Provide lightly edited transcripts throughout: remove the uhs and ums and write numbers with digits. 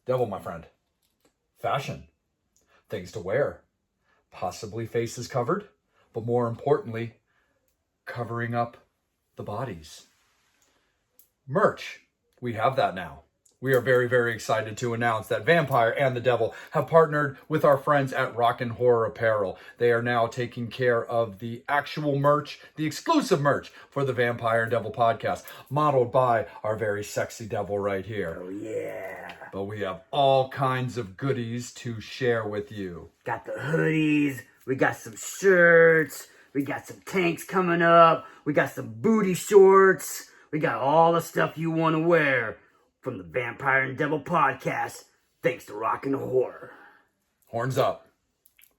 Devil, my friend. Fashion. Things to wear. Possibly faces covered, but more importantly, covering up the bodies. Merch. We have that now. We are very, very excited to announce that Vampire and the Devil have partnered with our friends at Rockin' Horror Apparel. They are now taking care of the actual merch, the exclusive merch for the Vampire and Devil podcast, modeled by our very sexy devil right here. Oh, yeah. But we have all kinds of goodies to share with you. Got the hoodies, we got some shirts, we got some tanks coming up, we got some booty shorts, we got all the stuff you want to wear from the Vampire and Devil podcast, thanks to Rockin' Horror. Horns up,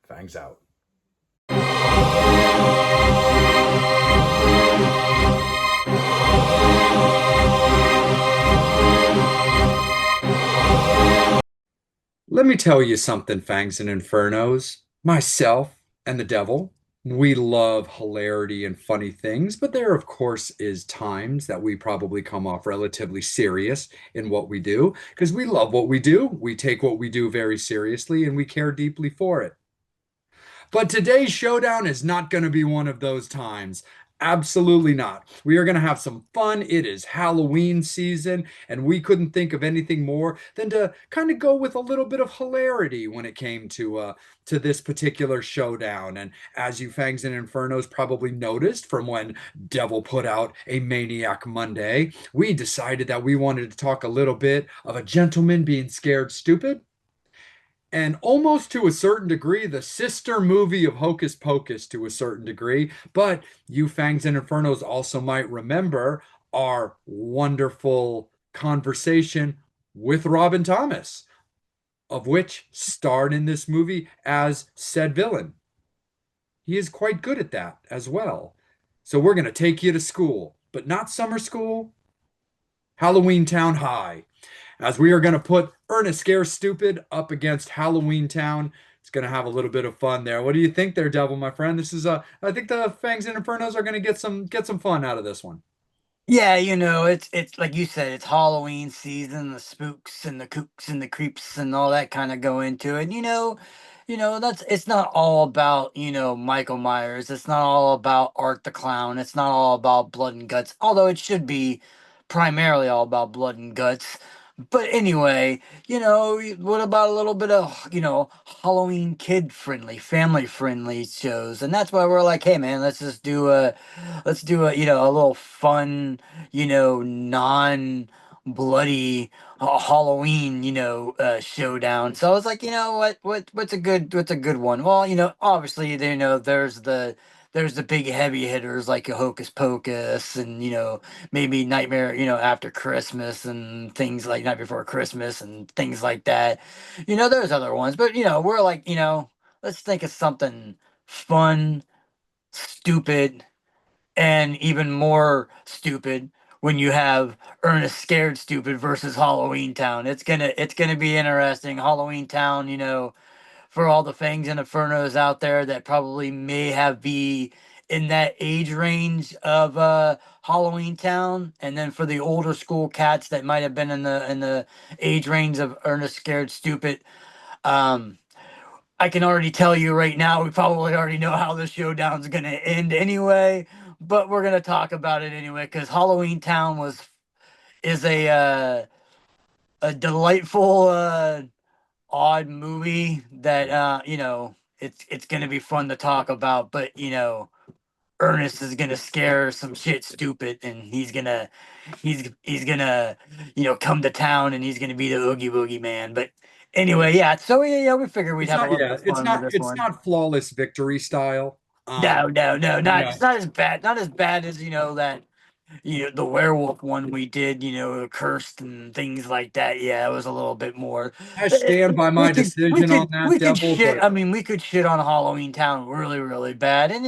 fangs out. Let me tell you something, Fangs and Infernos. Myself and the devil, we love hilarity and funny things, but there, of course, is times that we probably come off relatively serious in what we do, because we love what we do. We take what we do very seriously, and we care deeply for it. But today's showdown is not going to be one of those times. Absolutely not. We are going to have some fun. It is Halloween season, and we couldn't think of anything more than to kind of go with a little bit of hilarity when it came to this particular showdown. And as you Fangs and Infernos probably noticed from when Devil put out a Maniac Monday, we decided that we wanted to talk a little bit of a gentleman being scared stupid, and almost to a certain degree, the sister movie of Hocus Pocus to a certain degree. But you Fangs and Infernos also might remember our wonderful conversation with Robin Thomas, of which starred in this movie as said villain. He is quite good at that as well. So we're going to take you to school, but not summer school, HalloweenTown High, as we are going to put Ernest Scare Stupid up against HalloweenTown. It's going to have a little bit of fun there. What do you think there, Devil, my friend? This is I think the Fangs and Infernos are going to get some fun out of this one. Yeah, it's like you said, it's Halloween season, the spooks and the kooks and the creeps and all that kind of go into it. That's it's not all about, Michael Myers. It's not all about Art the Clown. It's not all about blood and guts, although it should be primarily all about blood and guts. But anyway, what about a little bit of, Halloween kid friendly, family friendly shows? And that's why we're like, hey man, let's do a, a little fun, non bloody Halloween, showdown. So I was like, what's a good one? Well, obviously, there's the big heavy hitters like your Hocus Pocus and, maybe Nightmare, After Christmas and things like Night Before Christmas and things like that. There's other ones, but, we're like, let's think of something fun, stupid, and even more stupid when you have Ernest Scared Stupid versus Halloween Town. It's gonna be interesting. Halloween Town, for all the Fangs and Infernos out there that probably may have be in that age range of Halloween Town, and then for the older school cats that might have been in the age range of Ernest Scared Stupid. Um, I can already tell you right now, we probably already know how the showdown's gonna end anyway, but we're gonna talk about it anyway because Halloween Town is a delightful odd movie that it's gonna be fun to talk about, but Ernest is gonna scare some shit stupid, and he's gonna come to town, and he's gonna be the Oogie Boogie Man. But anyway, yeah. So yeah, we figured we'd It's have a not, little yeah, bit of fun with this it's one. not flawless victory style. No, not Yeah, it's not as bad. Not as bad as that the werewolf one we did, cursed and things like that. Yeah, it was a little bit more. I stand by We my could we decision on could that, we could Devil, shit. but I mean, we could shit on Halloween Town really, really bad, and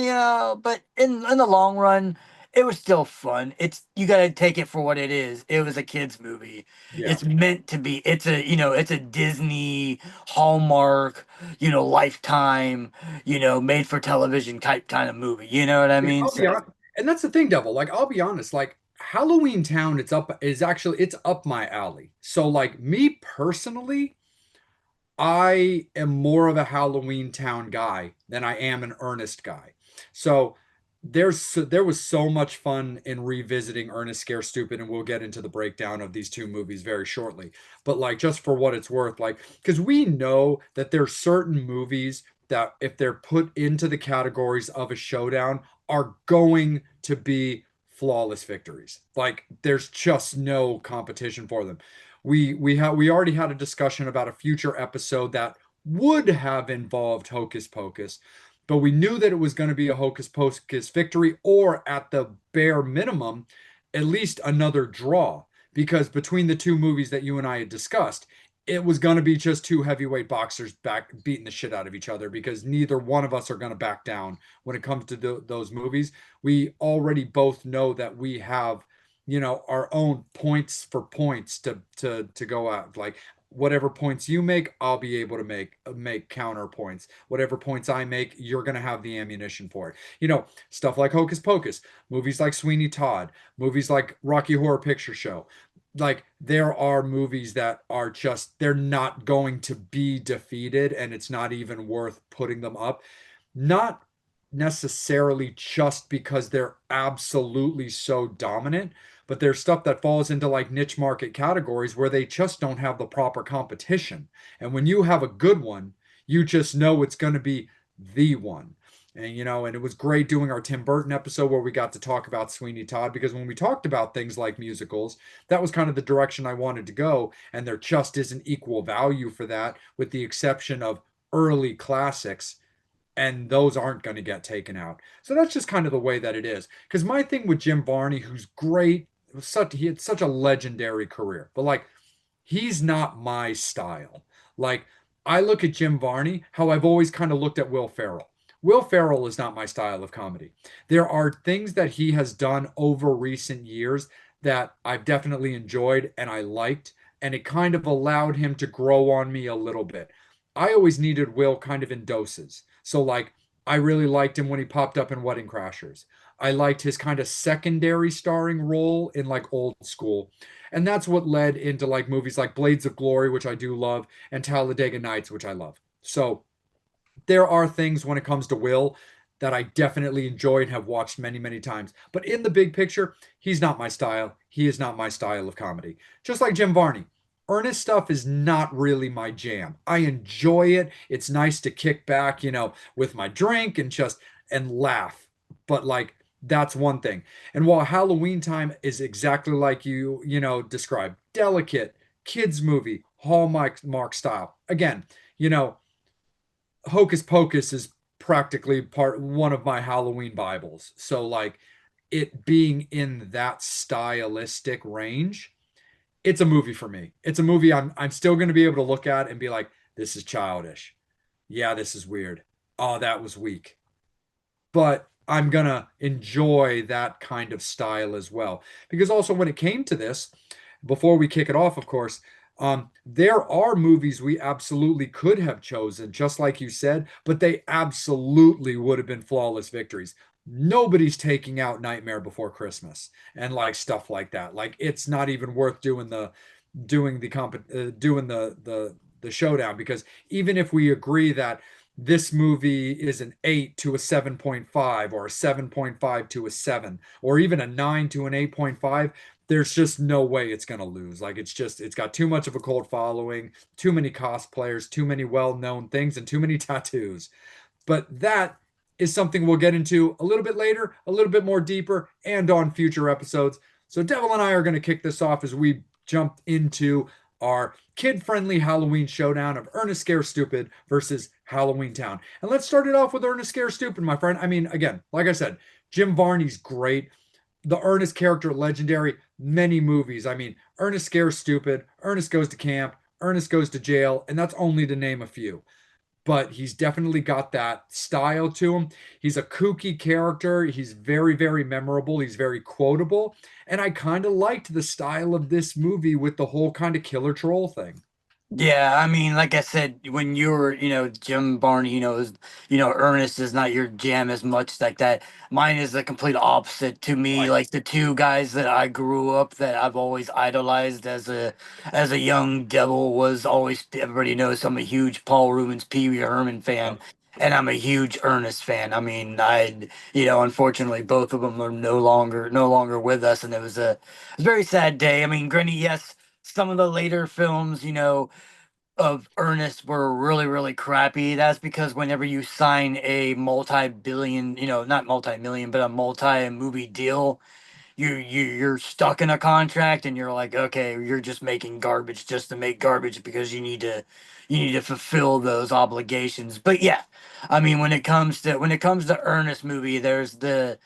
but in the long run, it was still fun. You got to take it for what it is. It was a kids movie. yeah. It's meant to be. It's a Disney Hallmark, Lifetime, made for television type kind of movie. You know what I Yeah, mean? I'll be So honest, and that's the thing, Devil. Like, I'll be honest. Like, Halloween Town, it's up my alley. So like me personally, I am more of a Halloween Town guy than I am an Ernest guy. So there was so much fun in revisiting Ernest Scare Stupid, and we'll get into the breakdown of these two movies very shortly. But like just for what it's worth, like because we know that there's certain movies that if they're put into the categories of a showdown are going to be flawless victories. Like there's just no competition for them. We already had a discussion about a future episode that would have involved Hocus Pocus, but we knew that it was going to be a Hocus Pocus victory, or at the bare minimum, at least another draw. Because between the two movies that you and I had discussed, it was going to be just two heavyweight boxers back beating the shit out of each other because neither one of us are going to back down when it comes to those movies. We already both know that we have our own points for points to go out. Like whatever points you make, I'll be able to make counter points. Whatever points I make, you're going to have the ammunition for it. Stuff like Hocus Pocus, movies like Sweeney Todd, movies like Rocky Horror Picture Show. Like there are movies that are just they're not going to be defeated, and it's not even worth putting them up. Not necessarily just because they're absolutely so dominant, but there's stuff that falls into like niche market categories where they just don't have the proper competition. And when you have a good one, you just know it's going to be the one. And it was great doing our Tim Burton episode where we got to talk about Sweeney Todd, because when we talked about things like musicals, that was kind of the direction I wanted to go. And there just isn't equal value for that, with the exception of early classics, and those aren't going to get taken out. So that's just kind of the way that it is. Because my thing with Jim Varney, who's great, he had such a legendary career, but like he's not my style. Like I look at Jim Varney, how I've always kind of looked at Will Ferrell. Will Ferrell is not my style of comedy. There are things that he has done over recent years that I've definitely enjoyed and I liked, and it kind of allowed him to grow on me a little bit. I always needed Will kind of in doses. So like I really liked him when he popped up in Wedding Crashers. I liked his kind of secondary starring role in like Old School. And that's what led into like movies like Blades of Glory, which I do love, and Talladega Nights, which I love. So there are things when it comes to Will that I definitely enjoy and have watched many, many times. But in the big picture, he's not my style. He is not my style of comedy. Just like Jim Varney. Ernest stuff is not really my jam. I enjoy it. It's nice to kick back, with my drink and laugh. But like that's one thing. And while Halloween Time is exactly like described, delicate kids movie, Hallmark style. Again, you know, Hocus Pocus is practically one of my Halloween Bibles. So like it being in that stylistic range, it's a movie for me. It's a movie I'm still going to be able to look at and be like, this is childish. Yeah, this is weird. Oh, that was weak. But I'm gonna enjoy that kind of style as well. Because also when it came to this, before we kick it off, of course, there are movies we absolutely could have chosen, just like you said, but they absolutely would have been flawless victories. Nobody's taking out Nightmare Before Christmas and like stuff like that. Like it's not even worth doing the showdown, because even if we agree that this movie is an 8 to a 7.5 or a 7.5 to a 7 or even a 9 to an 8.5, there's just no way it's going to lose. Like it's got too much of a cult following, too many cosplayers, too many well-known things, and too many tattoos. But that is something we'll get into a little bit later, a little bit more deeper, and on future episodes. So Devil and I are going to kick this off as we jump into our kid-friendly Halloween showdown of Ernest Scare Stupid versus Halloween Town. And let's start it off with Ernest Scare Stupid, my friend. I mean, again, like I said, Jim Varney's great. The Ernest character, legendary, many movies. I mean, Ernest Scares Stupid, Ernest Goes to Camp, Ernest Goes to Jail, and that's only to name a few. But he's definitely got that style to him. He's a kooky character. He's very, very memorable. He's very quotable. And I kind of liked the style of this movie with the whole kind of killer troll thing. Yeah, I mean, like I said, when you were, Jim Barney, Ernest is not your jam as much like that. Mine is the complete opposite to me. Right. Like the two guys that I grew up that I've always idolized as a young devil was always everybody knows I'm a huge Paul Rubens, Pee Wee Herman fan, Yep. and I'm a huge Ernest fan. I mean, unfortunately, both of them are no longer with us, and it was a very sad day. I mean, granted, yes, some of the later films, of Ernest were really, really crappy. That's because whenever you sign a multi-billion, not multi-million, but a multi-movie deal, you're stuck in a contract and you're like, okay, you're just making garbage just to make garbage because you need to fulfill those obligations. But yeah, I mean when it comes to Ernest movie, there's the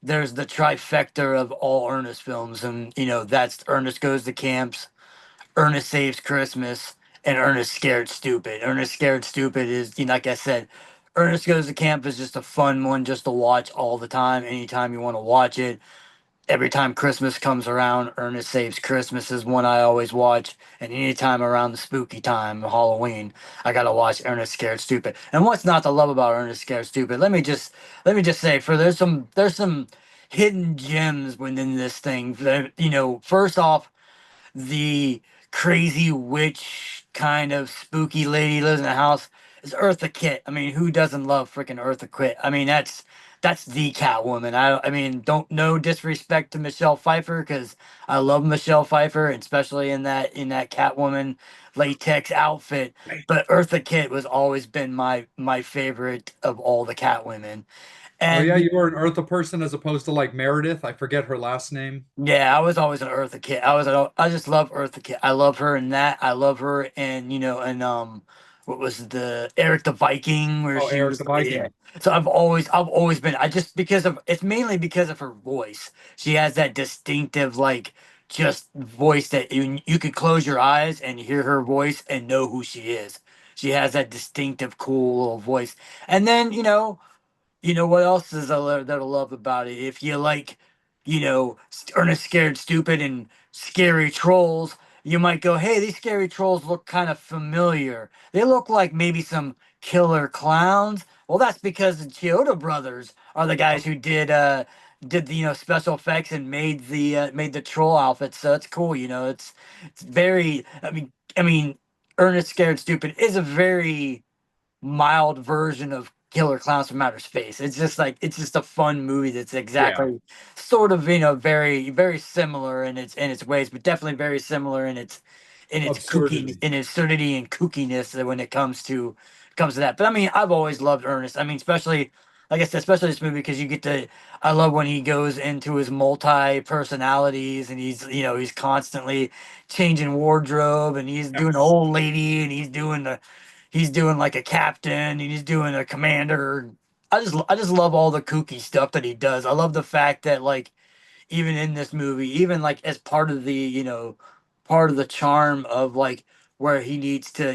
trifecta of all Ernest films, and that's Ernest Goes to Camps, Ernest Saves Christmas, and Ernest Scared Stupid. Ernest Scared Stupid is, like I said, Ernest Goes to Camp is just a fun one just to watch all the time, anytime you want to watch it. Every time Christmas comes around, Ernest Saves Christmas is one I always watch. And anytime around the spooky time, Halloween, I gotta watch Ernest Scared Stupid. And what's not to love about Ernest Scared Stupid? Let me just say, there's some hidden gems within this thing. First off, the crazy witch kind of spooky lady lives in the house is Eartha Kitt. I mean, who doesn't love freaking Eartha Kitt? I mean, that's the Catwoman. I mean, don't no disrespect to Michelle Pfeiffer because I love Michelle Pfeiffer, especially in that Catwoman latex outfit. But Eartha Kitt was always been my favorite of all the Catwomen. Oh yeah, And you were an Eartha person as opposed to like Meredith. I forget her last name. yeah, I was always an Eartha Kitt. I just love Eartha Kitt. I love her in that. I love her and what was the Eric the Viking where Oh, she Eric was, the yeah. Viking. So I've always been, I just because of it's mainly because of her voice. She has that distinctive like just voice that you could close your eyes and hear her voice and know who she is. She has that distinctive cool little voice. And then, what else is that I love about it? If you like, Ernest Scared Stupid and Scary Trolls, you might go, hey, these scary trolls look kind of familiar. They look like maybe some killer clowns. Well, that's because the Chiodo brothers are the guys who did the special effects and made the troll outfits. So it's cool, it's very. I mean, Ernest Scared Stupid is a very mild version of Killer Clowns from Outer Space. It's just a fun movie that's Yeah, exactly sort of very very similar in its ways, but definitely very similar in its kooky absurdity. in its absurdity and kookiness when it comes to that. But I mean, I've always loved Ernest. I mean, especially like I said, especially this movie because you get to. I love when he goes into his multi personalities and he's constantly changing wardrobe and he's doing Yes. old lady and he's doing like a captain and he's doing a commander. I just love all the kooky stuff that he does. I love the fact that like even in this movie, even like as part of the charm of like where he needs to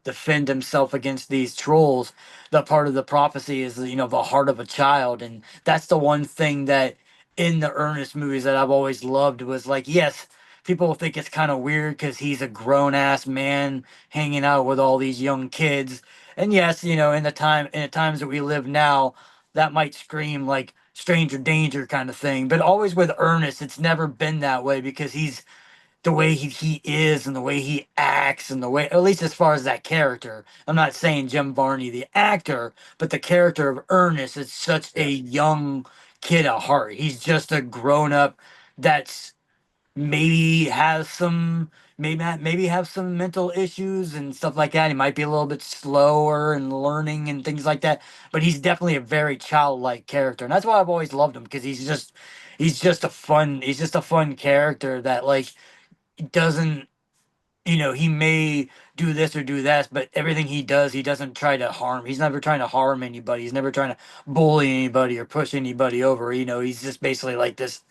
defend himself against these trolls, the part of the prophecy is the heart of a child. And that's the one thing that in the Ernest movies that I've always loved was like, yes, people think it's kind of weird because he's a grown ass man hanging out with all these young kids. And yes, in the times that we live now, that might scream like stranger danger kind of thing. But always with Ernest, it's never been that way because he's the way he is and the way he acts and the way, at least as far as that character. I'm not saying Jim Varney the actor, but the character of Ernest is such a Yes. young kid at heart. He's just a grown up that's maybe has some maybe have some mental issues and stuff like that. He might be a little bit slower in learning and things like that, but he's definitely a very childlike character, and that's why I've always loved him because he's just a fun character that like doesn't he may do this or do that, but everything he does, he doesn't try to harm. He's never trying to harm anybody. He's never trying to bully anybody or push anybody over. He's just basically like this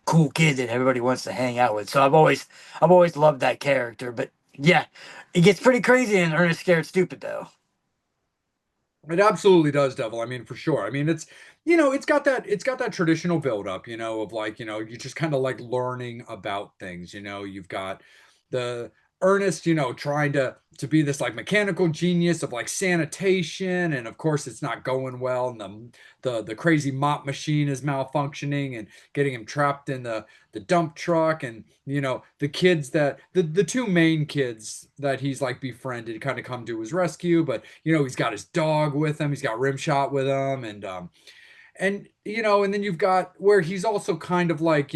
cool kid that everybody wants to hang out with. So I've always loved that character. But yeah, it gets pretty crazy in Ernest Scared Stupid though. It absolutely does, Devil. I mean, for sure. I mean, it's got that traditional build up, of like, you just kind of like learning about things. You've got the Ernest, trying to be this like mechanical genius of like sanitation, and of course it's not going well, and the crazy mop machine is malfunctioning and getting him trapped in the dump truck, and the kids that the two main kids that he's like befriended kind of come to his rescue, but he's got his dog with him, he's got Rimshot with him, and then you've got where he's also kind of like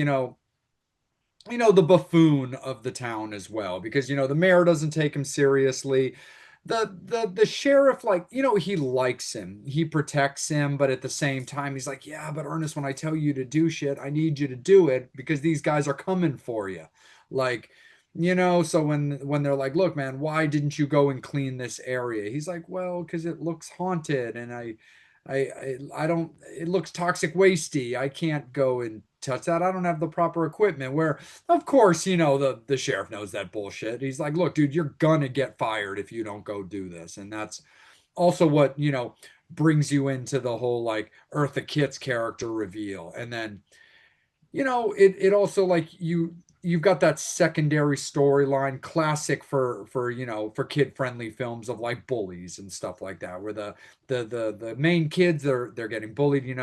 the buffoon of the town as well, because the mayor doesn't take him seriously. The sheriff, like, he likes him, he protects him, but at the same time he's like, yeah, but Ernest, when I tell you to do shit, I need you to do it because these guys are coming for you. Like, so when they're like, look, man, why didn't you go and clean this area? He's like, well, because it looks haunted, and I don't, it looks toxic wasty. I can't go and touch that. I don't have the proper equipment. Where, of course, the sheriff knows that bullshit. He's like, look, dude, you're gonna get fired if you don't go do this. And that's also what, brings you into the whole like Eartha Kitt's character reveal. And then it also like you've got that secondary storyline classic for kid friendly films of like bullies and stuff like that, where the main kids, they're getting bullied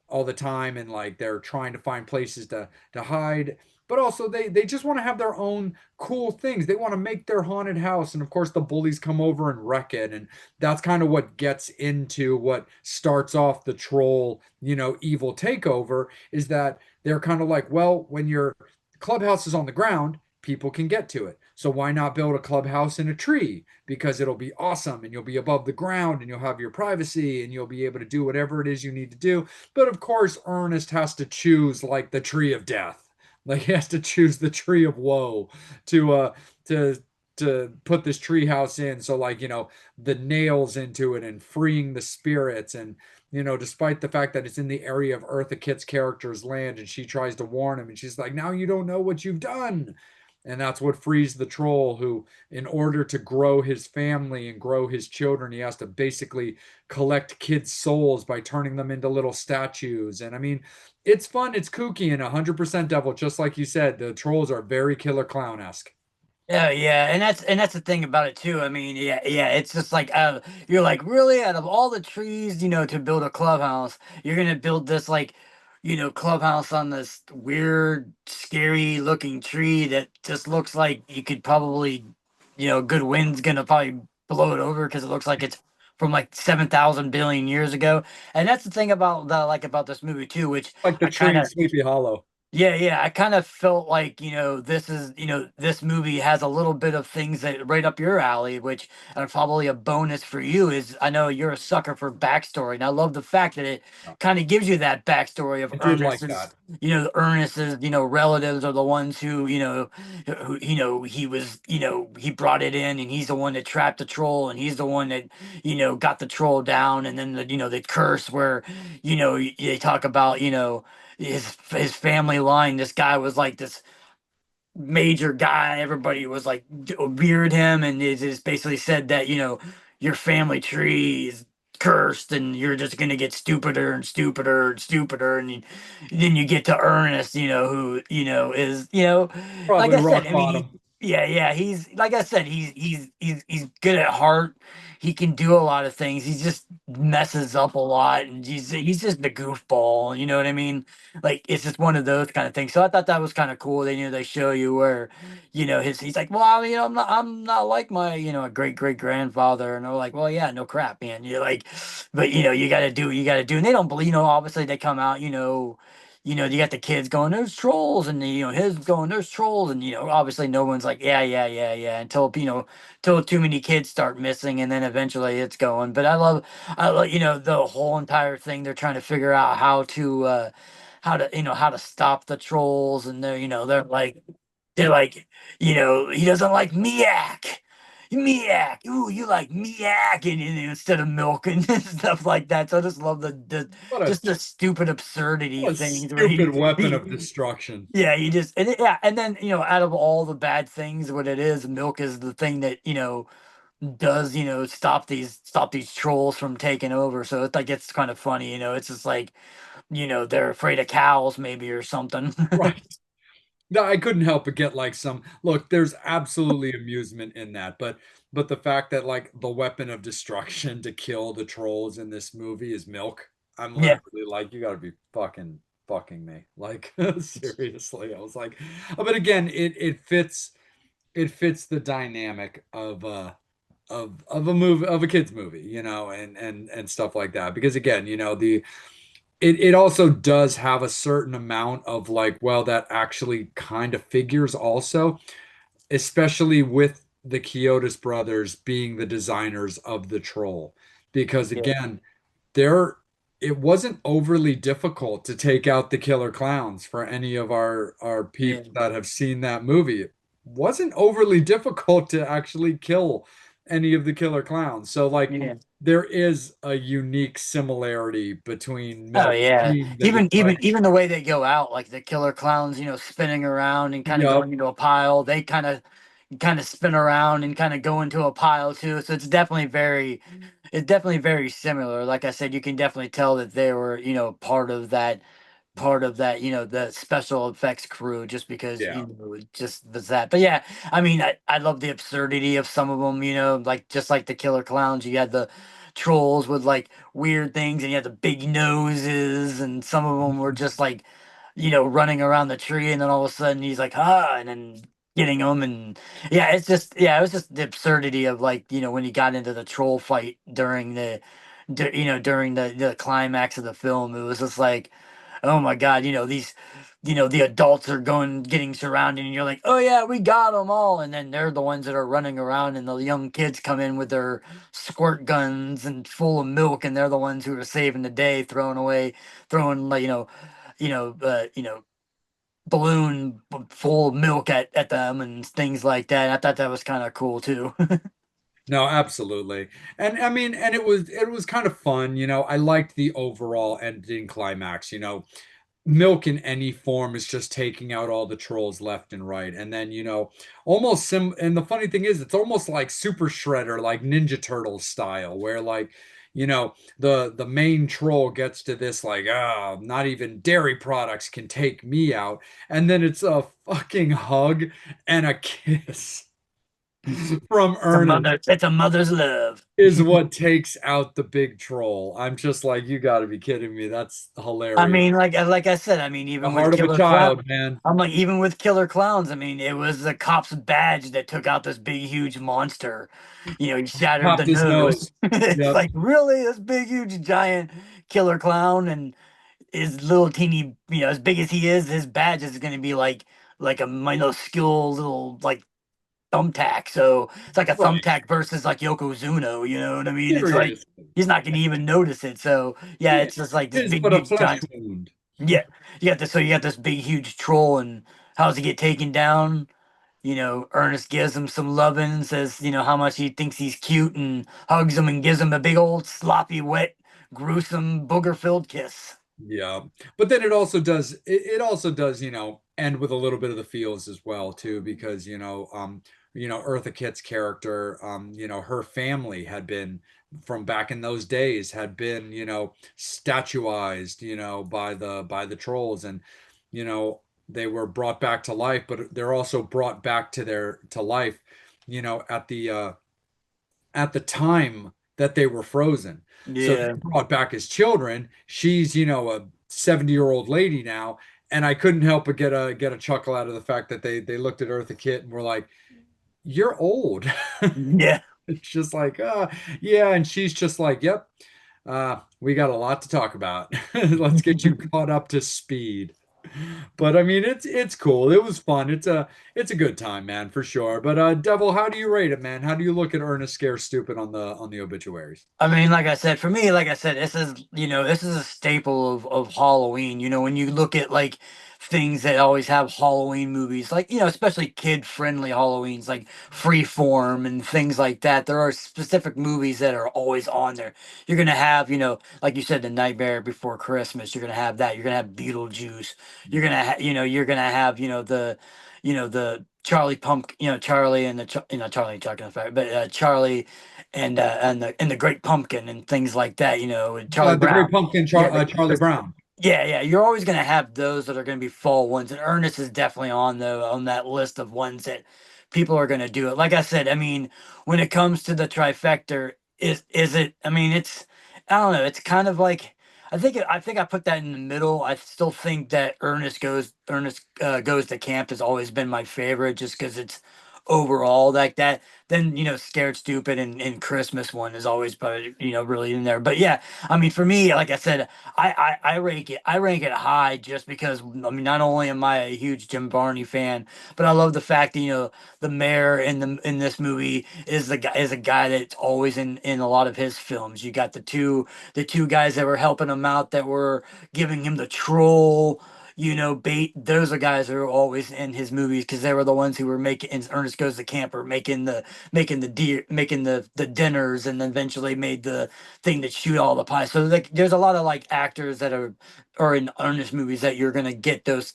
all the time, and like they're trying to find places to hide, but also they just want to have their own cool things. They want to make their haunted house, and of course the bullies come over and wreck it, and that's kind of what gets into what starts off the troll evil takeover, is that they're kind of like, well, when your clubhouse is on the ground, people can get to it. So why not build a clubhouse in a tree? Because it'll be awesome, and you'll be above the ground, and you'll have your privacy, and you'll be able to do whatever it is you need to do. But of course, Ernest has to choose like the tree of death. Like he has to choose the tree of woe to to put this tree house in. So like, the nails into it and freeing the spirits, and despite the fact that it's in the area of Eartha Kitt's character's land, and she tries to warn him, and she's like, now you don't know what you've done. And that's what frees the troll, who, in order to grow his family and grow his children, he has to basically collect kids' souls by turning them into little statues. And I mean, it's fun, it's kooky, and 100% devil, just like you said. The trolls are very Killer Clown-esque. Yeah, yeah, and that's the thing about it too. I mean, yeah, yeah, it's just like you're like, really, out of all the trees, to build a clubhouse, you're gonna build this like, clubhouse on this weird, scary looking tree that just looks like you could probably, good wind's gonna probably blow it over because it looks like it's from like 7,000 billion years ago. And that's the thing about that I like about this movie too, which Like the I tree kind in of Sleepy Hollow. yeah, yeah. I kind of felt like, this is, this movie has a little bit of things that right up your alley, which are probably a bonus for you is I know you're a sucker for backstory. And I love the fact that it kind of gives you that backstory of I did like Ernest's, that. Ernest's, relatives are the ones who, he was, he brought it in and he's the one that trapped the troll and he's the one that, got the troll down. And then the curse where, they talk about, his family line. This guy was like this major guy. Everybody was like revered him, and it just basically said that your family tree is cursed, and you're just gonna get stupider and stupider and stupider, and then you get to Ernest, who is like Probably I said. rock I mean, bottom. yeah, yeah. He's like I said. He's good at heart. He can do a lot of things. He just messes up a lot, and he's just the goofball. You know what I mean? Like it's just one of those kind of things. So I thought that was kind of cool. They show you where, he's like, well, I'm not like my, great great grandfather, and they're like, well, yeah, no crap, man. You're like, but you got to do what you got to do, and they don't believe, obviously they come out, you got the kids going, there's trolls, and his going, there's trolls, and obviously no one's like, yeah, yeah, yeah, yeah, until too many kids start missing, and then eventually it's going. But I love, the whole entire thing. They're trying to figure out how to stop the trolls, and they're like, he doesn't like Miak. Miak, ooh, you like Miak, and instead of milk and stuff like that. So I just love the What a just the stupid absurdity what a things where stupid weapon of he destruction. yeah, he just yeah, and then out of all the bad things, what it is, milk is the thing that does stop these trolls from taking over. So it's like it's kind of funny, it's just like they're afraid of cows maybe or something. Right. No, I couldn't help but get like some look, there's absolutely amusement in that, but the fact that like the weapon of destruction to kill the trolls in this movie is milk. I'm Yeah, literally like, you gotta be fucking me. Like seriously. I was like, but again, it fits the dynamic of a movie of a kid's movie, and stuff like that. Because again, it also does have a certain amount of like, well, that actually kind of figures also, especially with the Kyotis brothers being the designers of the troll. Because yeah, again, there it wasn't overly difficult to take out the killer clowns for any of our yeah, peeps that have seen that movie. It wasn't overly difficult to actually kill any of the killer clowns. So like yeah. there is a unique similarity between Oh Milk yeah. being the Even the way they go out, like the killer clowns, spinning around and kind of Yup. going into a pile. They kind of spin around and kind of go into a pile too. So it's definitely very similar. Like I said, you can definitely tell that they were, part of that, the special effects crew, just because, Yeah. it just was that. But yeah, I mean, I love the absurdity of some of them, like just like the killer clowns, you had the trolls with like weird things, and you had the big noses, and some of them were just like, running around the tree, and then all of a sudden he's like, and then getting them, and yeah, it was just the absurdity of like, when he got into the troll fight during the climax of the film. It was just like, oh my God, the adults are getting surrounded, and you're like, oh yeah, we got them all. And then they're the ones that are running around, and the young kids come in with their squirt guns and full of milk, and they're the ones who are saving the day, throwing like, you know, uh, you know, full of milk at them and things like that. I thought that was kind of cool too. No, absolutely. And I mean, and it was kind of fun, I liked the overall ending climax, Milk in any form is just taking out all the trolls left and right. And then, almost and the funny thing is it's almost like Super Shredder, like Ninja Turtles style, where like, the main troll gets to this like, not even dairy products can take me out. And then it's a fucking hug and a kiss from Ernest It's a mother's love. is what takes out the big troll. I'm just like, you got to be kidding me. That's I hilarious. mean, like I said, I mean, The heart of a child, man. Even with Killer Clowns, I mean, it was the cop's badge that took out this big, huge monster. He shattered the Popped his nose. nose. It's Yep. like, really, this big, huge, giant Killer Clown, and his little teeny, as big as he is, his badge is going to be like a minuscule little like thumbtack. So it's like a Right. thumbtack versus like Yokozuna. You know what I mean? It's like Seriously. he's not going to even notice it. So yeah, Yeah. it's just like this It is big, but a huge, flesh giant. wound. Yeah, you got this big huge troll, and how does he get taken down? Ernest gives him some loving and says, how much he thinks he's cute, and hugs him and gives him a big old sloppy, wet, gruesome, booger-filled kiss. Yeah. But then it also does, end with a little bit of the feels as well too, because Eartha Kitt's character, her family had been from back in those days had been, statuized, by the trolls and they were brought back to life, but they're also brought back to life, at the time that they were frozen. So Yeah. they brought back as children. She's, a 70-year-old lady now. And I couldn't help but get a chuckle out of the fact that they looked at Eartha Kitt and were like, "You're old." Yeah. It's just like, yeah, and she's just like, "Yep, we got a lot to talk about. Let's get you caught up to speed." But I mean, it's cool. It was fun. It's a good time, man, for sure. But Devil, how do you rate it, man? How do you look at Ernest Scare Stupid on the obituaries? I mean, like I said, for me, like I said, this is a staple of Halloween. When you look at like things that always have Halloween movies, like, especially kid-friendly Halloweens, like Freeform and things like that. There are specific movies that are always on there. You're gonna have, like you said, The Nightmare Before Christmas. You're gonna have that. You're gonna have Beetlejuice. You're gonna have, the Charlie Pump, Charlie and Charlie Chuck, but Charlie and the Great Pumpkin and things like that. With Charlie The Great Brown. Pumpkin, Yeah, Charlie Brown. Yeah, yeah, you're always gonna have those that are gonna be fall ones, and Ernest is definitely on that list of ones that people are gonna do it. Like I said, I mean, when it comes to the trifecta, is it? I mean, it's I don't know. It's kind of like I think I put that in the middle. I still think that Ernest goes to camp has always been my favorite, just because it's overall like that. Then Scared Stupid and Christmas one is always probably really in there. But yeah, I mean, for me, like I said. I rank it high just because I mean not only am I a huge Jim Varney fan, but I love the fact that the mayor in this movie is a guy that's always in a lot of his films. You got the two guys that were helping him out that were giving him the troll bait. Those are guys that are always in his movies because they were the ones who were making in Ernest Goes to Camper, making the dinners, and then eventually made the thing that shoot all the pie. So like, there's a lot of like actors that are in Ernest movies that you're gonna get those,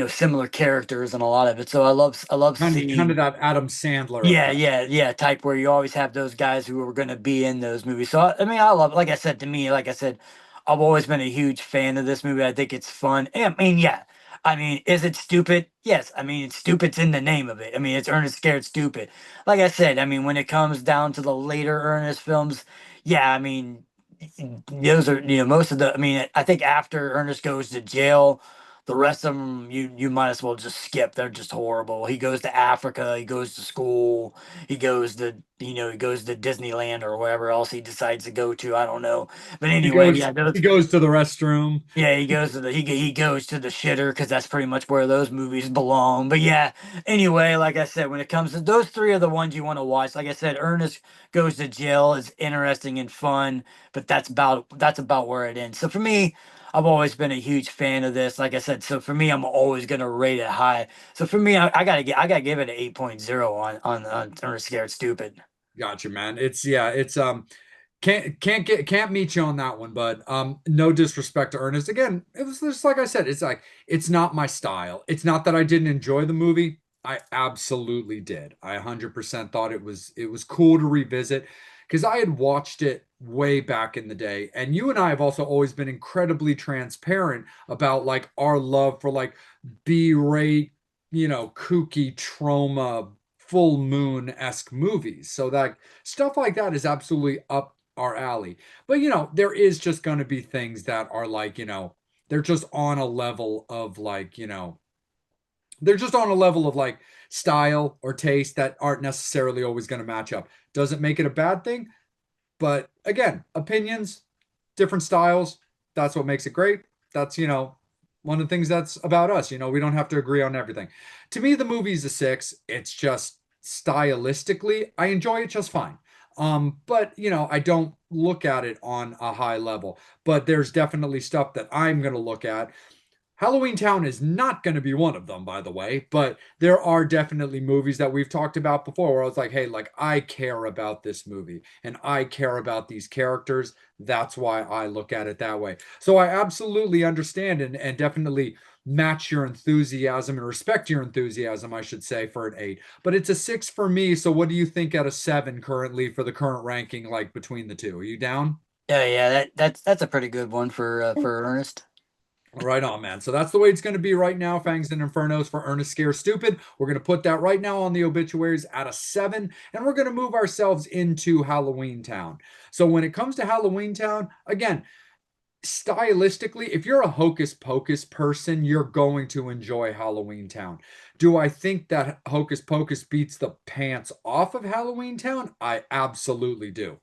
similar characters and a lot of it. So I love Kind of seeing. that Adam Sandler Yeah, effect. yeah, yeah, type where you always have those guys who are going to be in those movies. So I mean, I love, like I said, to me, like I said, I've always been a huge fan of this movie. I think it's fun. And, I mean, yeah, I mean, is it stupid? Yes, I mean, it's stupid's in the name of it. I mean, it's Ernest Scared Stupid. Like I said, I mean, when it comes down to the later Ernest films, yeah, I mean, those are most of the. I mean, I think after Ernest goes to jail. The rest of them, you might as well just skip. They're just horrible. He goes to Africa. He goes to school. He goes to Disneyland or wherever else he decides to go to. I don't know. But anyway, yeah, He goes to the restroom. yeah, he goes to the shitter because that's pretty much where those movies belong. But yeah, anyway, like I said, when it comes to those three are the ones you want to watch. Like I said, Ernest Goes to Jail is interesting and fun, but that's about where it ends. So for me, I've always been a huge fan of this. Like I said, so for me, I'm always gonna rate it high. So for me, I gotta give it an 8.0 on Ernest Scared Stupid. Gotcha, man. It's yeah, it's can't meet you on that one, but no disrespect to Ernest. Again, it was just like I said, it's like it's not my style. It's not that I didn't enjoy the movie. I absolutely did. I 100% thought it was cool to revisit because I had watched it way back in the day. And you and I have also always been incredibly transparent about like our love for like B-rate, kooky trauma, full moon-esque movies. So that stuff like that is absolutely up our alley. But there is just going to be things that are like, they're just on a level of like, they're just on a level of like style or taste that aren't necessarily always going to match up. Doesn't make it a bad thing, but again, opinions, different styles, that's what makes it great. That's, one of the things that's about us. We don't have to agree on everything. To me, the movie's a six. It's just stylistically, I enjoy it just fine. But I don't look at it on a high level. But there's definitely stuff that I'm gonna look at. HalloweenTown is not going to be one of them, by the way, but there are definitely movies that we've talked about before where I was like, hey, like I care about this movie and I care about these characters. That's why I look at it that way. So I absolutely understand and definitely match your enthusiasm and respect your enthusiasm, I should say, for an eight. But it's a six for me. So what do you think out of seven currently for the current ranking, like between the two? Are you down? Yeah, yeah, that's a pretty good one for Ernest. Right on, man. So that's the way it's going to be right now. Fangs and Infernos for Ernest Scare Stupid. We're going to put that right now on the obituaries at a seven, and we're going to move ourselves into Halloween Town. So when it comes to Halloween Town, again, stylistically, if you're a Hocus Pocus person, you're going to enjoy Halloween Town. Do I think that Hocus Pocus beats the pants off of Halloween Town? I absolutely do.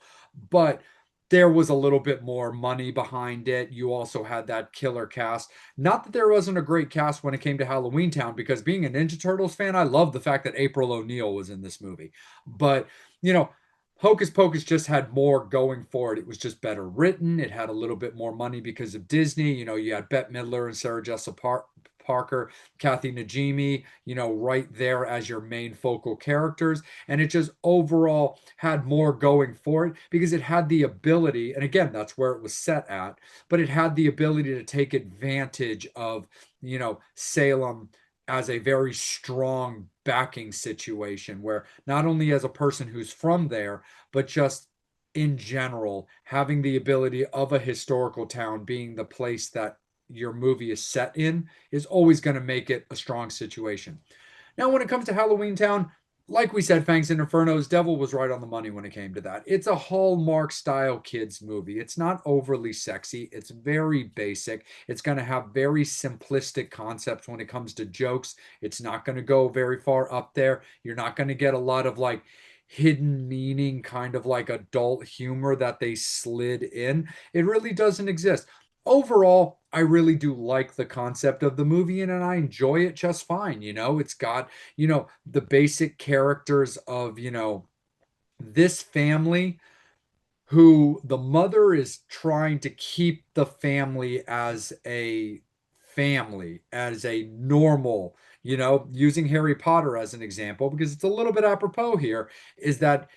But there was a little bit more money behind it. You also had that killer cast. Not that there wasn't a great cast when it came to Halloween Town, because being a Ninja Turtles fan, I love the fact that April O'Neil was in this movie. But, you know, Hocus Pocus just had more going for it. It was just better written. It had a little bit more money because of Disney. You had Bette Midler and Sarah Jessica Parker, Kathy Najimy, right there as your main focal characters. And it just overall had more going for it because it had the ability, and again, that's where it was set at, but it had the ability to take advantage of, Salem as a very strong backing situation where not only as a person who's from there, but just in general, having the ability of a historical town being the place that your movie is set in is always going to make it a strong situation. Now, when it comes to Halloween Town, like we said, Fangs and Infernos, Devil was right on the money when it came to that. It's a Hallmark style kids movie. It's not overly sexy. It's very basic. It's going to have very simplistic concepts when it comes to jokes. It's not going to go very far up there. You're not going to get a lot of like hidden meaning, kind of like adult humor that they slid in. It really doesn't exist. Overall, I really do like the concept of the movie and I enjoy it just fine. It's got, the basic characters of, this family who the mother is trying to keep the family, as a normal, using Harry Potter as an example, because it's a little bit apropos here, is that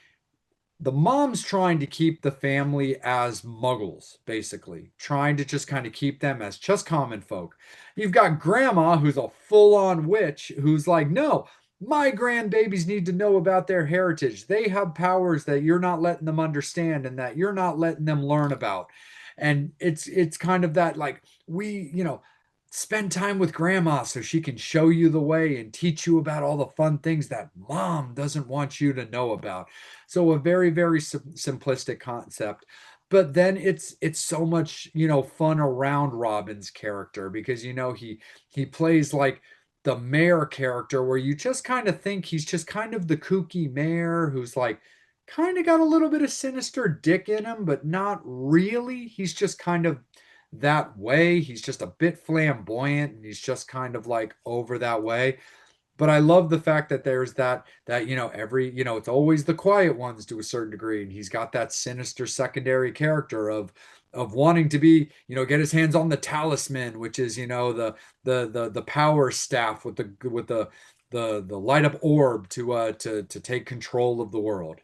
the mom's trying to keep the family as muggles, basically, trying to just kind of keep them as just common folk. You've got grandma, who's a full on witch, who's like, no, my grandbabies need to know about their heritage. They have powers that you're not letting them understand and that you're not letting them learn about. And it's kind of that like, spend time with grandma so she can show you the way and teach you about all the fun things that mom doesn't want you to know about. So a very, very simplistic concept. But then it's so much, fun around Robin's character because he plays like the mayor character where you just kind of think he's just kind of the kooky mayor who's like kind of got a little bit of sinister dick in him, but not really. He's just kind of that way. He's just a bit flamboyant and he's just kind of like over that way. But I love the fact that there's that every it's always the quiet ones to a certain degree, and he's got that sinister secondary character of wanting to be get his hands on the talisman, which is the power staff with the light up orb to take control of the world.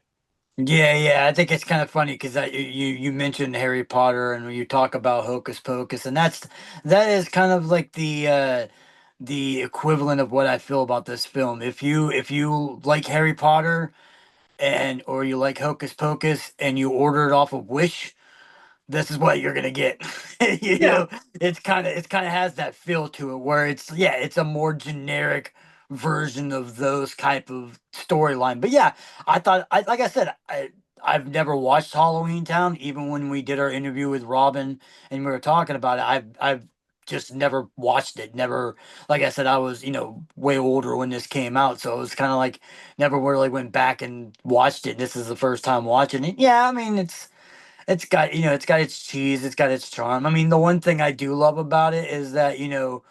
Yeah, yeah, I think it's kind of funny because you mentioned Harry Potter and when you talk about Hocus Pocus, and that is kind of like the equivalent of what I feel about this film. If you like Harry Potter and or you like Hocus Pocus and you order it off of Wish, this is what you're gonna get. you Yeah, know, it's kind of has that feel to it where it's yeah, it's a more generic version of those type of storyline. But yeah, like I said, I've never watched Halloween Town, even when we did our interview with Robin and we were talking about it. I've just never watched it. Never, like I said, I was way older when this came out, so it was kind of like never really went back and watched it. This is the first time watching it. Yeah, I mean it's got it's got its cheese, it's got its charm. I mean, the one thing I do love about it is that you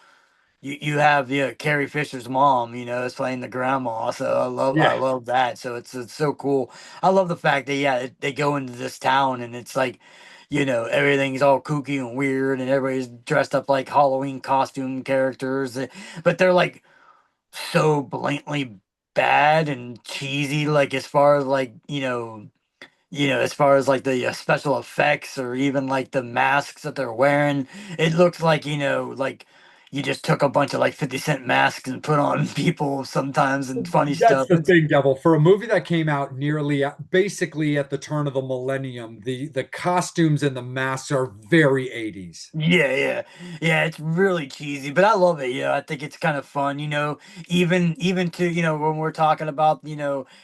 have Carrie Fisher's mom, is playing the grandma. So I yeah. love that. So it's so cool. I love the fact that yeah they go into this town and it's like everything's all kooky and weird and everybody's dressed up like Halloween costume characters, but they're like so blatantly bad and cheesy, like as far as like as far as like the special effects or even like the masks that they're wearing, it looks like, like you just took a bunch of like 50 Cent masks and put on people sometimes and funny That's stuff. the It's thing, Devil. For a movie that came out basically at the turn of the millennium, the costumes and the masks are very 80s. yeah, yeah, yeah. It's really cheesy, but I love it. I think it's kind of fun. Even to when we're talking about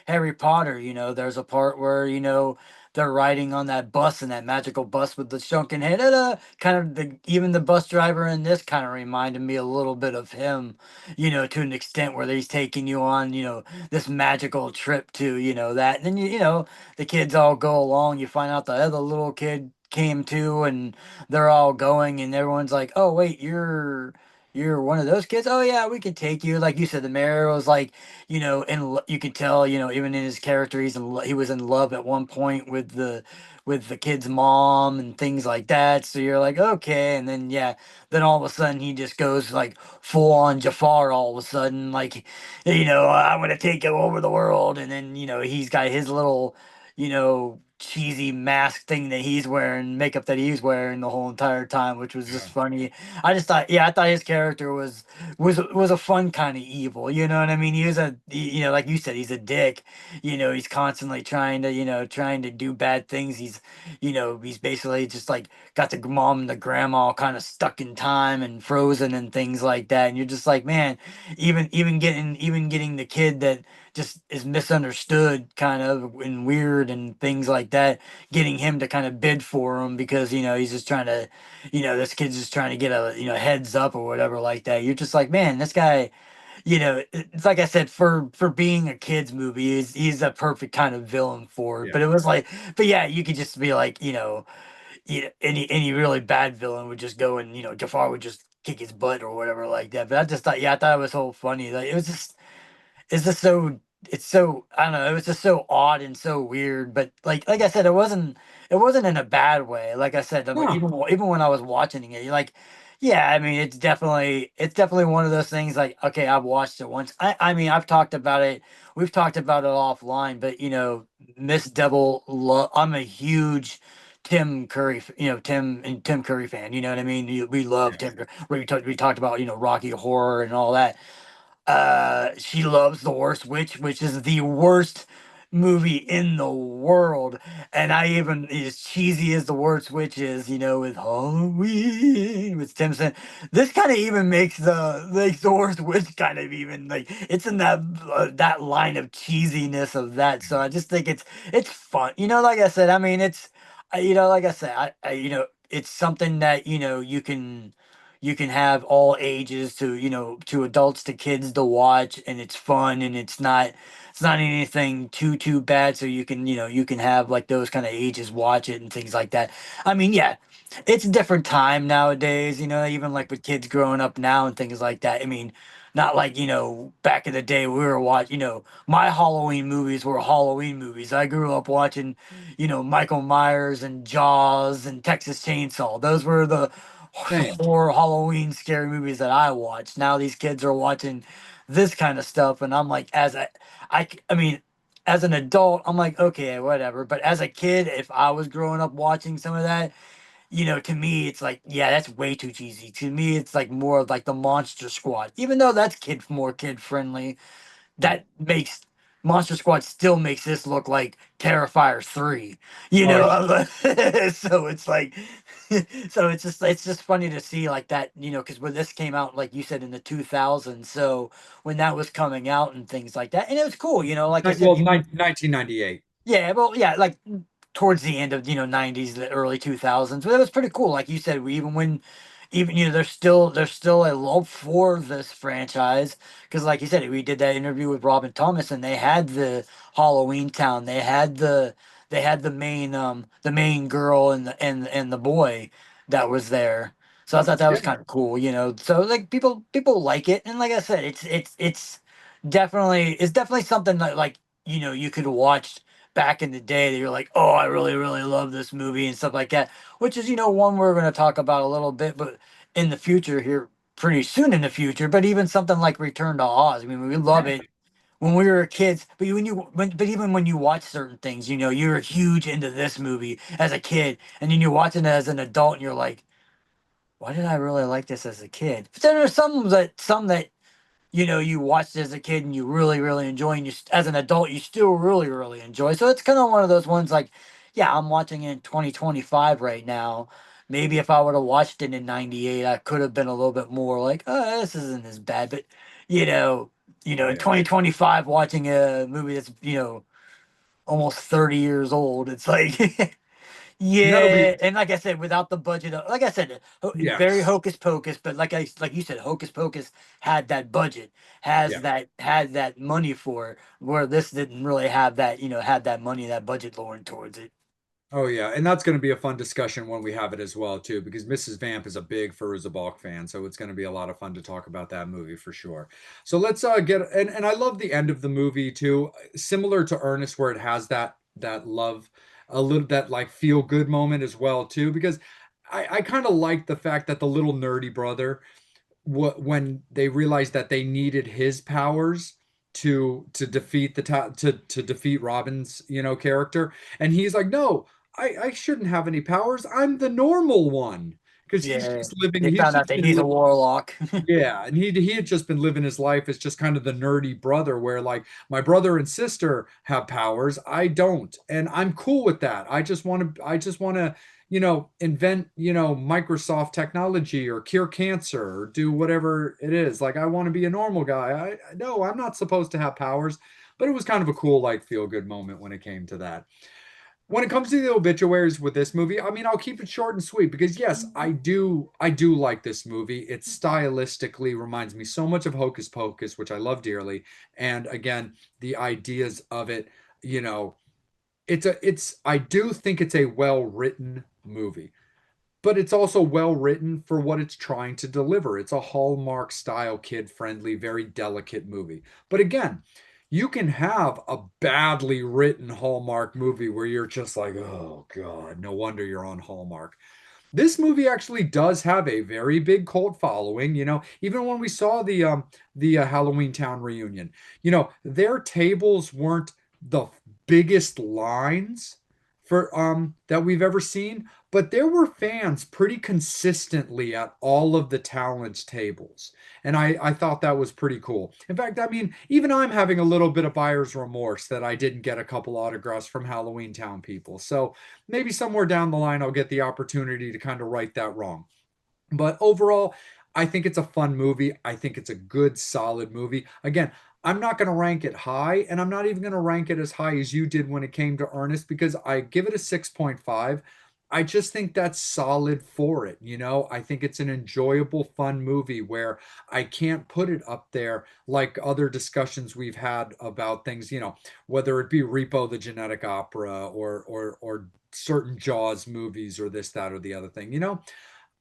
Harry Potter. There's a part where they're riding on that bus and that magical bus with the shrunken head. And, kind of even the bus driver in this kind of reminded me a little bit of him. To an extent where he's taking you on this magical trip to that. And then the kids all go along. You find out the other little kid came to and they're all going and everyone's like, "Oh wait, you're one of those kids? Oh yeah, we can take you." Like you said, the mayor was like, you could tell, even in his character, he was in love at one point with the kid's mom and things like that. So you're like, okay, and then yeah, then all of a sudden he just goes like full on Jafar. All of a sudden, like, I'm gonna take you over the world, and then he's got his little, you know cheesy mask thing that he's wearing, makeup that he's wearing the whole entire time, which was just Yeah. funny. I just thought, yeah, I thought his character was a fun kind of evil. You know what I mean? You know, like you said, he's a dick. You know, he's constantly trying to, trying to do bad things. He's basically just like got the mom and the grandma kind of stuck in time and frozen and things like that. And you're just like, man, even getting the kid that just is misunderstood kind of and weird and things like that, getting him to kind of bid for him because he's just trying to, this kid's just trying to get a heads up or whatever like that. You're just like, man, this guy, it's like I said, for being a kids movie, he's a perfect kind of villain for it. Yeah. But it was like, but yeah, you could just be like, any really bad villain would just go and Jafar would just kick his butt or whatever like that. But I just thought, yeah, I thought it was so funny. Like it was just it's just so it's so I don't know, it was just so odd and so weird, but like I said, it wasn't in a bad way. Like I said, No. even when I was watching it, you're like, yeah, I mean, it's definitely one of those things like, okay, I've watched it once. I mean, we've talked about it offline, but Miss Devil, I'm a huge Tim Curry, Tim Curry fan. You know what I mean? We love Yeah. Tim. We talked about Rocky Horror and all that. She loves The Worst Witch, which is the worst movie in the world. And I even, as cheesy as The Worst Witch is, with Halloween, with Simpson, this kind of even makes the Worst Witch kind of even like it's in that line of cheesiness of that. So I just think it's fun. Like I said, I mean, like I said, it's something that you can have all ages to adults to kids to watch, and it's fun, and it's not anything too bad, so you can have like those kind of ages watch it and things like that. I mean, yeah, it's a different time nowadays, even like with kids growing up now and things like that. I mean, not like back in the day we were watching, my Halloween movies were Halloween movies. I grew up watching Michael Myers and Jaws and Texas Chainsaw. Those were the Same. horror Halloween scary movies that I watched. Now these kids are watching this kind of stuff, and I'm like, I mean, as an adult, I'm like, okay, whatever. But as a kid, if I was growing up watching some of that, to me, it's like, yeah, that's way too cheesy. To me, it's like more of like the Monster Squad, even though that's more kid friendly. That makes Monster Squad still makes this look like Terrifier 3, Oh yeah. so it's like so it's just funny to see like that, because when this came out, like you said, in the 2000s, so when that was coming out and things like that, and it was cool, like I said, Well, 1998. yeah, well, yeah, like towards the end of '90s, the early 2000s, but it was pretty cool. Like you said, even there's still a love for this franchise because, like you said, we did that interview with Robin Thomas, and they had the Halloween Town, they had the main girl and the boy that was there. So I thought that was Yeah. kind of cool. So like people like it, and like I said, it's definitely something that like you could watch back in the day that you're like, oh, I really, really love this movie and stuff like that, which is, one we're going to talk about a little bit, but in the future here, pretty soon in the future, but even something like Return to Oz. I mean, we love Yeah. it when we were kids, but but even when you watch certain things, you're huge into this movie as a kid, and then you're watching it as an adult, and you're like, why did I really like this as a kid? But then there's some that you watched as a kid and you really, really enjoy, and as an adult, you still really, really enjoy. So it's kind of one of those ones like, yeah, I'm watching it in 2025 right now. Maybe if I would have watched it in '98, I could have been a little bit more like, oh, this isn't as bad. But Oh in yeah. 2025, watching a movie that's almost 30 years old, it's like, And that'll be yeah, and like I said, without the budget, like I said, yeah. very hocus pocus. But like you said, hocus pocus had that budget, has Yeah. that had that money for it, where this didn't really have that, had that money, that budget going towards it. Oh yeah, and that's going to be a fun discussion when we have it as well too, because Mrs. Vamp is a big Fairuza Balk fan, so it's going to be a lot of fun to talk about that movie for sure. So let's get and I love the end of the movie too, similar to Ernest, where it has that love, a little that like feel good moment as well too, because I kind of like the fact that the little nerdy brother, when they realized that they needed his powers, to defeat to defeat Robin's, character. And he's like, "No, I shouldn't have any powers. I'm the normal one." Because Yeah. They he's found out just that been he's a living. warlock. Yeah, and he had just been living his life as just kind of the nerdy brother where like my brother and sister have powers, I don't. And I'm cool with that. I just want to, invent, Microsoft technology or cure cancer or do whatever it is. Like I want to be a normal guy. I no, I'm not supposed to have powers, but it was kind of a cool like feel good moment when it came to that. When it comes to the obituaries with this movie, I mean, I'll keep it short and sweet because yes, I do like this movie. It stylistically reminds me so much of Hocus Pocus, which I love dearly. And again, the ideas of it, you know, I do think it's a well-written movie, but it's also well written for what it's trying to deliver. It's a Hallmark style, kid friendly, very delicate movie. But again, you can have a badly written Hallmark movie where you're just like, oh God, no wonder you're on Hallmark. This movie actually does have a very big cult following. Even when we saw the HalloweenTown reunion, their tables weren't the biggest lines for that we've ever seen, but there were fans pretty consistently at all of the talents tables. And I thought that was pretty cool. In fact, I mean, even I'm having a little bit of buyer's remorse that I didn't get a couple autographs from HalloweenTown people. So maybe somewhere down the line I'll get the opportunity to kind of right that wrong. But overall, I think it's a fun movie. I think it's a good, solid movie. Again, I'm not going to rank it high, and I'm not even going to rank it as high as you did when it came to Ernest because I give it a 6.5. I just think that's solid for it. I think it's an enjoyable, fun movie where I can't put it up there like other discussions we've had about things, whether it be Repo the Genetic Opera or certain Jaws movies or this, that, or the other thing.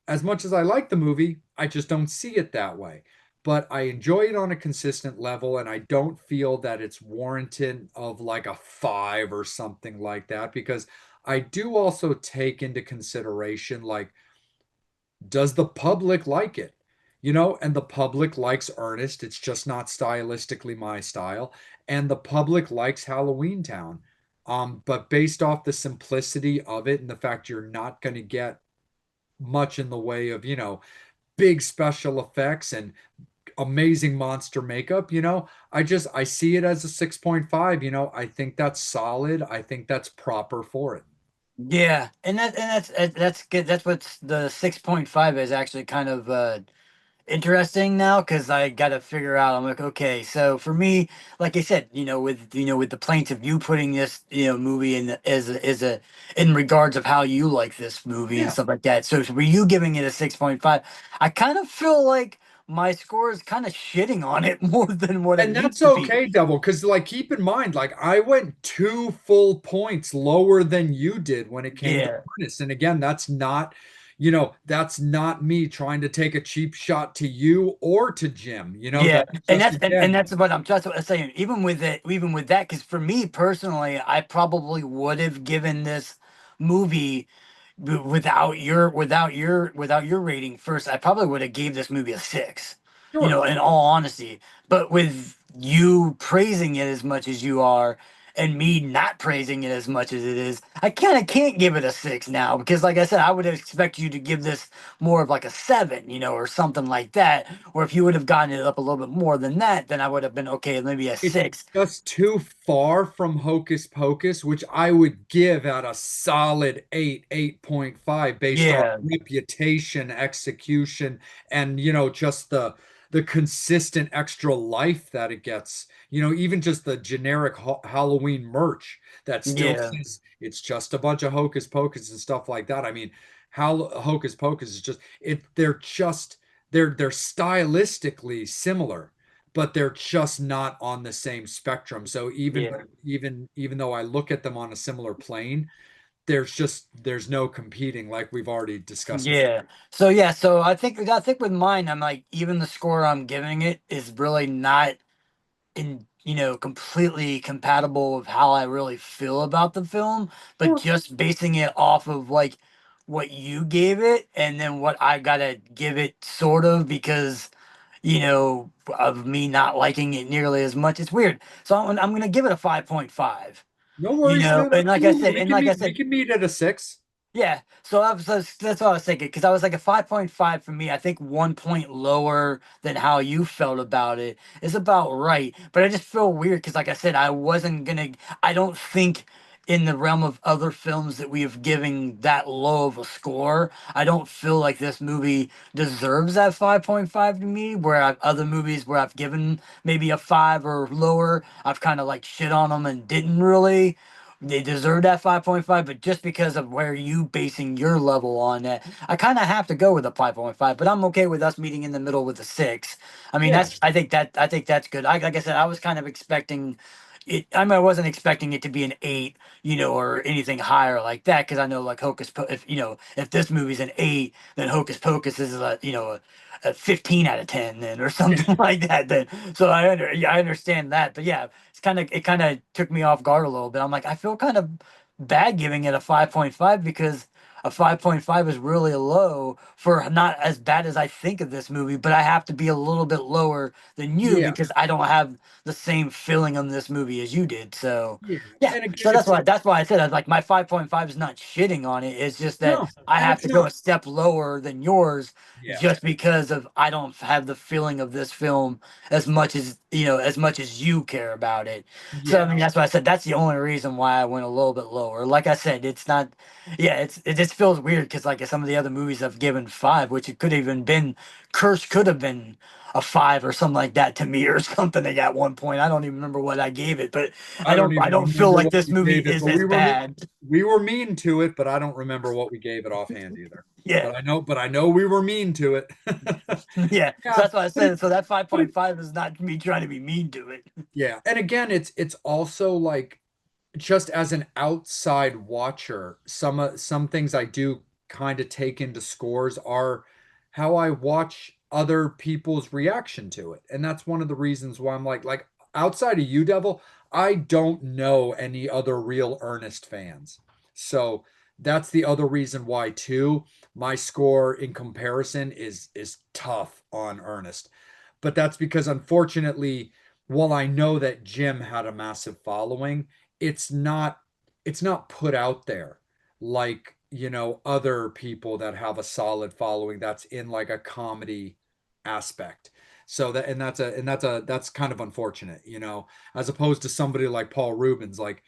As much as I like the movie, I just don't see it that way. But I enjoy it on a consistent level, and I don't feel that it's warranted of like a five or something like that because I do also take into consideration like, does the public like it? And the public likes Ernest. It's just not stylistically my style. And the public likes Halloween Town. But based off the simplicity of it and the fact you're not going to get much in the way of, big special effects and amazing monster makeup, I see it as a 6.5, I think that's solid. I think that's proper for it. Yeah, and that's good. That's what the 6.5 is actually kind of interesting now because I got to figure out. I'm like, okay, so for me, like I said, with the plaintiff, you putting this movie in as a in regards of how you like this movie and Yeah. stuff like that. So for you giving it a 6.5, I kind of feel like my score is kind of shitting on it more than what it And needs that's to be. okay, Devil, because like keep in mind, like I went 2 full points lower than you did when it came to Yeah. Ernest. And again, that's not me trying to take a cheap shot to you or to Jim. Yeah, That's and just and again, that's what I'm just saying. Even with that, because for me personally, I probably would have given this movie without your rating first. I probably would have gave this movie a six. sure. In all honesty, but with you praising it as much as you are, and me not praising it as much as it is, I kind of can't give it a six now because, like I said, I would expect you to give this more of like a seven, or something like that. Or if you would have gotten it up a little bit more than that, then I would have been okay, maybe a It's six. just too far from Hocus Pocus, which I would give at a solid 8, 8.5 based on Yeah, reputation, execution, and just the consistent extra life that it gets. Even just the generic Halloween merch that still yeah, says it's just a bunch of Hocus Pocus and stuff like that. I mean, how Hocus Pocus is just it they're stylistically similar, but they're just not on the same spectrum. So even yeah. even though I look at them on a similar plane, there's no competing like we've already discussed before. Yeah. So I think with mine, I'm like, even the score I'm giving it is really not completely compatible with how I really feel about the film, but Sure. just basing it off of like what you gave it and then what I gotta give it sort of because of me not liking it nearly as much. It's weird. So I'm going to give it a 5.5. No worries, man. And like I said, We and can like I meet. We said, can meet at a six. yeah. So that's what I was thinking because I was like a 5.5 for me. I think 1 point lower than how you felt about it is about right. But I just feel weird because, like I said, I wasn't gonna. I don't think in the realm of other films that we have given that low of a score. I don't feel like this movie deserves that 5.5 to me. Where other movies where I've given maybe a 5 or lower, I've kind of like shit on them and didn't really. They deserve that 5.5, but just because of where you basing your level on that, I kind of have to go with a 5.5. But I'm okay with us meeting in the middle with a 6. I mean, Yeah, I think that's good. Like I said, I was kind of expecting it. I mean, I wasn't expecting it to be an 8, or anything higher like that, because I know like if if this movie's an 8, then Hocus Pocus is a 15 out of 10 then or yeah, something like that. Then so yeah, I understand that, but yeah, it kind of took me off guard a little bit. I'm like, I feel kind of bad giving it a 5.5 because a 5.5 is really low for not as bad as I think of this movie, but I have to be a little bit lower than you yeah, because I don't have the same feeling on this movie as you did. So yeah. yeah. And again, So it's that's why I said I was like my 5.5 is not shitting on it. It's just that no, I and have it's to go a not. step lower than yours Yeah, just because of I don't have the feeling of this film as much as you care about it. So I yeah. mean that's why I said that's the only reason why I went a little bit lower. Like I said, it's not yeah, it just feels weird because like some of the other movies I've given 5, which it could have even been Curse could have been a 5 or something like that to me or something like at one point. I don't even remember what I gave it, but I don't I even don't feel remember like what this we movie gave it, is but as bad. we were mean to it, but I don't remember what we gave it offhand either. Yeah. But I know we were mean to it. Yeah. So Yeah, that's what I but it, said. So that but it, 5.5 is not me trying to be mean to it. yeah. And again, it's also like just as an outside watcher, some things I do kind of take into scores are how I watch other people's reaction to it. And that's one of the reasons why I'm like outside of you, Devil, I don't know any other real Ernest fans. So that's the other reason why too my score in comparison is tough on Ernest. But that's because unfortunately, while I know that Jim had a massive following, it's not it's not put out there like, other people that have a solid following that's in like a comedy aspect. So that that's kind of unfortunate, as opposed to somebody like Paul Rubens. Like,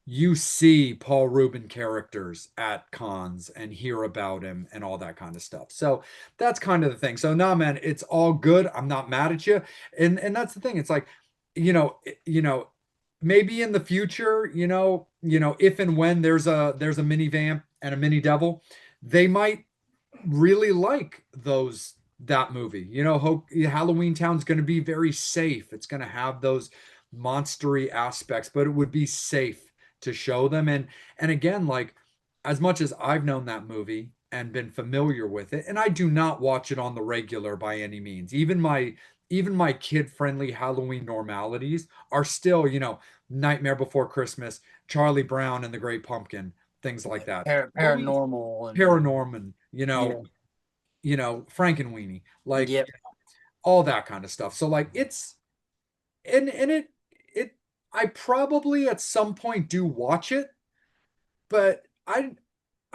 you see Paul Rubin characters at cons and hear about him and all that kind of stuff. So that's kind of the thing. So nah, man, it's all good. I'm not mad at you. And that's the thing. It's like, maybe in the future, if and when there's a mini vamp and a mini devil, they might really like that movie. Halloween Town's going to be very safe. It's going to have those monstery aspects, but it would be safe to show them. And again, like, as much as I've known that movie and been familiar with it, and I do not watch it on the regular by any means. Even my kid-friendly Halloween normalities are still, Nightmare Before Christmas, Charlie Brown and the Great Pumpkin, things like that. Halloween Paranormal and Paranorman, yeah. Frankenweenie, like Yep. all that kind of stuff. So like it's and it I probably at some point do watch it, but I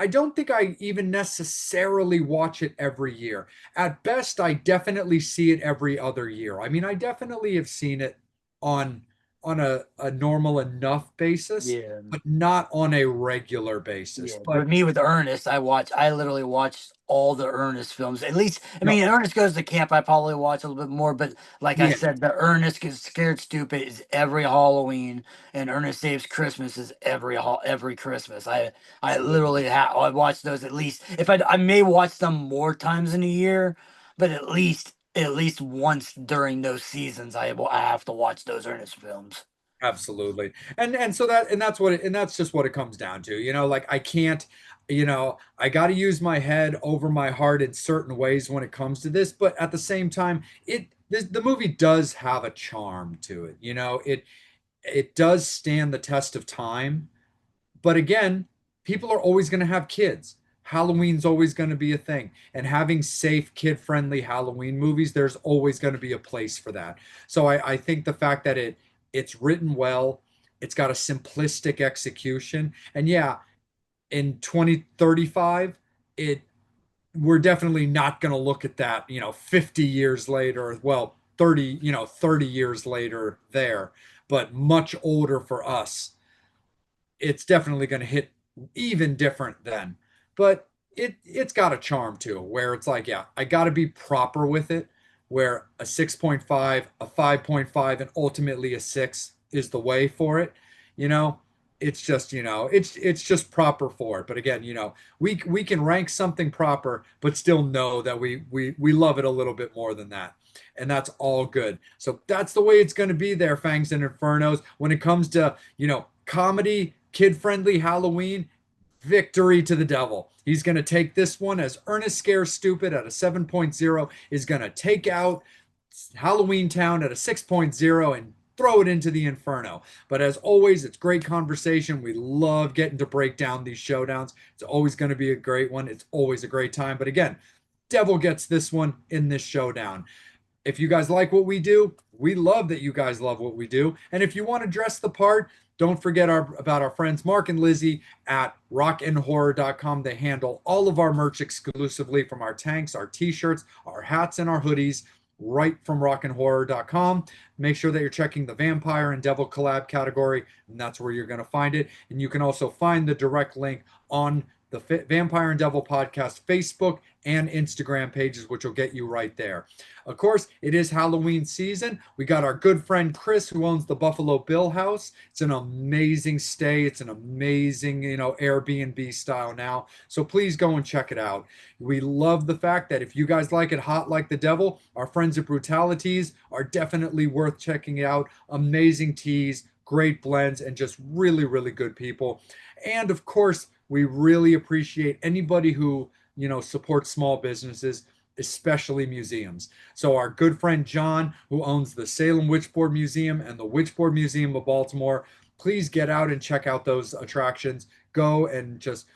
don't think I even necessarily watch it every year. At best, I definitely see it every other year. I mean, I definitely have seen it on a normal enough basis, Yeah. but not on a regular basis. Yeah, with But me with Ernest, I literally watched all the Ernest films. At least, I no, mean, Ernest Goes to Camp, I probably watch a little bit more, but like I yeah, said, the Ernest Gets Scared Stupid is every Halloween, and Ernest Saves Christmas is every Christmas. I absolutely. literally I watch those at least. If I may watch them more times in a year, but at least once during those seasons, I have to watch those Ernest films. Absolutely. And that's just what it comes down to. Like, I can't, I got to use my head over my heart in certain ways when it comes to this, but at the same time, the movie does have a charm to it. It does stand the test of time. But again, people are always going to have kids. Halloween's always going to be a thing. And having safe, kid-friendly Halloween movies, there's always going to be a place for that. So I think the fact that it's written well, it's got a simplistic execution, and yeah, in 2035, it we're definitely not going to look at that, 50 years later, well, 30, 30 years later there, but much older for us. It's definitely going to hit even different then. But it's got a charm too, where it's like, yeah, I got to be proper with it, where a 6.5, a 5.5, and ultimately a 6 is the way for it. You know, it's just, it's just proper for it. But again, we can rank something proper, but still know that we love it a little bit more than that. And that's all good. So that's the way it's going to be there, Fangs and Infernos. When it comes to, comedy, kid-friendly Halloween, victory to the devil. He's going to take this one as Ernest Scares Stupid at a 7.0, is going to take out HalloweenTown at a 6.0 and throw it into the inferno. But as always, it's great conversation. We love getting to break down these showdowns. It's always going to be a great one. It's always a great time. But again, devil gets this one in this showdown. If you guys like what we do, we love that you guys love what we do. And if you want to dress the part, don't forget about our friends Mark and Lizzie at rockandhorror.com. They handle all of our merch exclusively, from our tanks, our t-shirts, our hats, and our hoodies, right from rockandhorror.com. Make sure that you're checking the Vampire and Devil collab category, and that's where you're going to find it. And you can also find the direct link on the Vampire and Devil podcast Facebook and Instagram pages, which will get you right there. Of course, it is Halloween season. We got our good friend Chris, who owns the Buffalo Bill House. It's an amazing stay. It's an amazing, Airbnb style now. So please go and check it out. We love the fact that if you guys like it hot like the devil, our friends at Brutalities are definitely worth checking out. Amazing teas, great blends, and just really, really good people. And of course, we really appreciate anybody who, supports small businesses, especially museums. So our good friend John, who owns the Salem Witchboard Museum and the Witchboard Museum of Baltimore, please get out and check out those attractions. Go and just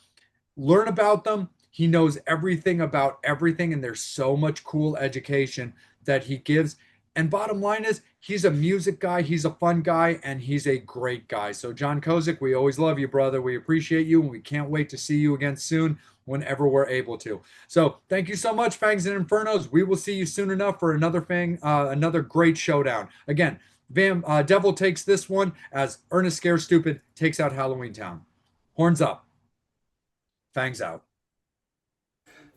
learn about them. He knows everything about everything, and there's so much cool education that he gives. And bottom line is, he's a music guy, he's a fun guy, and he's a great guy. So, John Kozik, we always love you, brother. We appreciate you, and we can't wait to see you again soon whenever we're able to. So, thank you so much, Fangs and Infernos. We will see you soon enough for another great showdown. Again, Devil takes this one as Ernest Scares Stupid takes out HalloweenTown. Horns up. Fangs out.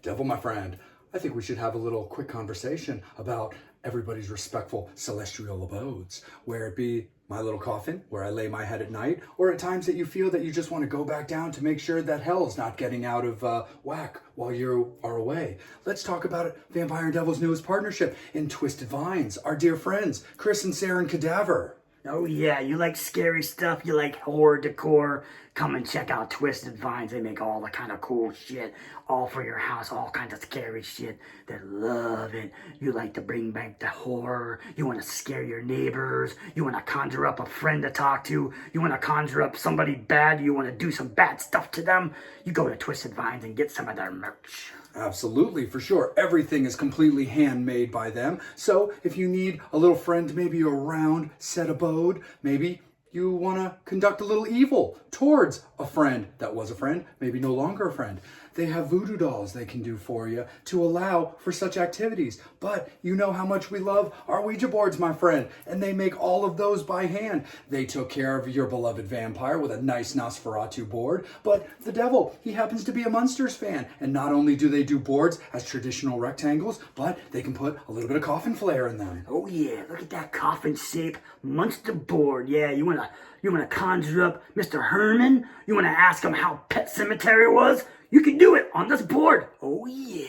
Devil, my friend, I think we should have a little quick conversation about everybody's respectful celestial abodes, where it be my little coffin where I lay my head at night, or at times that you feel that you just want to go back down to make sure that hell's not getting out of whack while you are away. Let's talk about it. Vampire and Devil's newest partnership in Twisted Vines, our dear friends Chris and Sarah and Cadaver. Oh yeah, you like scary stuff, you like horror decor, come and check out Twisted Vines. They make all the kind of cool shit, all for your house, all kinds of scary shit. They love it. You like to bring back the horror, you want to scare your neighbors, you want to conjure up a friend to talk to, you want to conjure up somebody bad, you want to do some bad stuff to them, you go to Twisted Vines and get some of their merch. Absolutely, for sure. Everything is completely handmade by them. So if you need a little friend, maybe a round set abode, maybe you want to conduct a little evil towards a friend that was a friend, maybe no longer a friend. They have voodoo dolls they can do for you to allow for such activities. But you know how much we love our Ouija boards, my friend, and they make all of those by hand. They took care of your beloved vampire with a nice Nosferatu board, but the devil, he happens to be a Munsters fan. And not only do they do boards as traditional rectangles, but they can put a little bit of coffin flair in them. Oh yeah, look at that coffin shape Munster board. Yeah, you wanna conjure up Mr. Herman? You wanna ask him how Pet Cemetery was? You can do it on this board. Oh yeah.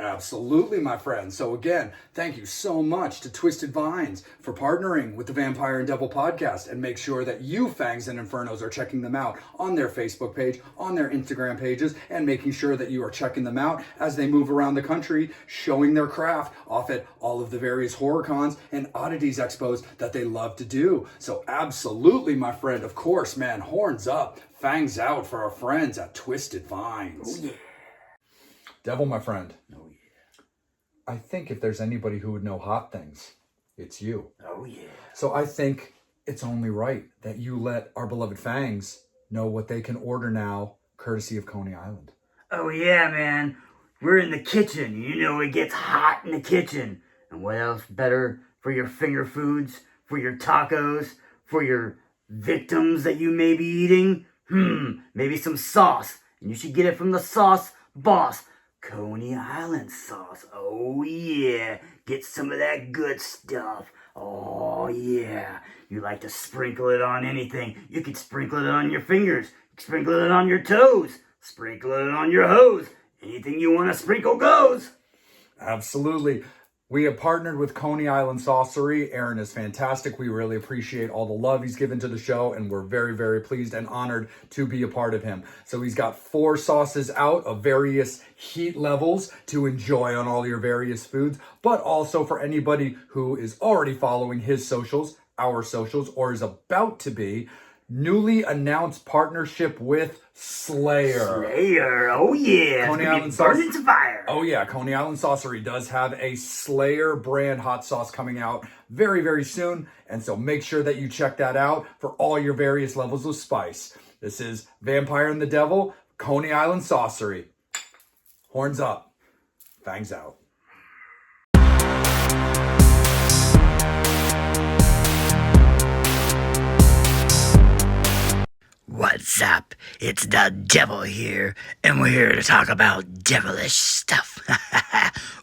Absolutely, my friend. So again, thank you so much to Twisted Vines for partnering with the Vampire and Devil podcast, and make sure that you, Fangs and Infernos, are checking them out on their Facebook page, on their Instagram pages, and making sure that you are checking them out as they move around the country, showing their craft off at all of the various horror cons and oddities expos that they love to do. So absolutely, my friend, of course, man, horns up, fangs out for our friends at Twisted Vines. Oh yeah. Devil, my friend, Oh yeah. I think if there's anybody who would know hot things, it's you. Oh yeah. So I think it's only right that you let our beloved Fangs know what they can order now, courtesy of Coney Island. Oh yeah, man. We're in the kitchen. You know it gets hot in the kitchen. And what else better for your finger foods, for your tacos, for your victims that you may be eating? Maybe some sauce. And you should get it from the sauce boss. Coney Island sauce. Oh yeah. Get some of that good stuff. Oh yeah. You like to sprinkle it on anything. You could sprinkle it on your fingers. You can sprinkle it on your toes. Sprinkle it on your hose. Anything you want to sprinkle goes. Absolutely. We have partnered with Coney Island Saucery. Aaron is fantastic. We really appreciate all the love he's given to the show, and we're very, very pleased and honored to be a part of him. So he's got 4 sauces out of various heat levels to enjoy on all your various foods, but also for anybody who is already following his socials, our socials, or is about to be, newly announced partnership with Slayer. Slayer, oh yeah. Coney Island burning to fire. Oh yeah, Coney Island Saucery does have a Slayer brand hot sauce coming out very, very soon. And so make sure that you check that out for all your various levels of spice. This is Vampire and the Devil, Coney Island Saucery. Horns up, fangs out. What's up? It's the devil here, and we're here to talk about devilish stuff.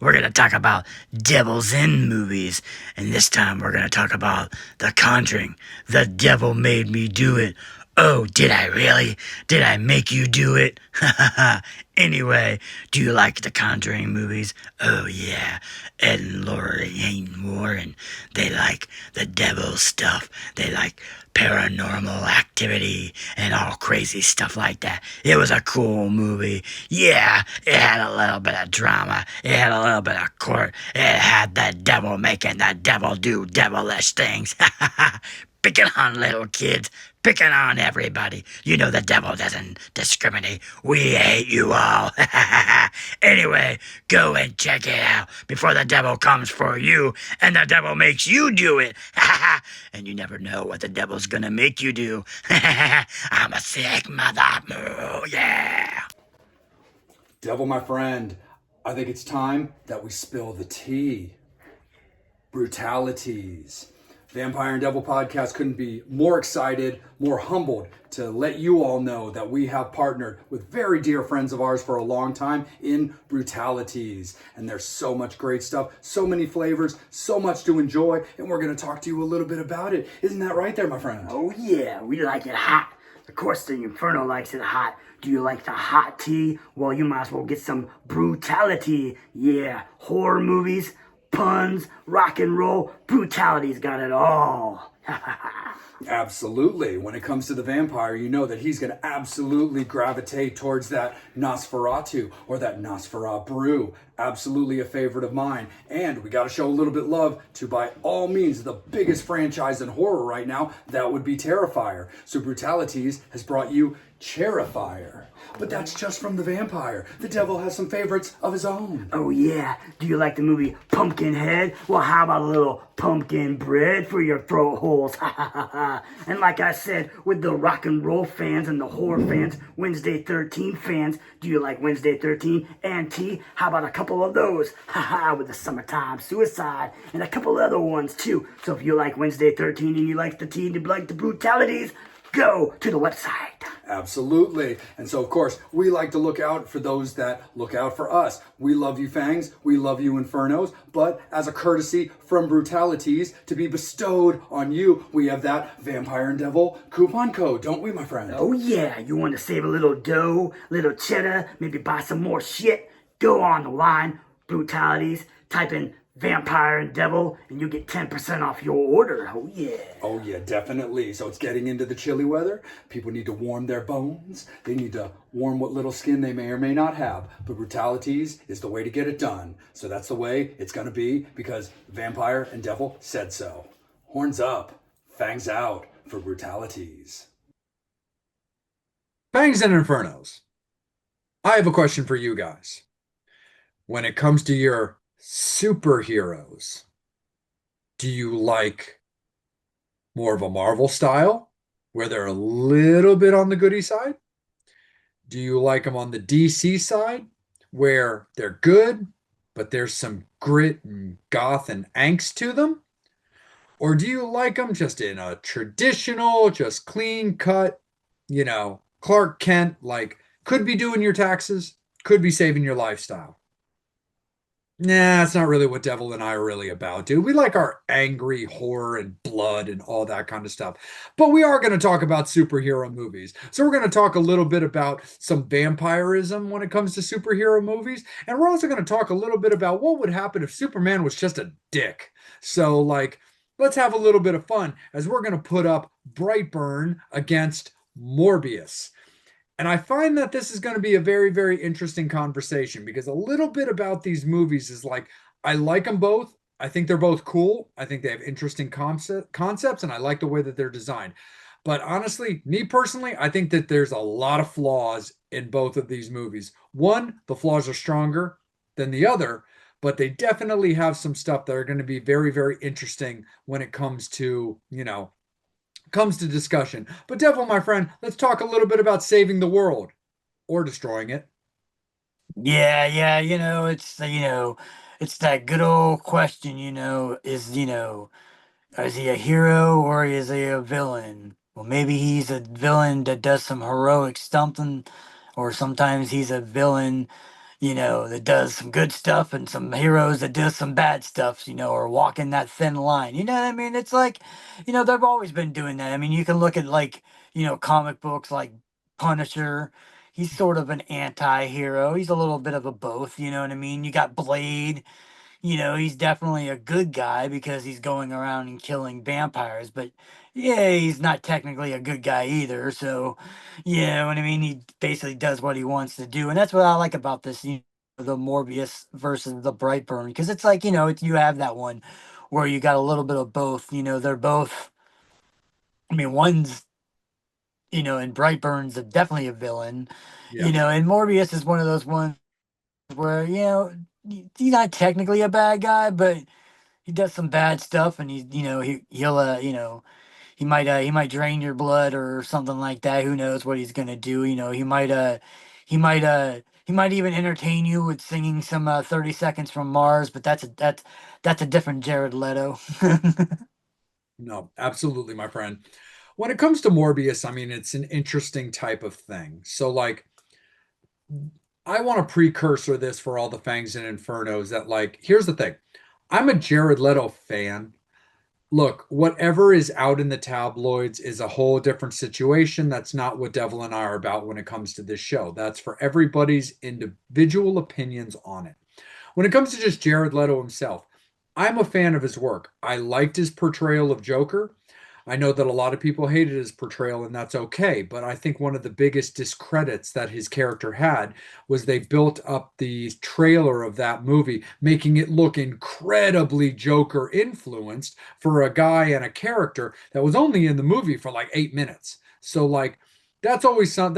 We're gonna talk about devils in movies, and this time we're gonna talk about The Conjuring. The devil made me do it. Oh, did I really? Did I make you do it? Anyway, do you like the Conjuring movies? Oh yeah, Ed and Lorraine Warren. They like the devil stuff. They like paranormal activity and all crazy stuff like that. It was a cool movie. Yeah, it had a little bit of drama. It had a little bit of court. It had the devil making the devil do devilish things. Picking on little kids, picking on everybody. You know the devil doesn't discriminate. We hate you all. Anyway, go and check it out before the devil comes for you and the devil makes you do it. And you never know what the devil's gonna make you do. I'm a sick mother. Yeah. Devil, my friend, I think it's time that we spill the tea. Brutalities. Vampire and Devil podcast couldn't be more excited, more humbled to let you all know that we have partnered with very dear friends of ours for a long time in Brutalities. And there's so much great stuff, so many flavors, so much to enjoy, and we're going to talk to you a little bit about it. Isn't that right there, my friend? Oh yeah, we like it hot. Of course the Inferno likes it hot. Do you like the hot tea? Well, you might as well get some brutality. Yeah, horror movies, puns, rock and roll, brutality's got it all. Absolutely. When it comes to the vampire, you know that he's going to absolutely gravitate towards that Nosferatu or that Nosferatu brew. Absolutely a favorite of mine. And we got to show a little bit love to, by all means, the biggest franchise in horror right now. That would be Terrifier. So Brutalities has brought you Terrifier. But that's just from the vampire. The devil has some favorites of his own. Oh yeah, do you like the movie Pumpkinhead? Well, how about a little pumpkin bread for your throat holes? And like I said, with the rock and roll fans and the horror fans, Wednesday 13 fans, do you like Wednesday 13 and tea? How about a couple of those? With the summertime suicide and a couple other ones too. So if you like Wednesday 13 and you like the tea and you like the brutalities, go to the website. Absolutely. And so, of course, we like to look out for those that look out for us. We love you, Fangs. We love you, Infernos. But as a courtesy from Brutalities to be bestowed on you, we have that Vampire and Devil coupon code, don't we, my friend? Oh, yeah. You want to save a little dough, little cheddar, maybe buy some more shit? Go on the line, Brutalities, type in Vampire and Devil, and you get 10% off your order. Oh, yeah. Oh, yeah, definitely. So it's getting into the chilly weather. People need to warm their bones. They need to warm what little skin they may or may not have. But Brutalities is the way to get it done. So that's the way it's going to be because Vampire and Devil said so. Horns up, fangs out for Brutalities. Fangs and Infernos. I have a question for you guys. When it comes to your superheroes, do you like more of a Marvel style where they're a little bit on the goody side? Do you like them on the DC side where they're good, but there's some grit and goth and angst to them? Or do you like them just in a traditional, just clean cut, Clark Kent, like could be doing your taxes, could be saving your lifestyle? Nah, it's not really what Devil and I are really about, dude. We like our angry horror and blood and all that kind of stuff. But we are going to talk about superhero movies. So we're going to talk a little bit about some vampirism when it comes to superhero movies. And we're also going to talk a little bit about what would happen if Superman was just a dick. So, like, let's have a little bit of fun as we're going to put up Brightburn against Morbius. And I find that this is going to be a very, very interesting conversation because a little bit about these movies is like, I like them both. I think they're both cool. I think they have interesting concepts, and I like the way that they're designed. But honestly, me personally, I think that there's a lot of flaws in both of these movies. One, the flaws are stronger than the other, but they definitely have some stuff that are going to be very, very interesting when it comes to discussion. But Devil, my friend, let's talk a little bit about saving the world or destroying it. Yeah, yeah, it's that good old question, is he a hero or is he a villain? Well, maybe he's a villain that does some heroic something, or sometimes he's a villain, that does some good stuff, and some heroes that does some bad stuff, or walking that thin line. You know what I mean? It's like, they've always been doing that. I mean, you can look at like, comic books like Punisher. He's sort of an anti-hero. He's a little bit of a both, you know what I mean? You got Blade, he's definitely a good guy because he's going around and killing vampires, but yeah, he's not technically a good guy either. So, you know what I mean? He basically does what he wants to do. And that's what I like about this, the Morbius versus the Brightburn, because it's like, you have that one where you got a little bit of both. They're both, I mean, one's, and Brightburn's definitely a villain, Yeah. and Morbius is one of those ones where, he's not technically a bad guy, but he does some bad stuff, and he'll he might drain your blood or something like that. Who knows what he's gonna do? He might even entertain you with singing some 30 Seconds from Mars, but that's a different Jared Leto. No, absolutely, my friend. When it comes to Morbius, I mean, it's an interesting type of thing. So, like, I want to precursor this for all the Fangs and Infernos that, like, here's the thing. I'm a Jared Leto fan. Look, whatever is out in the tabloids is a whole different situation. That's not what Devil and I are about when it comes to this show. That's for everybody's individual opinions on it. When it comes to just Jared Leto himself, I'm a fan of his work. I liked his portrayal of Joker. I know that a lot of people hated his portrayal, and that's okay. But I think one of the biggest discredits that his character had was they built up the trailer of that movie, making it look incredibly Joker influenced for a guy and a character that was only in the movie for like 8 minutes. So, like, that's always kind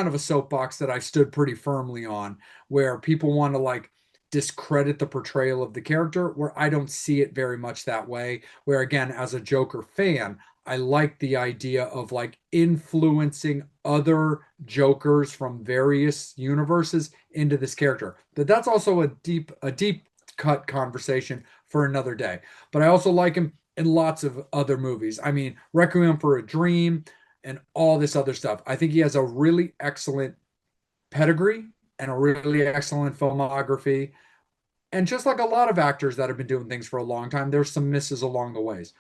of a soapbox that I stood pretty firmly on, where people want to like discredit the portrayal of the character, where I don't see it very much that way. Where again, as a Joker fan, I like the idea of like influencing other Jokers from various universes into this character. But that's also a deep cut conversation for another day. But I also like him in lots of other movies. I mean, Requiem for a Dream and all this other stuff. I think he has a really excellent pedigree and a really excellent filmography. And just like a lot of actors that have been doing things for a long time, there's some misses along the ways.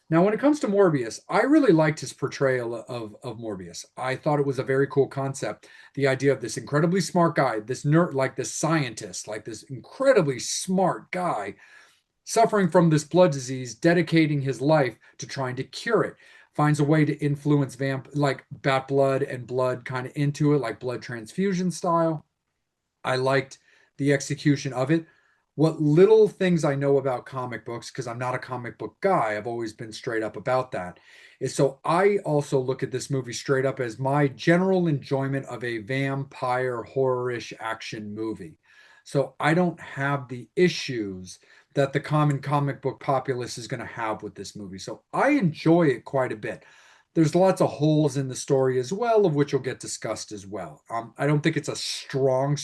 Now, when it comes to Morbius, I really liked his portrayal of Morbius. I thought it was a very cool concept. The idea of this incredibly smart guy, this nerd, like this scientist, like this incredibly smart guy suffering from this blood disease, dedicating his life to trying to cure it, finds a way to influence like bat blood and blood kind of into it, like blood transfusion style. I liked the execution of it. What little things I know about comic books, because I'm not a comic book guy, I've always been straight up about that, is so I also look at this movie straight up as my general enjoyment of a vampire horror-ish action movie. So I don't have the issues that the common comic book populace is going to have with this movie. So I enjoy it quite a bit. There's lots of holes in the story as well, of which will get discussed as well. I don't think it's a strong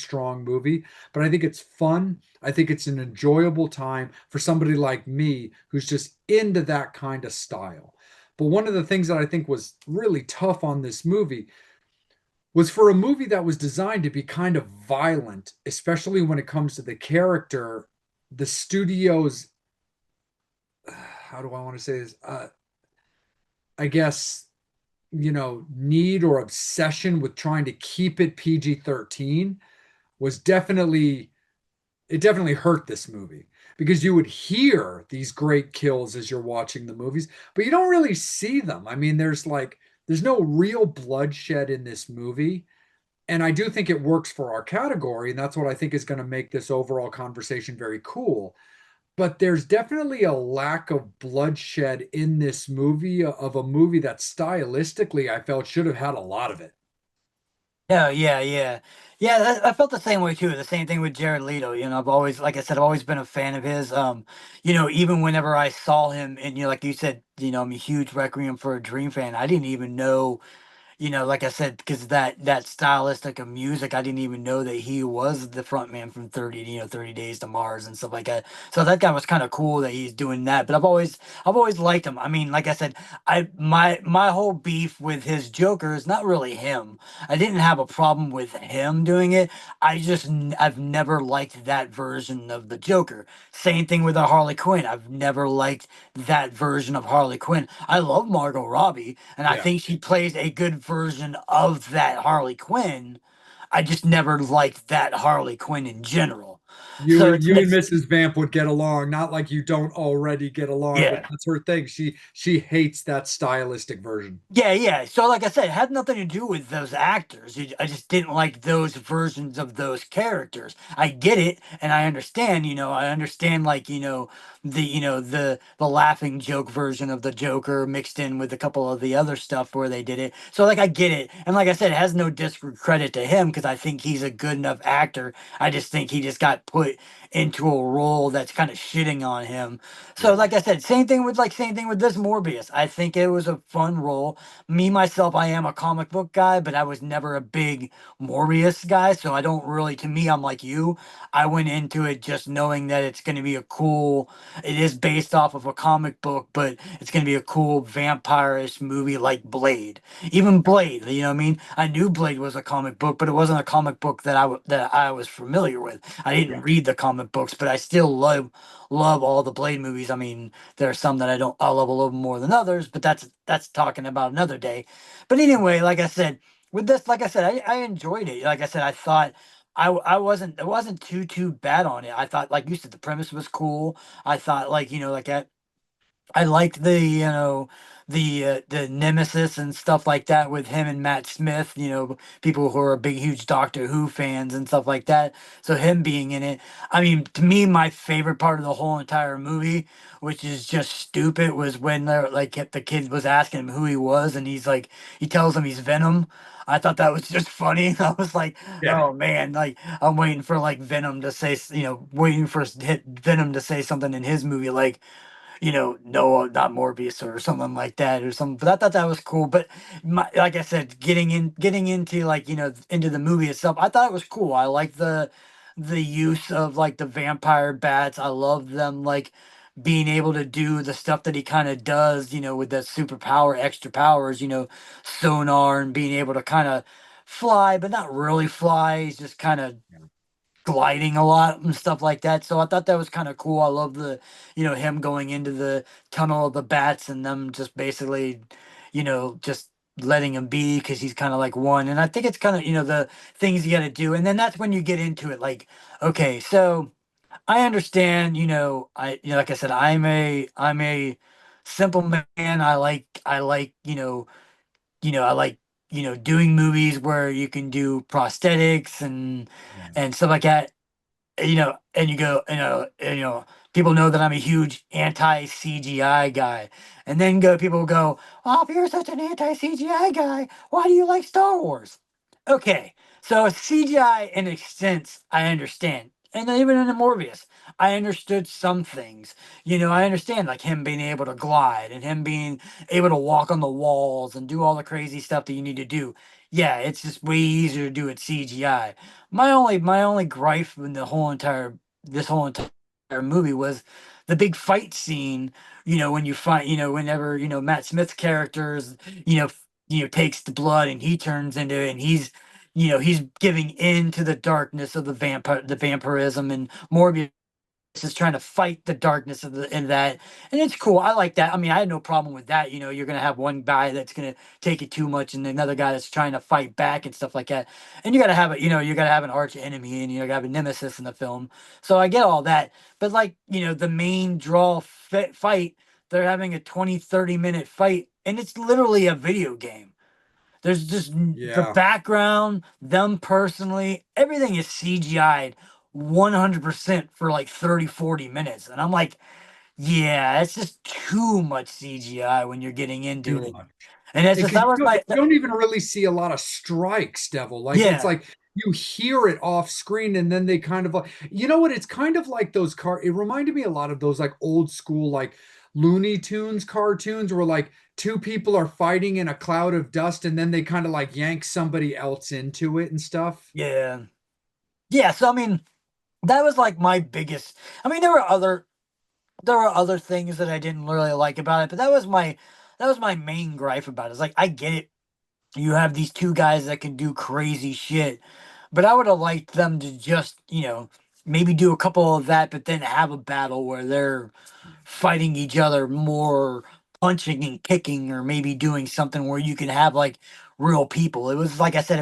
movie, but I think it's fun. I think it's an enjoyable time for somebody like me who's just into that kind of style. But one of the things that I think was really tough on this movie was for a movie that was designed to be kind of violent, especially when it comes to the character, the studio's, how do I want to say this? I guess, need or obsession with trying to keep it PG-13 was definitely hurt this movie because you would hear these great kills as you're watching the movies, but you don't really see them. I mean, there's no real bloodshed in this movie. And I do think it works for our category, and that's what I think is going to make this overall conversation very cool. But there's definitely a lack of bloodshed in this movie, of a movie that stylistically I felt should have had a lot of it. No, yeah. I felt the same way too. The same thing with Jared Leto. I've always, like I said, I've always been a fan of his. Even whenever I saw him, and like you said, I'm a huge Requiem for a Dream fan. I didn't even know, like I said, because that stylistic of music, I didn't even know that he was the front man from 30 Days to Mars and stuff like that. So that guy was kind of cool that he's doing that. But I've always liked him. I mean, like I said, my whole beef with his Joker is not really him. I didn't have a problem with him doing it. I've never liked that version of the Joker. Same thing with the Harley Quinn. I've never liked that version of Harley Quinn. I love Margot Robbie, and I Yeah. think she plays a good version of that Harley Quinn. I just never liked that Harley Quinn in general. So You and Mrs. Vamp would get along, not like you don't already get along, but yeah. that's her thing. She hates that stylistic version. Yeah. So, like I said, it had nothing to do with those actors. I just didn't like those versions of those characters. I get it, and I understand. I understand, like, the laughing joke version of the Joker mixed in with a couple of the other stuff where they did it. So, like, I get it, and like I said, it has no discredit to him because I think he's a good enough actor. I just think he just got put into a role that's kind of shitting on him. So, Yeah. like I said, same thing with this Morbius. I think it was a fun role. Me myself, I am a comic book guy, but I was never a big Morbius guy, so I don't really. To me, I'm like you. I went into it just knowing that it's going to be a cool. It is based off of a comic book, but it's going to be a cool vampire-ish movie like Blade. Even Blade, you know what I mean? I knew Blade was a comic book, but it wasn't a comic book that I was familiar with. I didn't Yeah. read the comic books, but I still love all the Blade movies. I mean, there are some that I love a little more than others, but that's talking about another day. But anyway, like I said, with this, like I said, I enjoyed it. Like I said, I thought I wasn't, it wasn't too bad on it. I thought, like you said, the premise was cool. I thought, like, I liked the Nemesis and stuff like that with him and Matt Smith. People who are big, huge Doctor Who fans and stuff like that. So him being in it, I mean, to me, my favorite part of the whole entire movie, which is just stupid, was when they're like the kid was asking him who he was, and he tells him he's Venom. I thought that was just funny. I was like, Yeah. oh man, like I'm waiting for like Venom to say, waiting for hit Venom to say something in his movie like no, not Morbius or something like that or something. But I thought that was cool. But like I said, getting into like into the movie itself, I thought it was cool. I like the use of like the vampire bats. I love them like being able to do the stuff that he kind of does, with the superpower, extra powers, sonar and being able to kind of fly, but not really fly. He's just kind of gliding a lot and stuff like that. So I thought that was kind of cool. I love him going into the tunnel of the bats and them just basically, just letting him be because he's kind of like one. And I think it's kind of, the things you got to do. And then that's when you get into it. Like, okay, so I understand, like I said, I'm a simple man. I like, doing movies where you can do prosthetics Yeah. and stuff like that, and you go, people know that I'm a huge anti CGI guy, and then people go, "Oh, if you're such an anti CGI guy, why do you like Star Wars?" Okay, so CGI in a sense, I understand. And even in the Morbius, I understood some things. I understand like him being able to glide and him being able to walk on the walls and do all the crazy stuff that you need to do. Yeah, it's just way easier to do it CGI. My only gripe in the whole entire this whole entire movie was the big fight scene. When you fight, whenever Matt Smith's characters, takes the blood and he turns into it, and he's giving in to the darkness of the vampirism, and Morbius is trying to fight the darkness of the in that, and it's cool. I like that. I mean, I had no problem with that. You're gonna have one guy that's gonna take it too much, and another guy that's trying to fight back and stuff like that. And you gotta have you gotta have an arch enemy, and you gotta have a nemesis in the film. So I get all that, but like the main draw fight, they're having a 20-30 minute fight, and it's literally a video game. There's just the Yeah. background, them personally, everything is CGI'd 100% for like 30-40 minutes. And I'm like, yeah, it's just too much CGI when you're getting into Too it. much. And it's just, Because that was you don't even really see a lot of strikes, Devil. Like it's yeah, like you hear it off screen, and then they kind of like, you know what? It's kind of like those it reminded me a lot of those like old school like Looney Tunes cartoons where like two people are fighting in a cloud of dust, and then they kind of like yank somebody else into it and stuff. yeah. Yeah, so I mean, that was like my biggest, I mean, there were other things that I didn't really like about it, but that was my main gripe about it. It's like I get it. You have these two guys that can do crazy shit, but I would have liked them to just, maybe do a couple of that, but then have a battle where they're fighting each other more, punching and kicking, or maybe doing something where you can have like real people. It was like I said,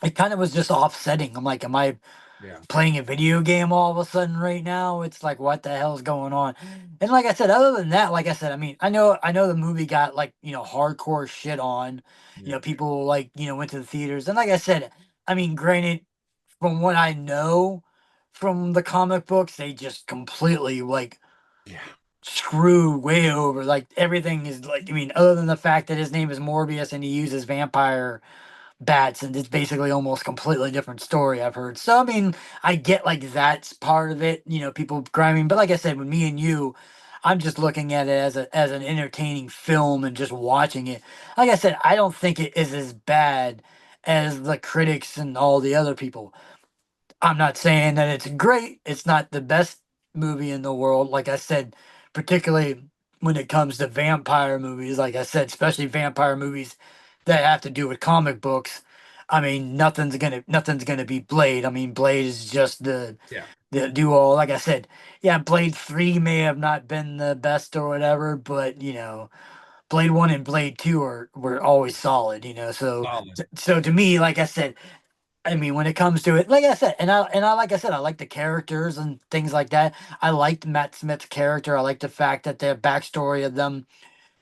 it kind of was just offsetting. I'm like, am I Yeah. playing a video game all of a sudden right now? It's like, what the hell's going on? And like I said, other than that, like I said, I mean, I know the movie got like, hardcore shit on. Yeah. People like, went to the theaters. And like I said, I mean, granted, from what I know from the comic books, they just completely like Yeah. screw way over. Like everything is like, I mean, other than the fact that his name is Morbius and he uses vampire bats, and it's basically almost completely different story, I've heard. So I mean, I get like that's part of it, people grinding. But like I said, with me and you, I'm just looking at it as an entertaining film and just watching it. Like I said, I don't think it is as bad as the critics and all the other people. I'm not saying that it's great. It's not the best movie in the world. Like I said, particularly when it comes to vampire movies, like I said, especially vampire movies that have to do with comic books. I mean, nothing's gonna be Blade. I mean, Blade is just Yeah. the do all. Like I said, yeah, Blade 3 may have not been the best or whatever, but Blade 1 and Blade 2 were always solid. So Solid. so to me, like I said, I mean, when it comes to it, like I said, and I like I said, I like the characters and things like that. I liked Matt Smith's character. I like the fact that their backstory of them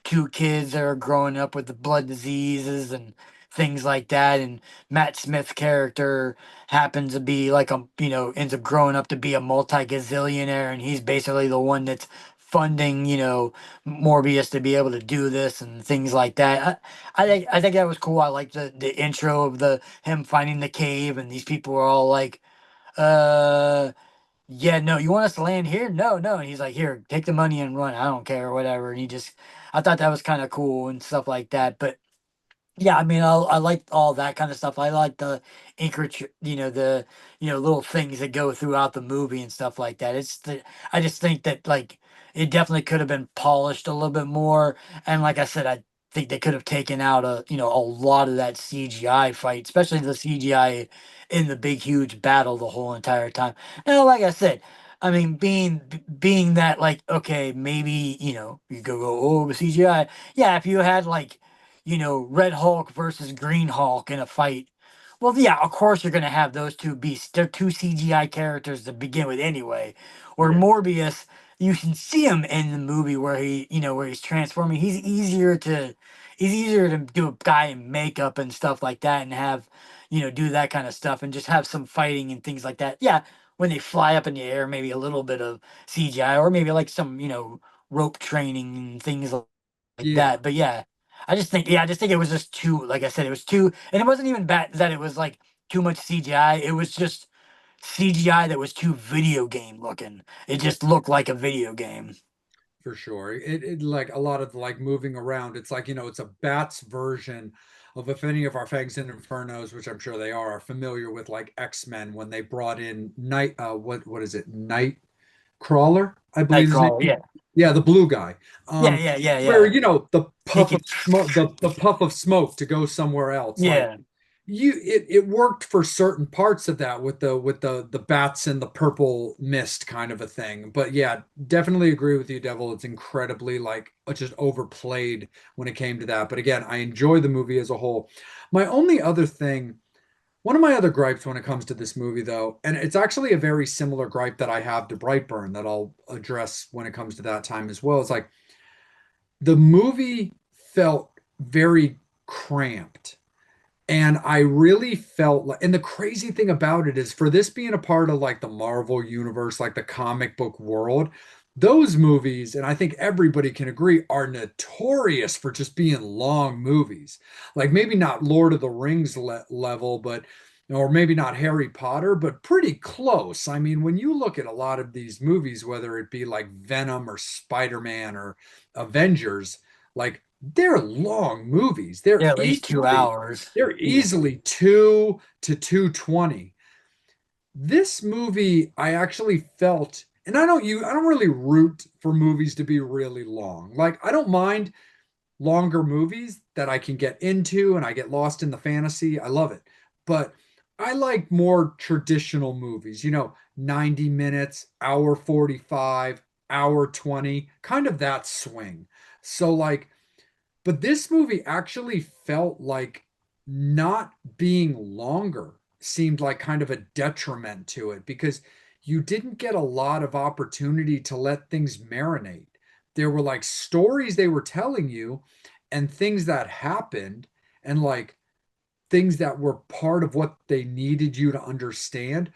two kids that are growing up with the blood diseases and things like that. And Matt Smith's character happens to be like ends up growing up to be a multi-gazillionaire, and he's basically the one that's funding, Morbius to be able to do this and things like that. I think that was cool. I like the intro of the him finding the cave, and these people are all like, uh yeah, no, you want us to land here? No, no. And he's like, here, take the money and run. I don't care, or whatever. And I thought that was kind of cool and stuff like that. But yeah, I mean, I like all that kind of stuff. I like the the little things that go throughout the movie and stuff like that. I just think that like it definitely could have been polished a little bit more. And like I said, I think they could have taken out a lot of that CGI fight, especially the CGI in the big huge battle the whole entire time. Now, like I said, I mean, being that like okay, maybe you go oh CGI. Yeah, if you had like Red Hulk versus Green Hulk in a fight. Well, yeah, of course you're going to have those two beasts. They're two CGI characters to begin with anyway. Or Yeah. Morbius, you can see him in the movie where where he's transforming. He's easier to do a guy in makeup and stuff like that and have, do that kind of stuff and just have some fighting and things like that. Yeah, when they fly up in the air, maybe a little bit of CGI or maybe like some, rope training and things like Yeah. that. But yeah, I just think it was just too, like I said, it was too, and it wasn't even bad that it was like too much CGI. It was just CGI that was too video game looking. It just looked like a video game. For sure. It like a lot of like moving around. It's like, it's a Bats version of, if any of our Fangs and Infernos, which I'm sure they are familiar with, like X-Men when they brought in what is it? Nightcrawler, I believe his name. Nightcrawler, yeah. Yeah, the blue guy. Yeah, Um, yeah, yeah, where, yeah. the He puff of could smoke, the puff of smoke to go somewhere else. Like yeah. it worked for certain parts of that with the bats and the purple mist kind of a thing. But yeah, definitely agree with you, Devil. It's incredibly like just overplayed when it came to that. But again, I enjoy the movie as a whole. My only other thing, one of my other gripes when it comes to this movie, though, and it's actually a very similar gripe that I have to Brightburn that I'll address when it comes to that time as well, is like the movie felt very cramped. And I really felt like, and the crazy thing about it is, for this being a part of like the Marvel universe, like the comic book world, those movies, and I think everybody can agree, are notorious for just being long movies. Like maybe not Lord of the Rings level, but, or maybe not Harry Potter, but pretty close. I mean, when you look at a lot of these movies, whether it be like Venom or Spider-Man or Avengers, like they're long movies. Yeah, at least 2 hours. They're Yeah. easily 2 to 220. This movie, I actually felt, and I don't really root for movies to be really long. Like I don't mind longer movies that I can get into and I get lost in the fantasy. I love it. But I like more traditional movies, 90 minutes, hour 45, hour 20, kind of that swing. So like, but this movie actually felt like not being longer seemed like kind of a detriment to it, because you didn't get a lot of opportunity to let things marinate. There were like stories they were telling you and things that happened, and like things that were part of what they needed you to understand.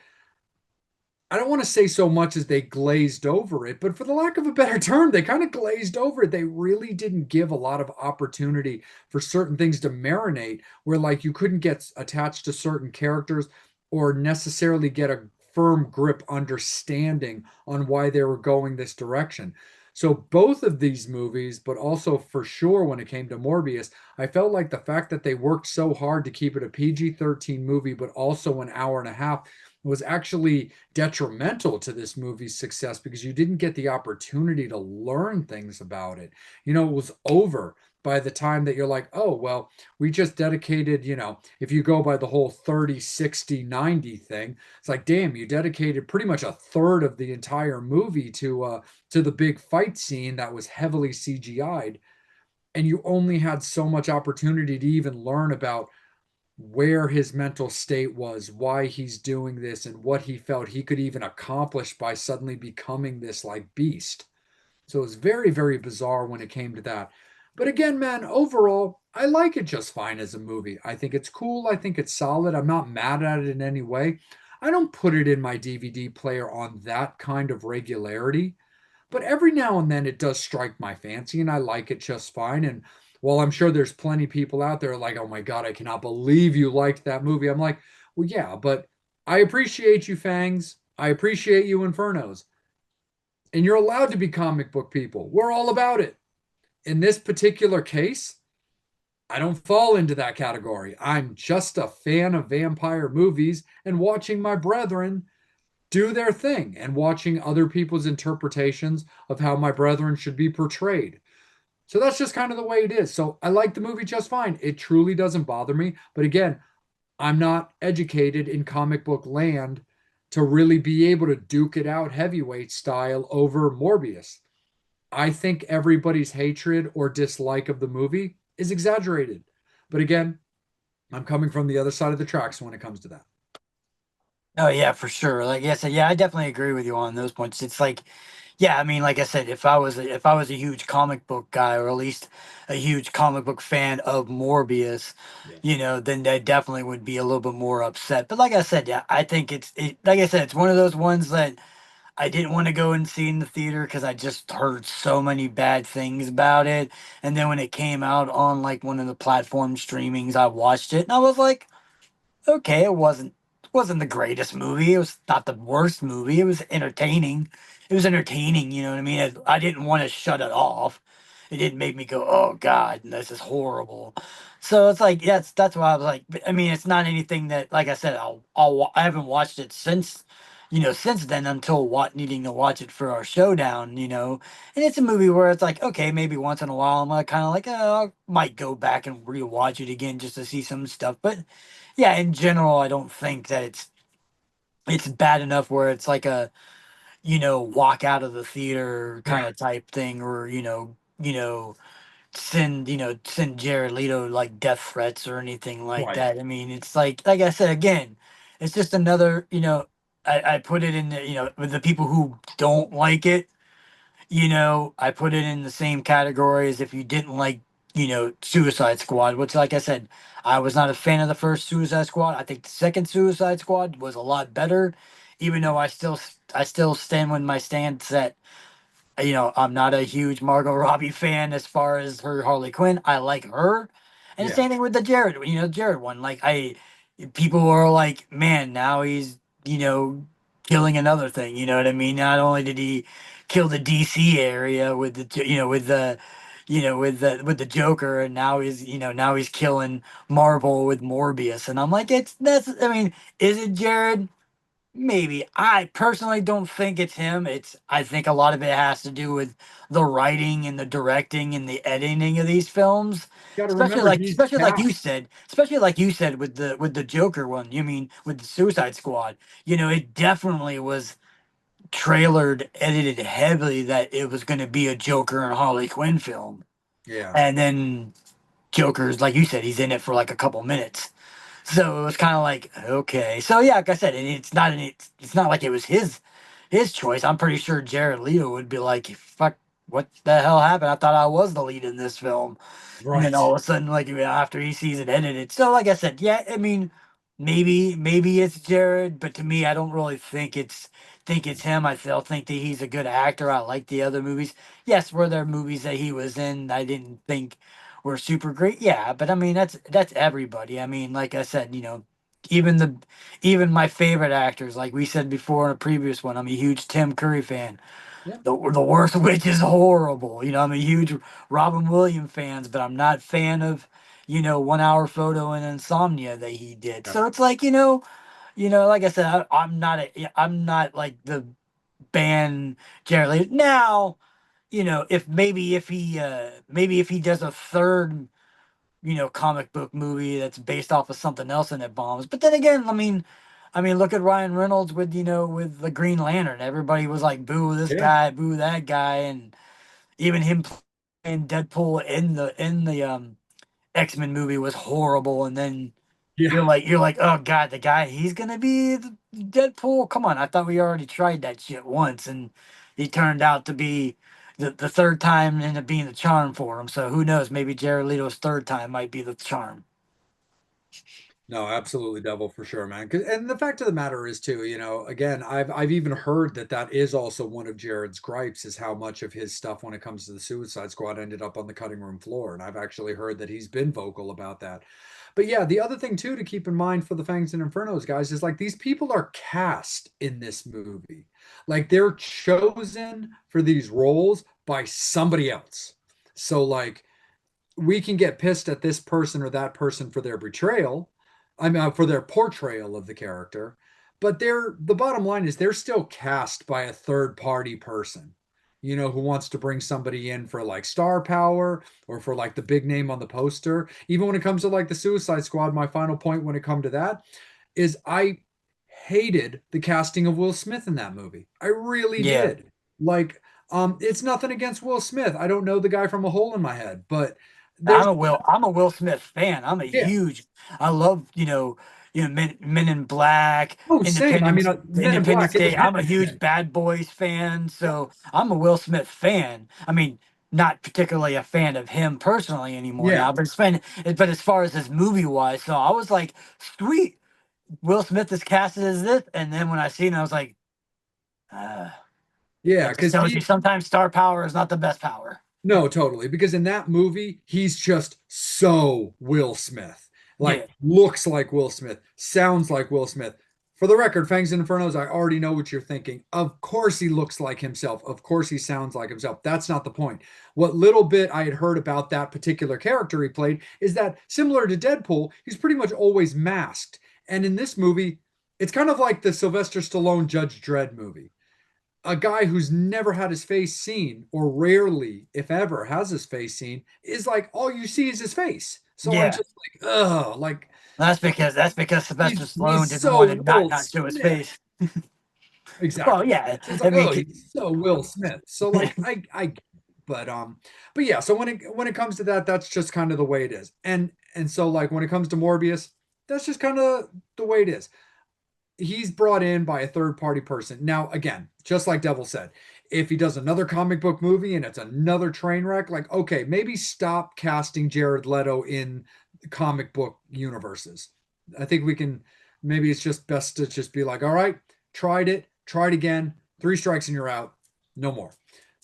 I don't want to say so much as they glazed over it, but for the lack of a better term, they kind of glazed over it. They really didn't give a lot of opportunity for certain things to marinate, where like you couldn't get attached to certain characters or necessarily get a firm grip understanding on why they were going this direction. So both of these movies, but also for sure when it came to Morbius, I felt like the fact that they worked so hard to keep it a PG-13 movie, but also an hour and a half, was actually detrimental to this movie's success, because you didn't get the opportunity to learn things about it. It was over by the time that you're like, oh, well, we just dedicated, if you go by the whole 30, 60, 90 thing, it's like, damn, you dedicated pretty much a third of the entire movie to the big fight scene that was heavily CGI'd. And you only had so much opportunity to even learn about where his mental state was, why he's doing this, and what he felt he could even accomplish by suddenly becoming this like beast. So it was very, very bizarre when it came to that. But again, man, overall, I like it just fine as a movie. I think it's cool. I think it's solid. I'm not mad at it in any way. I don't put it in my DVD player on that kind of regularity, but every now and then it does strike my fancy and I like it just fine. And while I'm sure there's plenty of people out there like, oh my God, I cannot believe you liked that movie, I'm like, well, yeah, but I appreciate you, Fangs. I appreciate you, Infernos. And you're allowed to be comic book people. We're all about it. In this particular case, I don't fall into that category. I'm just a fan of vampire movies and watching my brethren do their thing and watching other people's interpretations of how my brethren should be portrayed. So that's just kind of the way it is. So I like the movie just fine. It truly doesn't bother me. But again, I'm not educated in comic book land to really be able to duke it out heavyweight style over Morbius. I think everybody's hatred or dislike of the movie is exaggerated. But again, I'm coming from the other side of the tracks when it comes to that. Oh yeah, for sure. Like I said, yeah, I definitely agree with you on those points. It's like, yeah, I mean, like I said, if I was a huge comic book guy, or at least a huge comic book fan of Morbius, Yeah. then I definitely would be a little bit more upset. But like I said, yeah, I think like I said, it's one of those ones that I didn't want to go and see in the theater because I just heard so many bad things about it. And then when it came out on like one of the platform streamings, I watched it and I was like, okay, it wasn't wasn't the greatest movie. It was not the worst movie. It was entertaining. It was entertaining. You know what I mean? I didn't want to shut it off. It didn't make me go, "Oh God, this is horrible." So it's like that's why I was like, I mean, it's not anything that, like I said, I haven't watched it since, since then until needing to watch it for our showdown. And it's a movie where it's like, okay, maybe once in a while I'm like kind of like, oh, I might go back and rewatch it again just to see some stuff. But yeah, in general, I don't think that it's bad enough where it's like a walk out of the theater kind Yeah, of type thing, or send Jared Leto like death threats or anything like right. that. I mean, it's like I said again, it's just another. I put it in the with the people who don't like it. I put it in the same category as if you didn't like, Suicide Squad, which, like I said, I was not a fan of the first Suicide Squad. I think the second Suicide Squad was a lot better, even though I still stand with my stance that I'm not a huge Margot Robbie fan as far as her Harley Quinn. I like her. And the Yeah, same thing with the Jared one. Like people are like, man, now he's, you know, killing another thing. You know what I mean? Not only did he kill the DC area with with the Joker, and now he's killing Marvel with Morbius. And I'm like, I mean, is it Jared? Maybe. I personally don't think it's him. I think a lot of it has to do with the writing and the directing and the editing of these films. got to Especially remember like he's especially like you cast. said, especially like you said with the Joker one. You mean with the Suicide Squad. It definitely was trailered, edited heavily that it was going to be a Joker and Harley Quinn film. Yeah, And then Joker's, like you said, he's in it for like a couple minutes. So it was kind of like, okay. So yeah, like I said, and it's not like it was his choice. I'm pretty sure Jared Leto would be like, "Fuck, what the hell happened? I thought I was the lead in this film." And then all right. of a sudden, like after he sees it edited, so like I said, yeah, I mean, maybe it's Jared, but to me, I don't really think it's him. I still think that he's a good actor. I like the other movies. Yes, were there movies that he was in I didn't think were super great? Yeah, but I mean that's everybody. I mean, like I said, even the even my favorite actors, like we said before in a previous one, I'm a huge Tim Curry fan. Yeah, The worst witch is horrible. I'm a huge Robin Williams fans, but I'm not fan of 1 Hour Photo and Insomnia that he did. yeah, So it's like like I said, I'm not like the band generally. Now, if he does a third comic book movie that's based off of something else and it bombs. But then again, I mean, look at Ryan Reynolds with the Green Lantern. Everybody was like, "Boo this yeah, guy, boo that guy," and even him playing Deadpool in the X-Men movie was horrible. And then yeah. you're like, "Oh God, the guy he's gonna be the Deadpool? Come on, I thought we already tried that shit once, and he turned out to be." The third time ended up being the charm for him. So who knows? Maybe Jared Leto's third time might be the charm. No, absolutely, Devil, for sure, man. And the fact of the matter is, too, again, I've even heard that is also one of Jared's gripes is how much of his stuff when it comes to the Suicide Squad ended up on the cutting room floor, and I've actually heard that he's been vocal about that. But yeah, the other thing too to keep in mind for the Fangs and Infernos guys is like these people are cast in this movie, like they're chosen for these roles by somebody else. So like we can get pissed at this person or that person for their betrayal. I mean, for their portrayal of the character, but the bottom line is they're still cast by a third party person, who wants to bring somebody in for like star power or for like the big name on the poster. Even when it comes to like the Suicide Squad, my final point when it come to that is I hated the casting of Will Smith in that movie. I really Yeah. did. Like, it's nothing against Will Smith. I don't know the guy from a hole in my head, but there's I'm a Will Smith fan. yeah. I love, Men in Black, Oh, same. I mean, Men in Independence Black, Day. I'm a Independence huge Day. Bad Boys fan, Yeah, so I'm a Will Smith fan. I mean, not particularly a fan of him personally anymore yeah, now, but as far as his movie wise, so I was like, sweet, Will Smith is casted as this, and then when I seen it, I was like, uh, yeah. that just Because tells you sometimes star power is not the best power. no, totally. Because in that movie, he's just so Will Smith. Yeah. Like, looks like Will Smith, sounds like Will Smith. For the record, Fangs and Infernos, I already know what you're thinking. Of course he looks like himself. Of course he sounds like himself. That's not the point. What little bit I had heard about that particular character he played is that similar to Deadpool, he's pretty much always masked. And in this movie, it's kind of like the Sylvester Stallone Judge Dredd movie. A guy who's never had his face seen, or rarely, if ever, has his face seen, is like all you see is his face. So I'm Yeah. just like, ugh, like That's because Sylvester he's Stallone didn't want to so not Will not show his Smith. face. Well, Exactly. yeah. So it's I like, mean, oh, he's so Will Smith. So like but but yeah, so when it comes to that, that's just kind of the way it is. And so like when it comes to Morbius, that's just kind of the way it is. He's brought in by a third party person. Now, again, just like Devil said, if he does another comic book movie and it's another train wreck, like, okay, maybe stop casting Jared Leto in comic book universes. I think we can, maybe it's just best to just be like, all right, try it again. Three strikes and you're out. No more.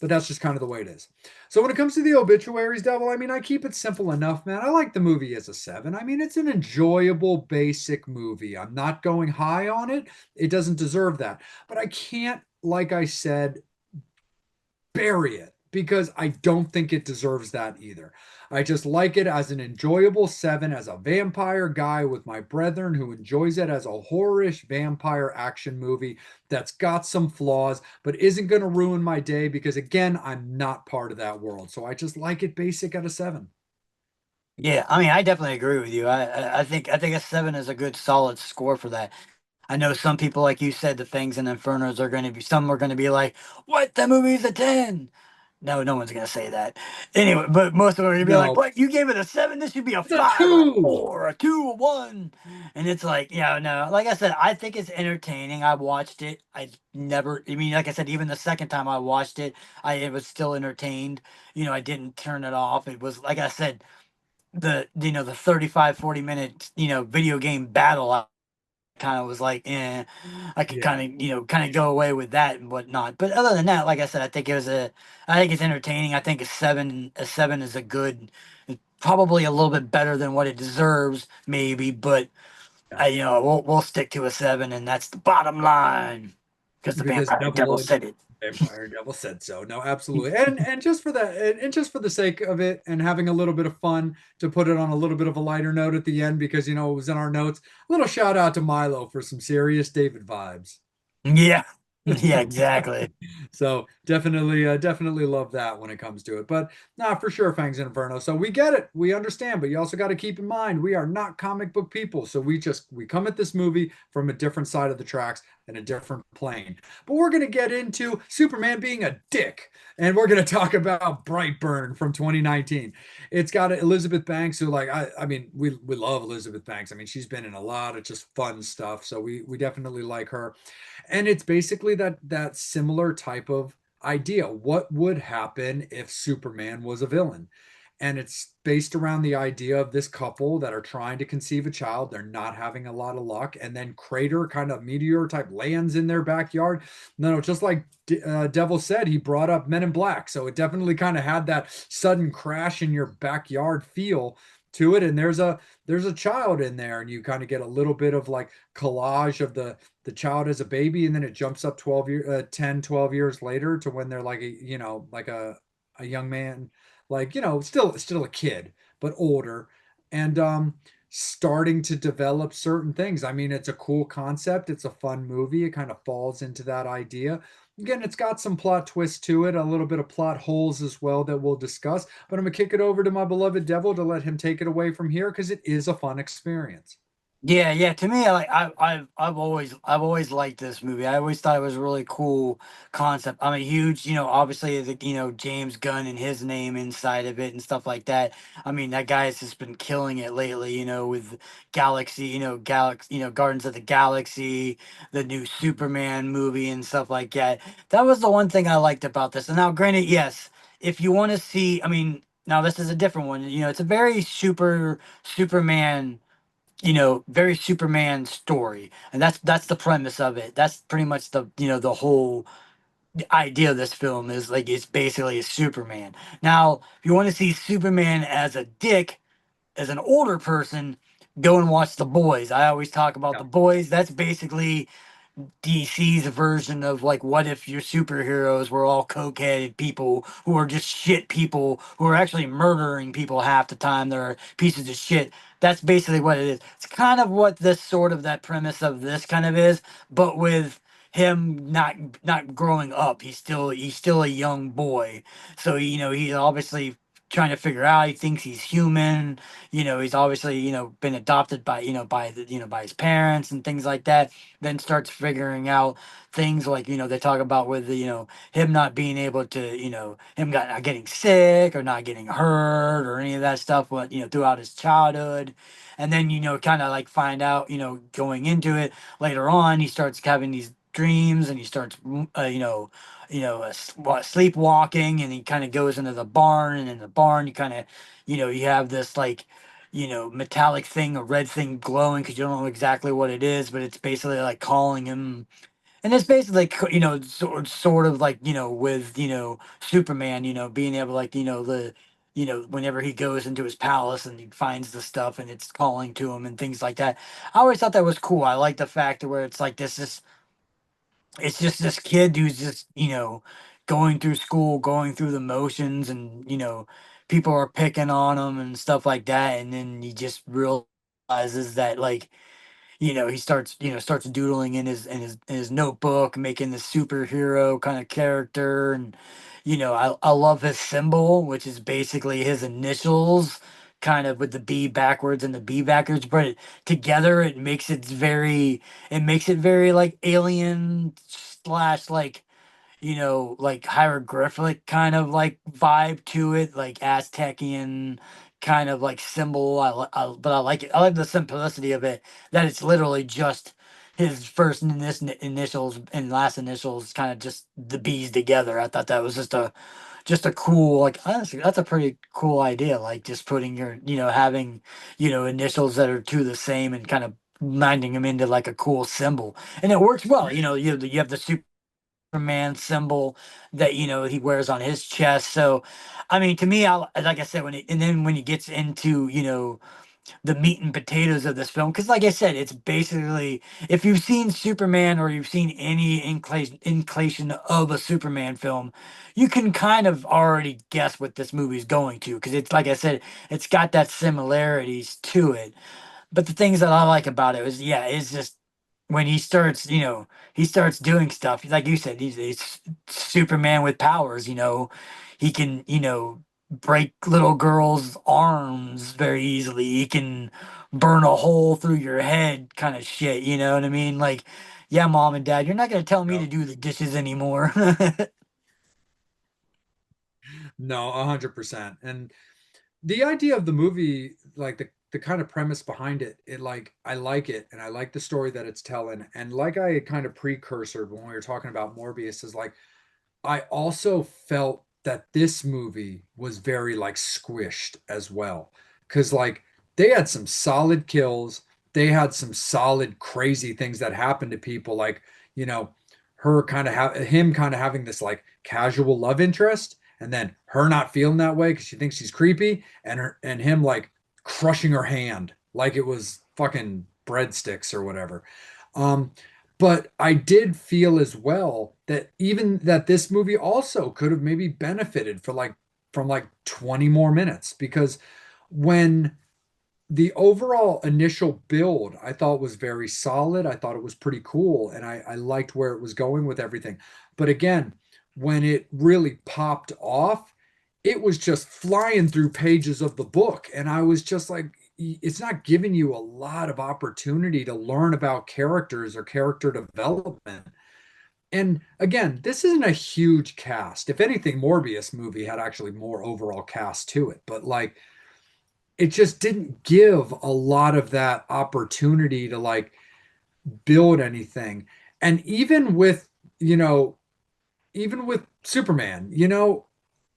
But that's just kind of the way it is. So when it comes to the obituaries, Devil, I mean, I keep it simple enough, man. I like the movie as a seven. I mean, it's an enjoyable, basic movie. I'm not going high on it. It doesn't deserve that. But I can't, like I said, bury it because I don't think it deserves that either. I just like it as an enjoyable seven, as a vampire guy with my brethren who enjoys it as a horrorish vampire action movie that's got some flaws, but isn't going to ruin my day because, again, I'm not part of that world. So I just like it basic at a seven. yeah. I mean, I definitely agree with you. I think a 7 is a good solid score for that. I know some people, like you said, the Fangs and Infernos are going to be. Some are going to be like, "What? That movie's a 10." No, no one's going to say that. Anyway, but most of them are going to be like, No, "What? You gave it a 7? This should be a it's a 5 or a two. 4 or a 2 or 1." And it's like, yeah, no. Like I said, I think it's entertaining. I watched it. I never. I mean, like I said, even the second time I watched it, I was still entertained. I didn't turn it off. It was like I said, the 35-40 minute video game battle. I kind of was like, I could Yeah. kind of go away with that and whatnot. But other than that, like I said, I think it's entertaining. I think a seven is a good, it's probably a little bit better than what it deserves, maybe. But Yeah. we'll stick to a 7, and that's the bottom line because the Because vampire devil Devil said it. Vampireanddevil said so. No, absolutely. And just for that, and just for the sake of it and having a little bit of fun to put it on a little bit of a lighter note at the end because it was in our notes. A little shout out to Milo for some serious David vibes. Yeah, yeah, exactly. So definitely love that when it comes to it. But nah, for sure, Fangs and Inferno. So we get it, we understand, but you also got to keep in mind we are not comic book people. So we come at this movie from a different side of the tracks and a different plane. But we're gonna get into Superman being a dick, and we're gonna talk about Brightburn from 2019. It's got Elizabeth Banks, who like I mean we love Elizabeth Banks. I mean she's been in a lot of just fun stuff, so we definitely like her. And it's basically that similar type of idea. What would happen if Superman was a villain? And it's based around the idea of this couple that are trying to conceive a child. They're not having a lot of luck, and then crater kind of meteor type lands in their backyard. No, just like Devil said, he brought up Men in Black, so it definitely kind of had that sudden crash in your backyard feel to it. And there's a child in there, and you kind of get a little bit of like collage of the child as a baby, and then it jumps up 10 12 years later to when they're like like a young man, like still a kid but older, and starting to develop certain things. I mean, it's a cool concept, it's a fun movie, it kind of falls into that idea. Again, it's got some plot twists to it, a little bit of plot holes as well that we'll discuss, but I'm gonna kick it over to my beloved Devil to let him take it away from here because it is a fun experience. Yeah, yeah. To me, I've always liked this movie. I always thought it was a really cool concept. I'm a huge, obviously the James Gunn and his name inside of it and stuff like that. I mean, that guy has just been killing it lately. With Galaxy, Gardens of the Galaxy, the new Superman movie and stuff like that. That was the one thing I liked about this. And now, granted, yes, if you want to see, I mean, now this is a different one. It's a very Superman, very Superman story, and that's the premise of it. That's pretty much the whole idea of this film is like it's basically a Superman. Now, if you want to see Superman as a dick, as an older person, go and watch The Boys. I always talk about The Yeah. Boys. That's basically DC's version of like, what if your superheroes were all cokeheaded people who are just shit people who are actually murdering people half the time? They're pieces of shit. That's basically what it is. It's kind of what this sort of that premise of this kind of is, but with him not growing up. He's still a young boy. So he's obviously trying to figure out. He thinks he's human. He's obviously been adopted by his parents and things like that. Then starts figuring out things like they talk about with him not being able to him not getting sick or not getting hurt or any of that stuff, but throughout his childhood. And then kind of like find out going into it later on, he starts having these dreams, and he starts sleepwalking, and he kind of goes into the barn, and in the barn you kind of you have this like metallic thing, a red thing glowing, because you don't know exactly what it is, but it's basically like calling him. And it's basically like, sort of like, with, Superman, being able, like, whenever he goes into his palace and he finds the stuff and it's calling to him and things like that. I always thought that was cool. I like the fact that where it's like it's just this kid who's just, going through school, going through the motions, and, people are picking on him and stuff like that. And then he just realizes that, like, he starts doodling in his notebook, making this superhero kind of character. And I love his symbol, which is basically his initials, kind of with the B backwards and the B backwards, but together it makes it very like alien slash like hieroglyphic kind of like vibe to it, like Aztecian kind of like symbol. But I like it. I like the simplicity of it. That it's literally just his first initials and last initials, kind of just the B's together. I thought that was just a cool, like, honestly, that's a pretty cool idea. Like just putting having initials that are two the same and kind of minding them into like a cool symbol, and it works well. You have the Superman symbol that he wears on his chest. So, I mean, to me, like I said, and then when he gets into the meat and potatoes of this film, because like I said, it's basically, if you've seen Superman or you've seen any inclination of a Superman film, you can kind of already guess what this movie's going to, because it's like I said, it's got that similarities to it. But the things that I like about it is, yeah, it's just when he starts doing stuff. Like you said, he's Superman with powers. He can break little girls' arms very easily. He can burn a hole through your head, kind of shit. You know what I mean? Like, yeah, mom and dad, you're not gonna tell me Yeah. to do the dishes anymore. No, 100%. And the idea of the movie, like the kind of premise behind it, I like it, and I like the story that it's telling. And like I had kind of precursored when we were talking about Morbius, is like I also felt that this movie was very like squished as well. Because like they had some solid kills, they had some solid crazy things that happened to people, like, you know, her kind of have him kind of having this like casual love interest, and then her not feeling that way because she thinks she's creepy, and him like crushing her hand like it was fucking breadsticks or whatever. Um, but I did feel as well that even that this movie also could have maybe benefited for like from like 20 more minutes, because when the overall initial build I thought was very solid. I thought it was pretty cool, and I liked where it was going with everything. But again, when it really popped off, it was just flying through pages of the book. And I was just like, it's not giving you a lot of opportunity to learn about characters or character development. And again, this isn't a huge cast. If anything, Morbius movie had actually more overall cast to it. But like, it just didn't give a lot of that opportunity to like build anything. And you know, even with Superman,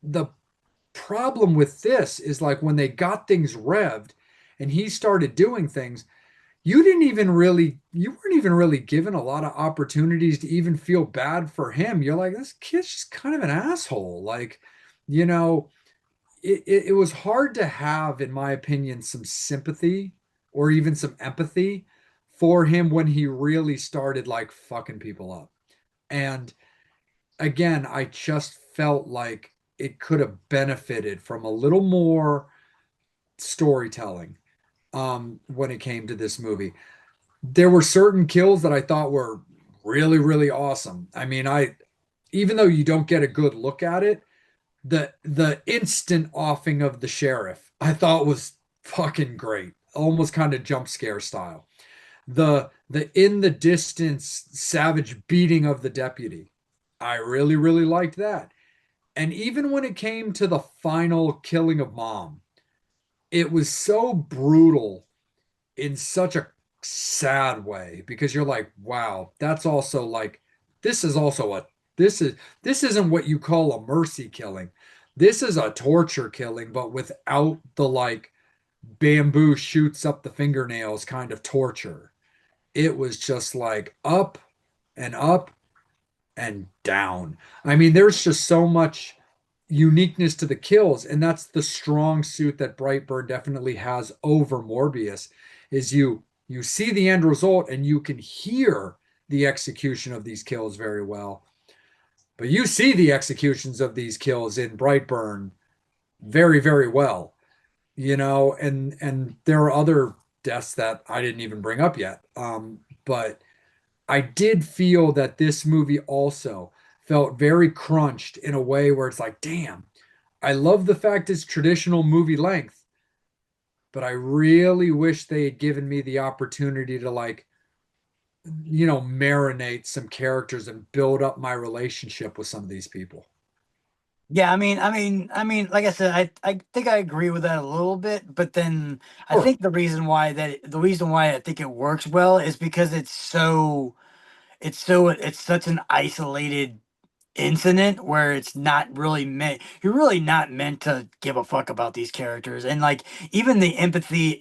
the problem with this is like when they got things revved and he started doing things, you weren't even really given a lot of opportunities to even feel bad for him. You're like, this kid's just kind of an asshole. Like, you know, it was hard to have, in my opinion, some sympathy or even some empathy for him when he really started like fucking people up. And again, I just felt like it could have benefited from a little more storytelling when it came to this movie. There were certain kills that I thought were really, really awesome. I mean, even though you don't get a good look at it, the instant offing of the sheriff I thought was fucking great, almost kind of jump scare style. The in the distance savage beating of the deputy, I really, really liked that. And even when it came to the final killing of mom, it was so brutal in such a sad way because you're like, wow, that's also like this is also a this isn't what you call a mercy killing. This is a torture killing, but without the like bamboo shoots up the fingernails kind of torture. It was just like up and down. I mean, there's just so much uniqueness to the kills, and that's the strong suit that Brightburn definitely has over Morbius, is you see the end result and you can hear the execution of these kills very well. But you see the executions of these kills in Brightburn very, very well, and there are other deaths that I didn't even bring up yet. But I did feel that this movie also felt very crunched in a way where it's like, damn, I love the fact it's traditional movie length, but I really wish they had given me the opportunity to like, marinate some characters and build up my relationship with some of these people. Yeah, like I said, I think I agree with that a little bit, but then I Sure. think the reason why I think it works well is because it's such an isolated incident where it's not really meant you're really not meant to give a fuck about these characters, and like even the empathy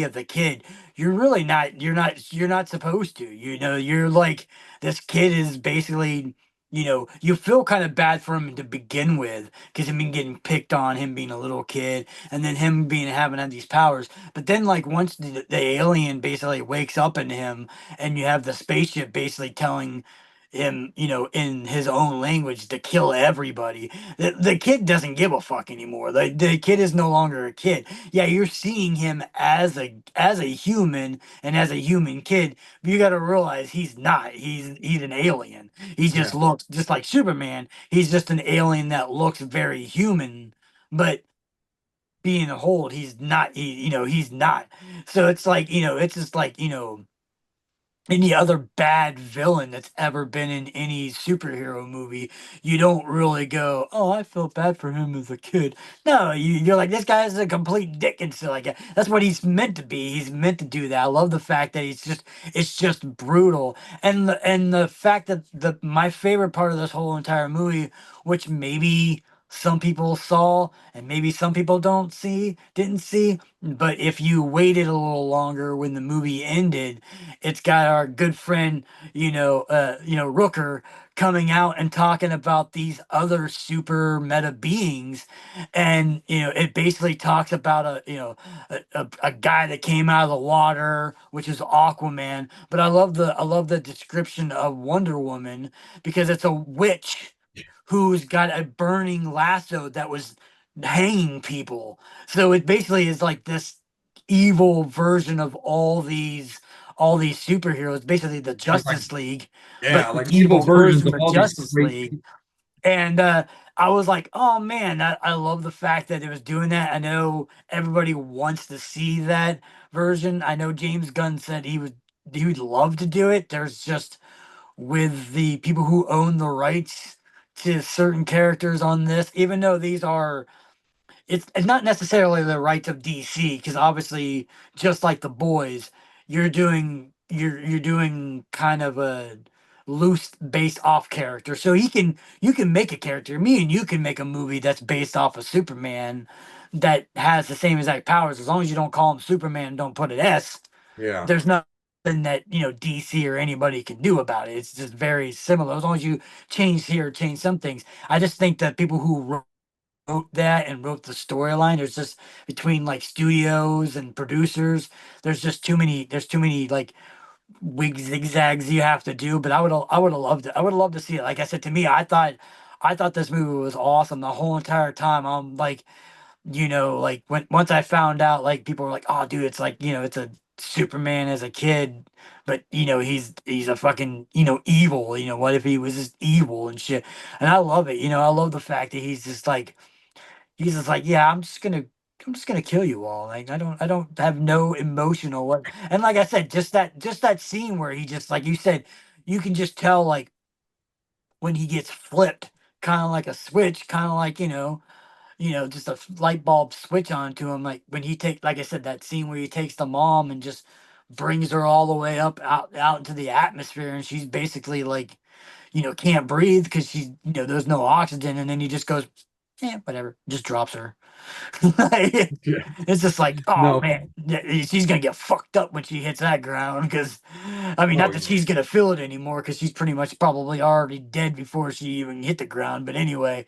of the kid, you're not supposed to, you're like, this kid is basically, you feel kind of bad for him to begin with because him being getting picked on, him being a little kid, and then him being having had these powers. But then like once the alien basically wakes up in him, and you have the spaceship basically telling him, in his own language, to kill everybody. The kid doesn't give a fuck anymore. The kid is no longer a kid. Yeah, you're seeing him as a human and as a human kid, but you got to realize he's not. He's an alien. He just Yeah. looks just like Superman. He's just an alien that looks very human, but being a whole, he's not. He's not. So it's like, it's just like, any other bad villain that's ever been in any superhero movie, you don't really go, "Oh, I felt bad for him as a kid." No, you're like, this guy is a complete dick and stuff like that. That's what he's meant to be. He's meant to do that. I love the fact that it's just brutal, and the fact that the my favorite part of this whole entire movie, which maybe some people saw and maybe some people didn't see, but if you waited a little longer when the movie ended, it's got our good friend, Rooker, coming out and talking about these other super meta beings, and it basically talks about a guy that came out of the water, which is Aquaman. But I love the description of Wonder Woman, because it's a witch who's got a burning lasso that was hanging people. So it basically is like this evil version of all these superheroes, basically the It's like, Justice League, but yeah, the like evil evil versions version of of all these Justice great League. people. And I was like, oh man, I love the fact that it was doing that. I know everybody wants to see that version. I know James Gunn said he would love to do it. There's just, with the people who own the rights to certain characters on this, even though these are, it's not necessarily the rights of DC, because obviously, just like the boys, you're doing kind of a loose based off character. So you can make a character. Me and you can make a movie that's based off of Superman that has the same exact powers, as long as you don't call him Superman and don't put an S. Yeah. There's nothing that DC or anybody can do about it. It's just very similar. As long as you change here, change some things. I just think that people who that and wrote the storyline. There's just between like studios and producers, there's too many like wig zigzags you have to do. But I would have loved it. I would have loved to see it. Like I said, to me, I thought this movie was awesome the whole entire time. I'm like, like when once I found out, like people were like, "Oh, dude, it's like it's a Superman as a kid, but he's a fucking evil. What if he was just evil and shit?" And I love it. I love the fact that he's just like, "Yeah, I'm just gonna kill you all. Like I don't have no emotional what." And like I said, just that scene where he just like you said, you can just tell like when he gets flipped, kind of like a switch, kind of like just a light bulb switch onto him. Like when like I said, that scene where he takes the mom and just brings her all the way up out into the atmosphere, and she's basically like, can't breathe because there's no oxygen, and then he just goes, yeah, whatever, just drops her. Like, Yeah. it's just like, oh No. man, she's gonna get fucked up when she hits that ground. Because, I mean, Oh not that yeah. she's gonna feel it anymore, because she's pretty much probably already dead before she even hit the ground. But anyway,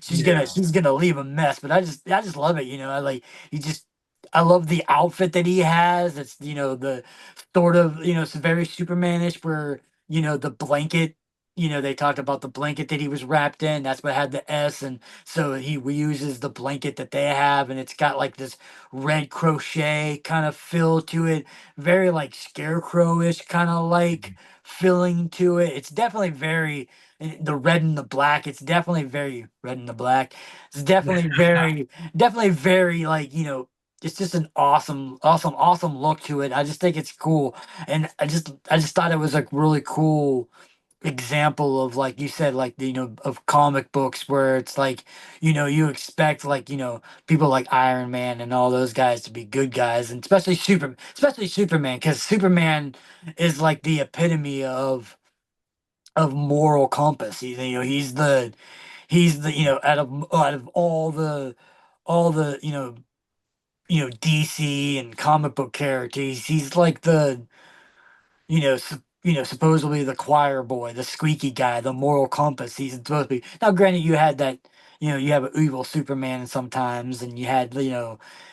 Yeah. she's gonna leave a mess. But I just love it. He just. I love the outfit that he has. It's the sort of it's very Supermanish where the blanket. They talked about the blanket that he was wrapped in. That's what had the S, and so he reuses the blanket that they have, and it's got like this red crochet kind of feel to it, very like scarecrowish kind of like feeling to it. It's definitely very the red and the black. It's definitely very red and the black. It's definitely very like It's just an awesome look to it. I just think it's cool, and I just thought it was like really cool example of like you said like of comic books where it's like you expect like people like Iron Man and all those guys to be good guys, and especially Superman, because Superman is like the epitome of moral compass. He's the out of all the DC and comic book characters, he's like the supposedly the choir boy, the squeaky guy, the moral compass. He's supposed to be. Now, granted, you had that, you have an evil Superman sometimes, and you had,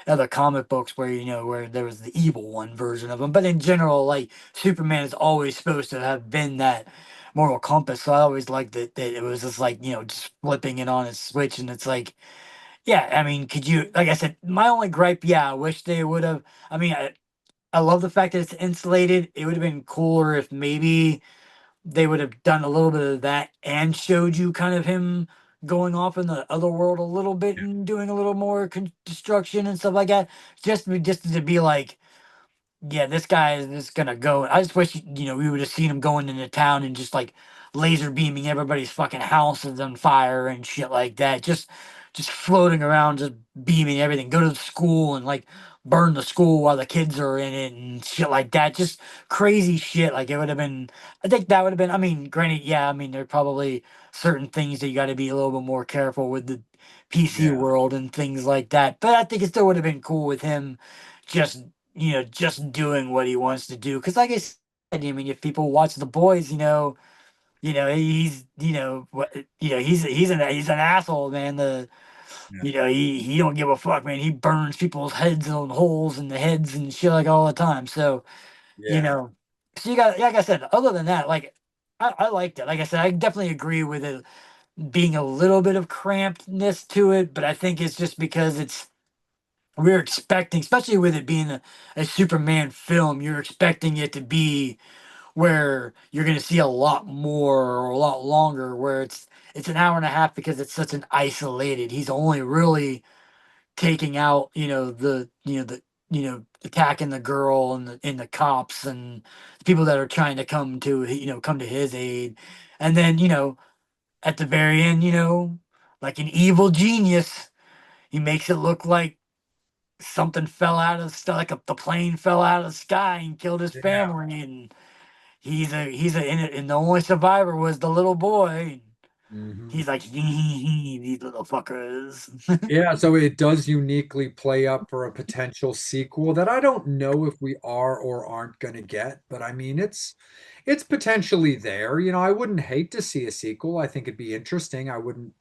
other comic books where, where there was the evil one version of him. But in general, like, Superman is always supposed to have been that moral compass. So I always liked that it was just like, just flipping it on its switch. And it's like, yeah, I mean, like I said, my only gripe, yeah, I wish they would have. I mean, I love the fact that it's insulated. It would have been cooler if maybe they would have done a little bit of that and showed you kind of him going off in the other world a little bit and doing a little more destruction and stuff like that. Just to be like, yeah, this guy is just gonna go. I just wish we would have seen him going into town and just like laser beaming everybody's fucking houses on fire and shit like that. Just floating around, just beaming everything. Go to the school and like burn the school while the kids are in it and shit like that. Just crazy shit. Like it would have been. I think that would have been. I mean, granted, yeah. I mean, there are probably certain things that you got to be a little bit more careful with the PC Yeah. world and things like that. But I think it still would have been cool with him just just doing what he wants to do. Because, like I said, I mean, if people watch The Boys, he's, what, he's an asshole, man. Yeah. He don't give a fuck, man. He burns people's heads on holes in the heads and shit like all the time. So, you Yeah. know, so you got, like I said, other than that, like, I liked it. Like I said, I definitely agree with it being a little bit of crampedness to it, but I think it's just because we're expecting, especially with it being a Superman film, you're expecting it to be where you're going to see a lot more or a lot longer, where it's an hour and a half because it's such an isolated. He's only really taking out, attacking the girl and the cops and the people that are trying to come to his aid, and then at the very end, like an evil genius, he makes it look like something fell out of the sky, like the plane fell out of the sky and killed his Yeah. family, and and the only survivor was the little boy. Hmm. He's like, these little fuckers. Yeah, so it does uniquely play up for a potential sequel that I don't know if we are or aren't going to get, but I mean it's potentially there. You know, I wouldn't hate to see a sequel. I think it'd be interesting. I wouldn't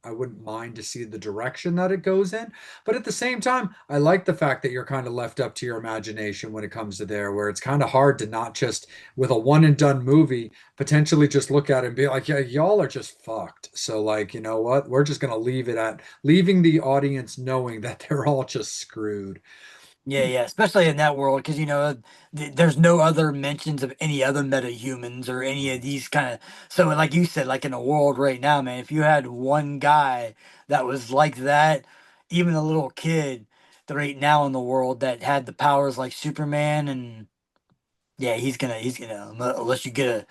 mind to see the direction that it goes in. But at the same time, I like the fact that you're kind of left up to your imagination when it comes to there, where it's kind of hard to not just with a one and done movie potentially just look at it and be like, yeah, y'all are just fucked. So like, you know what? We're just gonna leave it at leaving the audience knowing that they're all just screwed. Yeah, yeah, especially in that world, because there's no other mentions of any other metahumans or any of these kind of. So, like you said, like in a world right now, man, if you had one guy that was like that, even a little kid, right now in the world that had the powers like Superman, and yeah, he's gonna unless you get a,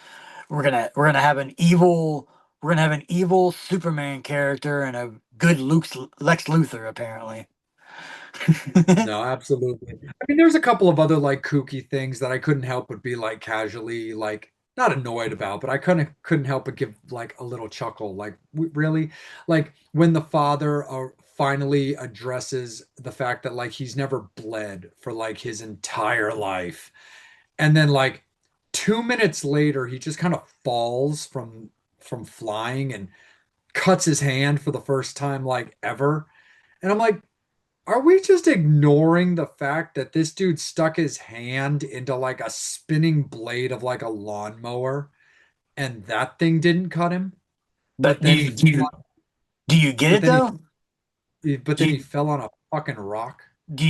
we're gonna have an evil, we're gonna have an evil Superman character and a good Lex Luthor apparently. No, absolutely. I mean, there's a couple of other like kooky things that I couldn't help but be like casually like not annoyed about, but I couldn't help but give like a little chuckle. Like, really? Like when the father finally addresses the fact that like he's never bled for like his entire life. And then like 2 minutes later, he just kind of falls from flying and cuts his hand for the first time like ever. And I'm like, are we just ignoring the fact that this dude stuck his hand into like a spinning blade of like a lawnmower and that thing didn't cut him? But But then he do you get but it then though? but Do then you he fell on a fucking rock.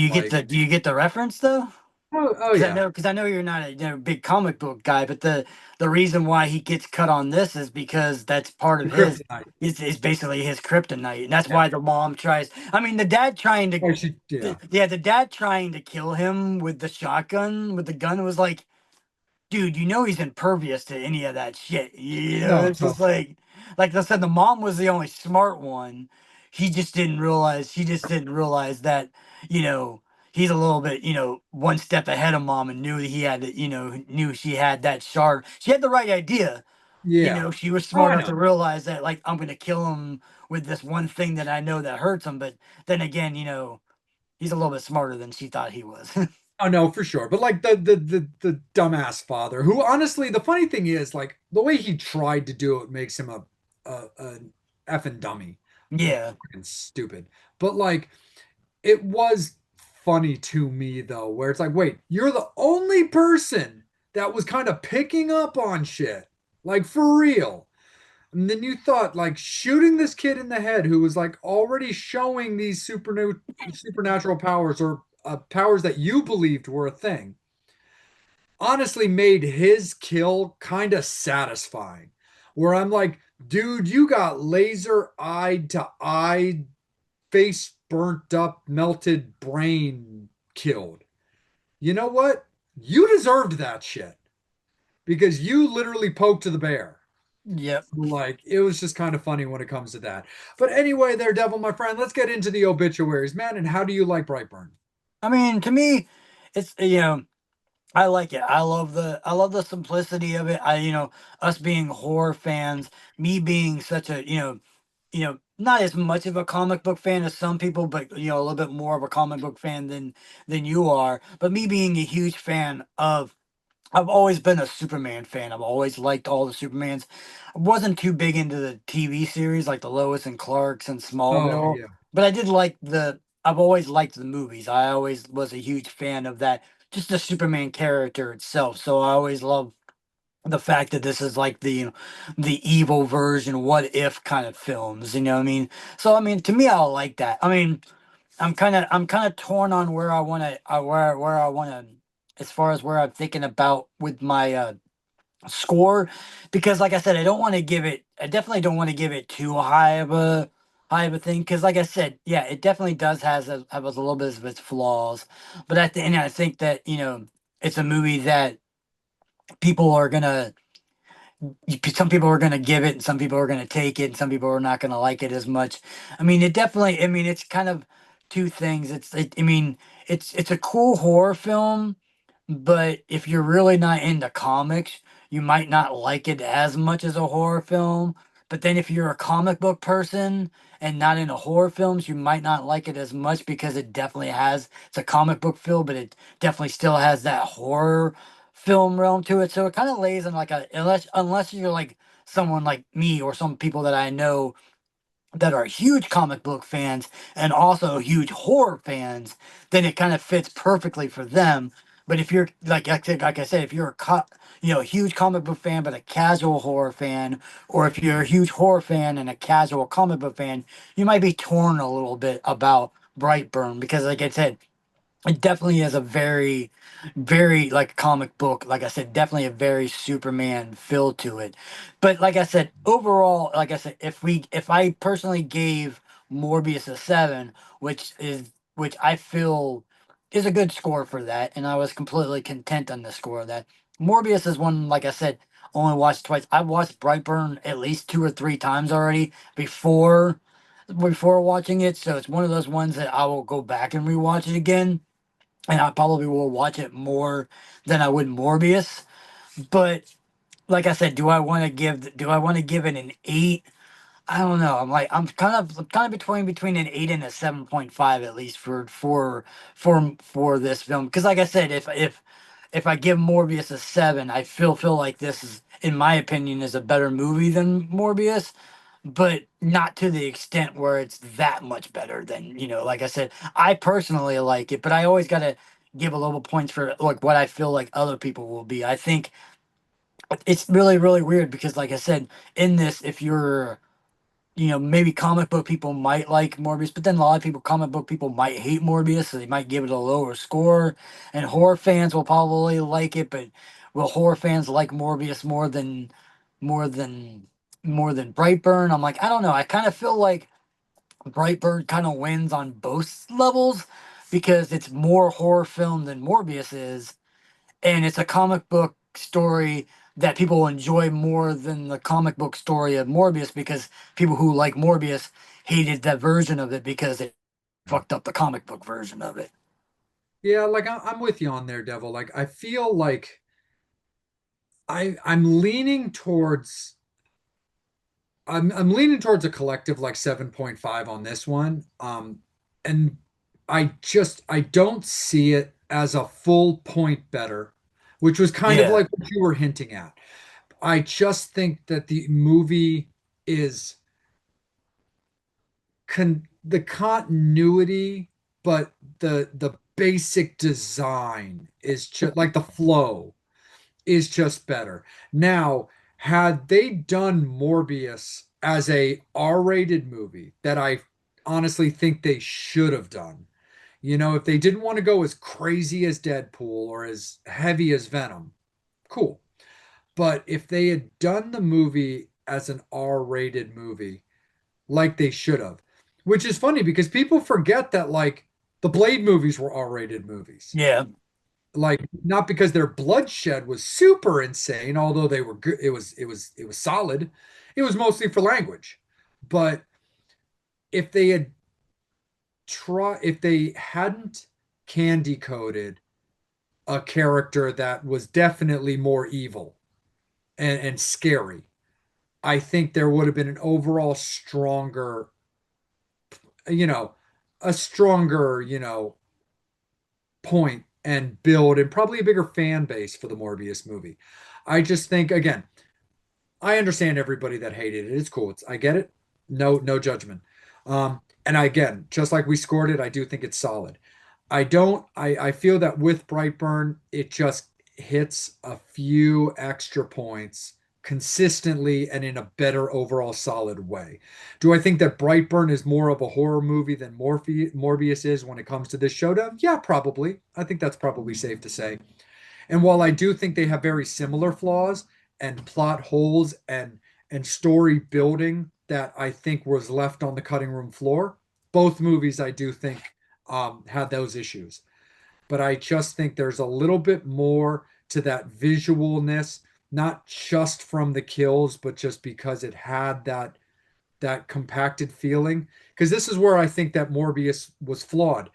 Like, do you get the reference though? oh yeah. Because I know you're not a big comic book guy, but the reason why he gets cut on this is because that's part The of his kryptonite. is basically his kryptonite, and that's Yeah. why the mom tries. I mean, the dad trying to, Or she, yeah. yeah, the dad trying to kill him with the shotgun with the gun was like, dude, you know he's impervious to any of that shit. You know, No, it's just totally. like I said, the mom was the only smart one. He just didn't realize. She just didn't realize that you know he's a little bit one step ahead of mom and knew that he had to, knew she had that shard. She had the right idea. Yeah. She was Oh, smart I enough to know. realize that like I'm gonna kill him with this one thing that I know that hurts him. But then again, he's a little bit smarter than she thought he was. Oh no, for sure. But like the dumbass father, who honestly, the funny thing is, like the way he tried to do it makes him an effing dummy and Yeah. fucking stupid. But like it was funny to me though, where it's like, wait, you're the only person that was kind of picking up on shit, like for real. And then you thought like shooting this kid in the head who was like already showing these supernatural powers or powers that you believed were a thing, honestly made his kill kind of satisfying. Where I'm like, dude, you got laser eyed to eye, face burnt up, melted brain killed. You know what? You deserved that shit because you literally poked to the bear. Yep. Like it was just kind of funny when it comes to that. But anyway, there, Devil, my friend, let's get into the obituaries, man. And how do you like Brightburn? I mean, to me, it's I like it. I love the simplicity of it. Us being horror fans, me being such a not as much of a comic book fan as some people, but a little bit more of a comic book fan than you are. But me being a huge fan of I've always been a Superman fan. I've always liked all the Supermans. I wasn't too big into the TV series like the Lois and Clarks and Oh Smallville, yeah. but I did like the. I've always liked the movies. I always was a huge fan of that, just the Superman character itself. So I always love the fact that this is like the evil version, what if kind of films. You know what I mean? So I mean, to me, I like that. I mean, I'm kind of torn on where I want to where I want to as far as where I'm thinking about with my score because like I said I definitely don't want to give it too high of a thing because like I said yeah it definitely does have a little bit of its flaws but at the end I think that it's a movie that people are gonna some people are going to give it and some people are going to take it and some people are not going to like it as much. I mean, it's kind of two things. I mean, it's a cool horror film, but if you're really not into comics, you might not like it as much as a horror film. But then if you're a comic book person and not into horror films, you might not like it as much because it's a comic book film, but it definitely still has that horror film realm to it. So it kind of lays in like a unless you're like someone like me or some people that I know that are huge comic book fans and also huge horror fans, then it kind of fits perfectly for them. But if you're like I said, if you're a huge comic book fan but a casual horror fan, or if you're a huge horror fan and a casual comic book fan, you might be torn a little bit about Brightburn because, like I said, it definitely is a very, very like comic book. Like I said, definitely a very Superman feel to it. But like I said, overall, like I said, if I personally gave Morbius a 7, which I feel is a good score for that, and I was completely content on the score of that. Morbius is one, like I said, only watched twice. I've watched Brightburn at least 2 or 3 times already before watching it, so it's one of those ones that I will go back and rewatch it again, and I probably will watch it more than I would Morbius. But like I said, do I want to give it an 8? I don't know. I'm kind of between an 8 and a 7.5 at least for this film. Because like I said, if I give Morbius a 7, I feel like this is, in my opinion, is a better movie than Morbius, but not to the extent where it's that much better than, like I said, I personally like it, but I always got to give a little points for like what I feel like other people will be. I think it's really, really weird because, like I said, in this, if you're, maybe comic book people might like Morbius, but then a lot of people, comic book people might hate Morbius, so they might give it a lower score. And horror fans will probably like it, but will horror fans like Morbius more than more than Brightburn? I'm like, I don't know. I kind of feel like Brightburn kind of wins on both levels because it's more horror film than Morbius is, and it's a comic book story that people will enjoy more than the comic book story of Morbius because people who like Morbius hated that version of it because it fucked up the comic book version of it. Yeah, like I'm with you on there, Devil. Like I feel like I'm leaning towards I'm leaning towards a collective like 7.5 on this one. And I don't see it as a full point better, which was kind of Yeah, like what you were hinting at. I just think that the movie is the continuity, but the basic design is just like the flow is just better. Now, had they done Morbius as a R-rated movie that I honestly think they should have done, if they didn't want to go as crazy as Deadpool or as heavy as Venom, cool. But if they had done the movie as an R-rated movie, like they should have, which is funny because people forget that like the Blade movies were R-rated movies. yeah, Like not because their bloodshed was super insane, although they were good. It was solid. It was mostly for language. But if they had if they hadn't candy coated a character that was definitely more evil and scary, I think there would have been an overall stronger, you know, a stronger, point and build and probably a bigger fan base for the Morbius movie. I just think again, I understand everybody that hated it. It's cool. I get it. No judgment. And again, just like we scored it, I do think it's solid. I feel that with Brightburn, it just hits a few extra points consistently and in a better overall solid way. Do I think that Brightburn is more of a horror movie than Morbius is when it comes to this showdown? Yeah, probably. I think that's probably safe to say. And while I do think they have very similar flaws and plot holes and story building that I think was left on the cutting room floor, both movies I do think had those issues. But I just think there's a little bit more to that visualness, not just from the kills, but just because it had that compacted feeling. Because this is where I think that Morbius was flawed.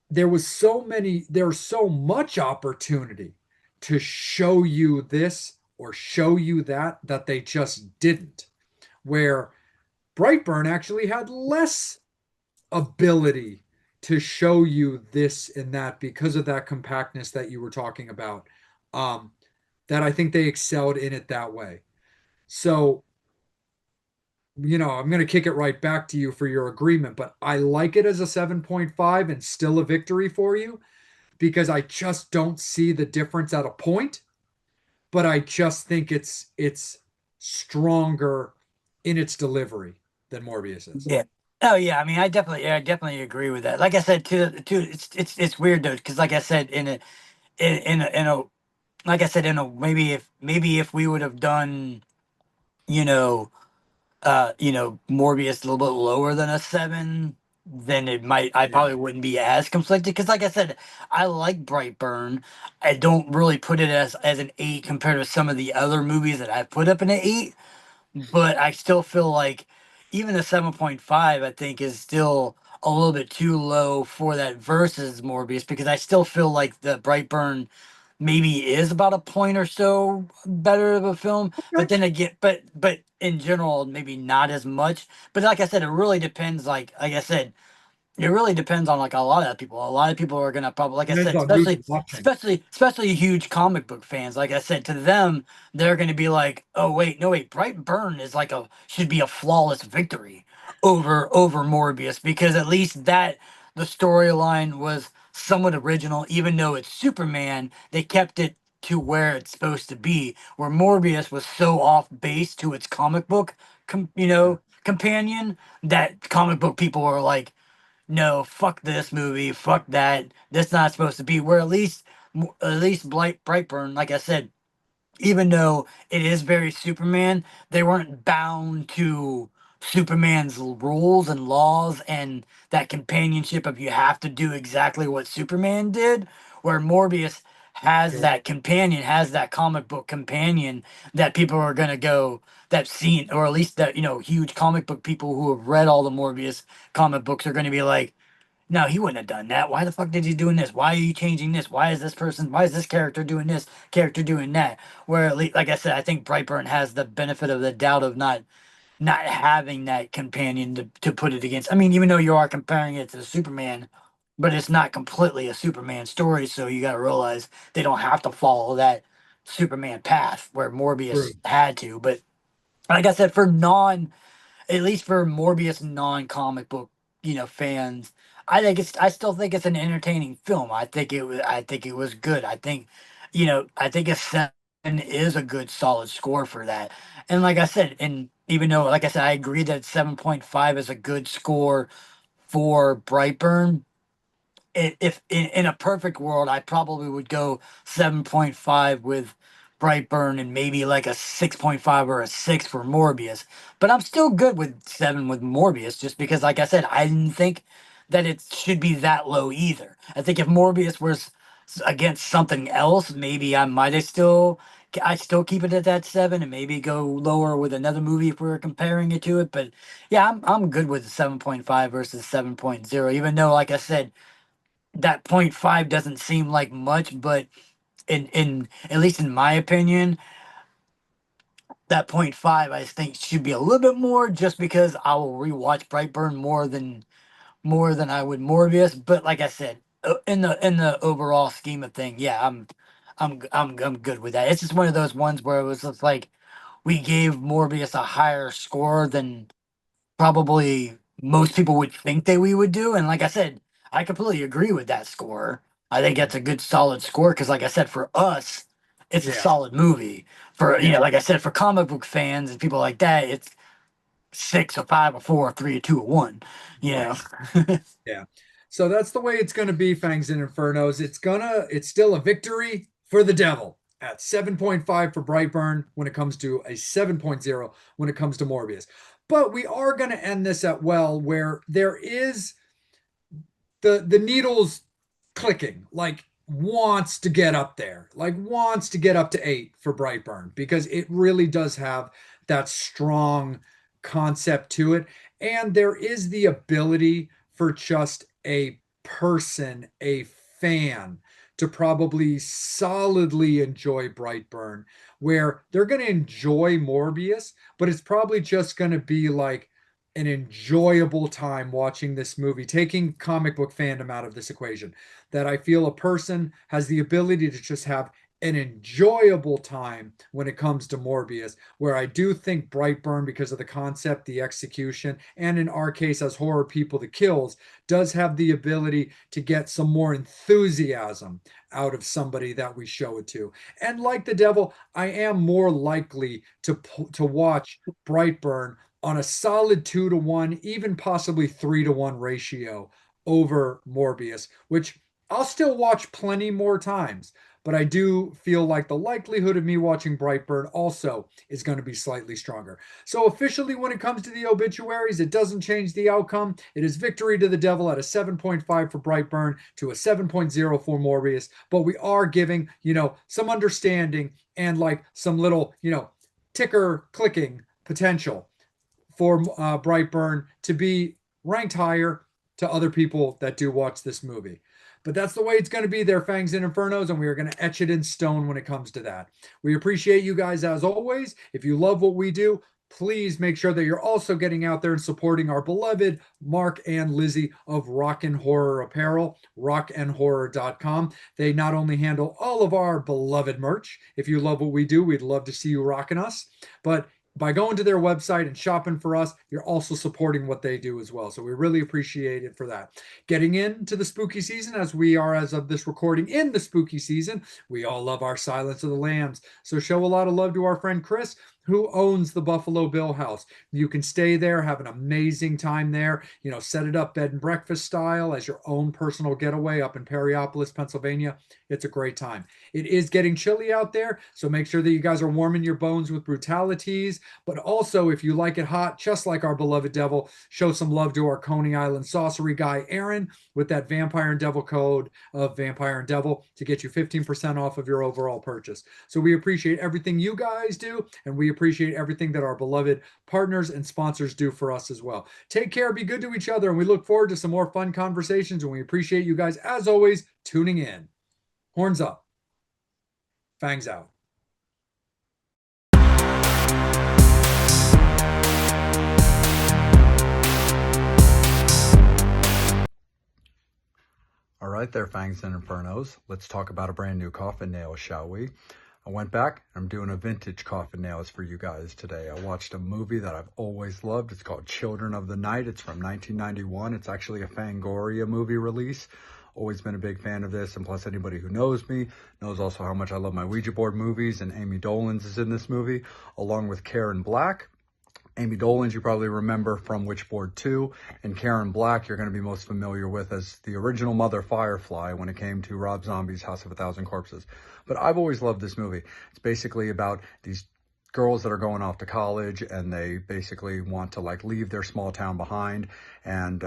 There's so much opportunity to show you this or show you that they just didn't. Where Brightburn actually had less ability to show you this and that because of that compactness that you were talking about. Um, that I think they excelled in it that way. So, I'm going to kick it right back to you for your agreement, but I like it as a 7.5 and still a victory for you because I just don't see the difference at a point, but I just think it's stronger in its delivery than Morbius is. Yeah. Oh yeah, I mean, I definitely agree with that. Like I said, it's weird though, because like I said, in a, like I said, maybe if we would have done, you know, Morbius a little bit lower than a 7, then I Yeah. probably wouldn't be as conflicted. Because like I said, I like Brightburn. I don't really put it as an 8 compared to some of the other movies that I've put up in an 8. But I still feel like even the 7.5, I think, is still a little bit too low for that versus Morbius, because I still feel like the Brightburn maybe is about a point or so better of a film. But Okay. then again, but in general, maybe not as much. But like I said, it really depends. Like I said, it really depends on like a lot of people. A lot of people are gonna probably, like I Depends said, on who's watching. especially huge comic book fans. Like I said, to them, they're gonna be like, "Oh wait, no wait, Brightburn is like a should be a flawless victory over Morbius, because at least that the storyline was somewhat original, even though it's Superman. They kept it to where it's supposed to be. Where Morbius was so off base to its comic book, Yeah. companion, that comic book people were like, no, fuck this movie, fuck that. That's not supposed to be. Where at least Brightburn, like I said, even though it is very Superman, they weren't bound to Superman's rules and laws and that companionship of you have to do exactly what Superman did. Where Morbius has Sure. that companion, has that comic book companion that people are gonna go that seen, or at least that huge comic book people who have read all the Morbius comic books are gonna be like, no, he wouldn't have done that. Why the fuck did he doing this? Why are you changing this? Why is this character doing this? Character doing that? Where at least, like I said, I think Brightburn has the benefit of the doubt of not having that companion to put it against. I mean, even though you are comparing it to Superman, but it's not completely a Superman story, so you got to realize they don't have to follow that Superman path where True. Morbius had to. But like I said, for non at least for Morbius non-comic book, fans, I still think it's an entertaining film. I think it was good. I think a 7 is a good solid score for that. And like I said, and even though like I said, I agree that 7.5 is a good score for Brightburn, if in a perfect world, I probably would go 7.5 with Brightburn and maybe like a 6.5 or a 6 for Morbius. But I'm still good with 7 with Morbius, just because, like I said, I didn't think that it should be that low either. I think if Morbius was against something else, maybe I still keep it at that 7 and maybe go lower with another movie if we were comparing it to it. But yeah, I'm good with 7.5 versus 7.0, even though, like I said, that point 0.5 doesn't seem like much, but in at least in my opinion, that point 0.5 I think should be a little bit more, just because I will rewatch Brightburn more than I would Morbius. But like I said, in the overall scheme of thing, yeah, I'm good with that. It's just one of those ones where it was just like we gave Morbius a higher score than probably most people would think that we would do. And like I said, I completely agree with that score. I think that's a good solid score because, like I said, for us, it's a Yeah. solid movie. For Yeah. like I said, for comic book fans and people like that, it's 6 or 5 or 4 or 3 or 2 or 1. You know. Right. Yeah. So that's the way it's going to be, Fangs and Infernos. It's still a victory for the devil at 7.5 for Brightburn when it comes to a 7.0 when it comes to Morbius. But we are going to end this at well where there is the needles clicking, like wants to get up there, like wants to get up to 8 for Brightburn because it really does have that strong concept to it. And there is the ability for just a person, a fan, to probably solidly enjoy Brightburn, where they're going to enjoy Morbius, but it's probably just going to be like an enjoyable time watching this movie, taking comic book fandom out of this equation. That I feel a person has the ability to just have an enjoyable time when it comes to Morbius, where I do think Brightburn, because of the concept, the execution, and in our case, as horror people, the kills, does have the ability to get some more enthusiasm out of somebody that we show it to. And like the devil, I am more likely to watch Brightburn on a solid 2-to-1, even possibly 3-to-1 ratio over Morbius, which I'll still watch plenty more times. But I do feel like the likelihood of me watching Brightburn also is going to be slightly stronger. So officially, when it comes to the obituaries, it doesn't change the outcome. It is victory to the devil at a 7.5 for Brightburn to a 7.0 for Morbius. But we are giving, some understanding and like some little, ticker clicking potential for Brightburn to be ranked higher to other people that do watch this movie. But that's the way it's going to be there, Fangs and Infernos, and we are going to etch it in stone when it comes to that. We appreciate you guys as always. If you love what we do, please make sure that you're also getting out there and supporting our beloved Mark and Lizzie of Rockin' Horror Apparel, rockandhorror.com. They not only handle all of our beloved merch. If you love what we do, we'd love to see you rocking us. But by going to their website and shopping for us, you're also supporting what they do as well. So we really appreciate it for that. Getting into the spooky season, as we are as of this recording in the spooky season, we all love our Silence of the Lambs. So show a lot of love to our friend Chris, who owns the Buffalo Bill House. You can stay there, have an amazing time there, set it up bed and breakfast style as your own personal getaway up in Perryopolis, Pennsylvania. It's a great time. It is getting chilly out there, so make sure that you guys are warming your bones with brutalities. But also, if you like it hot, just like our beloved devil, show some love to our Coney Island sorcery guy, Aaron, with that Vampire and Devil code of Vampire and Devil to get you 15% off of your overall purchase. So we appreciate everything you guys do, and we appreciate everything that our beloved partners and sponsors do for us as well. Take care, be good to each other, and we look forward to some more fun conversations, and we appreciate you guys, as always, tuning in. Horns up. Fangs out. All right there, Fangs and Infernos. Let's talk about a brand new coffin nail, shall we? I went back. I'm doing a vintage coffin nails for you guys today. I watched a movie that I've always loved. It's called Children of the Night. It's from 1991. It's actually a Fangoria movie release. Always been a big fan of this, and plus anybody who knows me knows also how much I love my Ouija board movies, and Amy Dolenz is in this movie, along with Karen Black. Amy Dolenz, you probably remember from Witchboard 2, and Karen Black, you're going to be most familiar with as the original Mother Firefly when it came to Rob Zombie's House of a Thousand Corpses. But I've always loved this movie. It's basically about these girls that are going off to college, and they basically want to like leave their small town behind and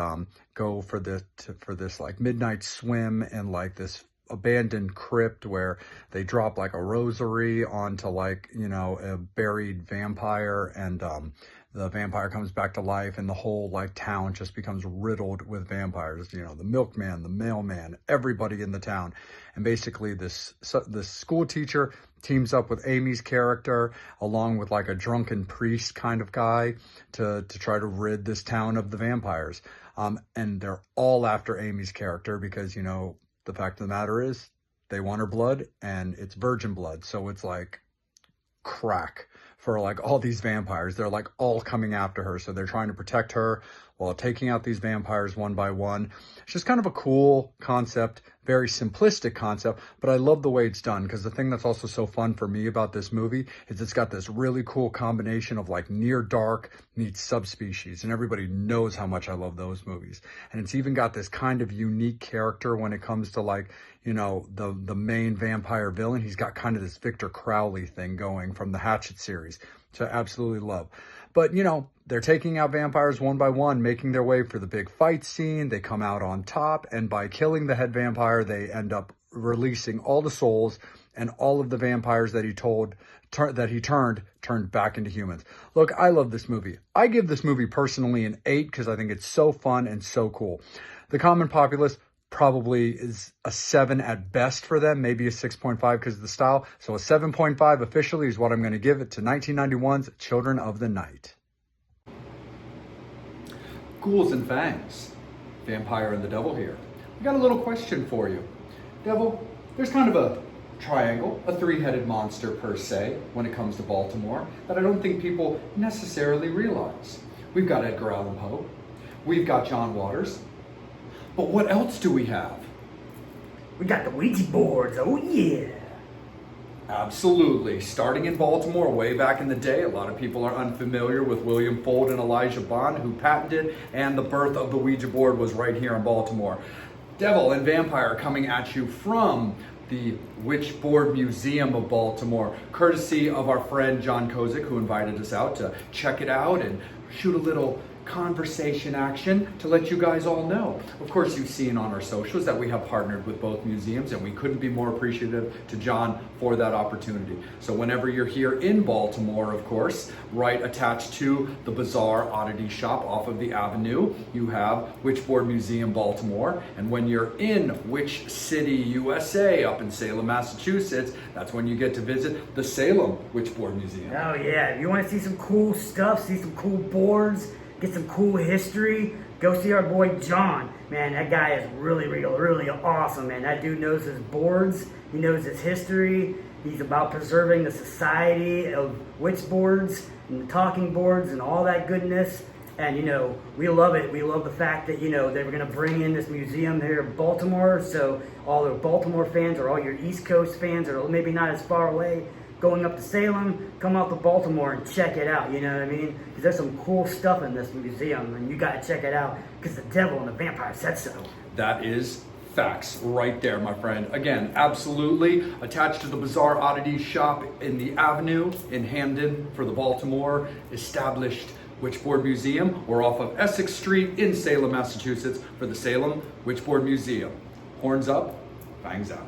go for this like midnight swim in like this abandoned crypt where they drop like a rosary onto like a buried vampire, and the vampire comes back to life, and the whole like town just becomes riddled with vampires. The milkman, the mailman, everybody in the town. And basically this school teacher teams up with Amy's character along with like a drunken priest kind of guy to try to rid this town of the vampires. And they're all after Amy's character because, the fact of the matter is they want her blood, and it's virgin blood. So it's like crack for like all these vampires. They're like all coming after her. So they're trying to protect her while taking out these vampires one by one. It's just kind of a cool concept, very simplistic concept, but I love the way it's done, because the thing that's also so fun for me about this movie is it's got this really cool combination of like near dark meets subspecies, and everybody knows how much I love those movies. And it's even got this kind of unique character when it comes to like, the main vampire villain. He's got kind of this Victor Crowley thing going from the Hatchet series, which I absolutely love. But, they're taking out vampires one by one, making their way for the big fight scene. They come out on top, and by killing the head vampire, they end up releasing all the souls, and all of the vampires that he turned back into humans. Look, I love this movie. I give this movie personally an 8 because I think it's so fun and so cool. The common populace probably is a 7 at best for them, maybe a 6.5 because of the style. So a 7.5 officially is what I'm going to give it to 1991's Children of the Night. Ghouls and Fangs, Vampire and the Devil here. We got a little question for you. Devil, there's kind of a triangle, a three-headed monster per se, when it comes to Baltimore, that I don't think people necessarily realize. We've got Edgar Allan Poe, we've got John Waters, but what else do we have? We got the Ouija boards, oh yeah. Absolutely. Starting in Baltimore way back in the day, a lot of people are unfamiliar with William Fuld and Elijah Bond, who patented, and the birth of the Ouija board was right here in Baltimore. Devil and Vampire coming at you from the Witchboard Museum of Baltimore, courtesy of our friend John Kozik, who invited us out to check it out and shoot a little conversation action to let you guys all know. Of course, you've seen on our socials that we have partnered with both museums, and we couldn't be more appreciative to John for that opportunity. So whenever you're here in Baltimore, of course, right attached to the Bazaar Oddity Shop off of the Avenue, you have Witchboard Museum Baltimore. And when you're in Witch City, USA, up in Salem, Massachusetts, that's when you get to visit the Salem Witchboard Museum. Oh yeah, if you want to see some cool stuff, see some cool boards, get some cool history, go see our boy John. Man, that guy is really awesome, man. That dude knows his boards, he knows his history, he's about preserving the society of witch boards and the talking boards and all that goodness. And you know, we love it. We love the fact that, you know, they were going to bring in this museum here in Baltimore, so all the Baltimore fans or all your East Coast fans or maybe not as far away, going up to Salem, come out to Baltimore and check it out, you know what I mean? Because there's some cool stuff in this museum, and you got to check it out because the devil and the vampire said so. That is facts right there, my friend. Again, absolutely attached to the Bazaar Oddity Shop in the Avenue in Hamden for the Baltimore established Witchboard Museum, or off of Essex Street in Salem, Massachusetts for the Salem Witchboard Museum. Horns up, fangs out.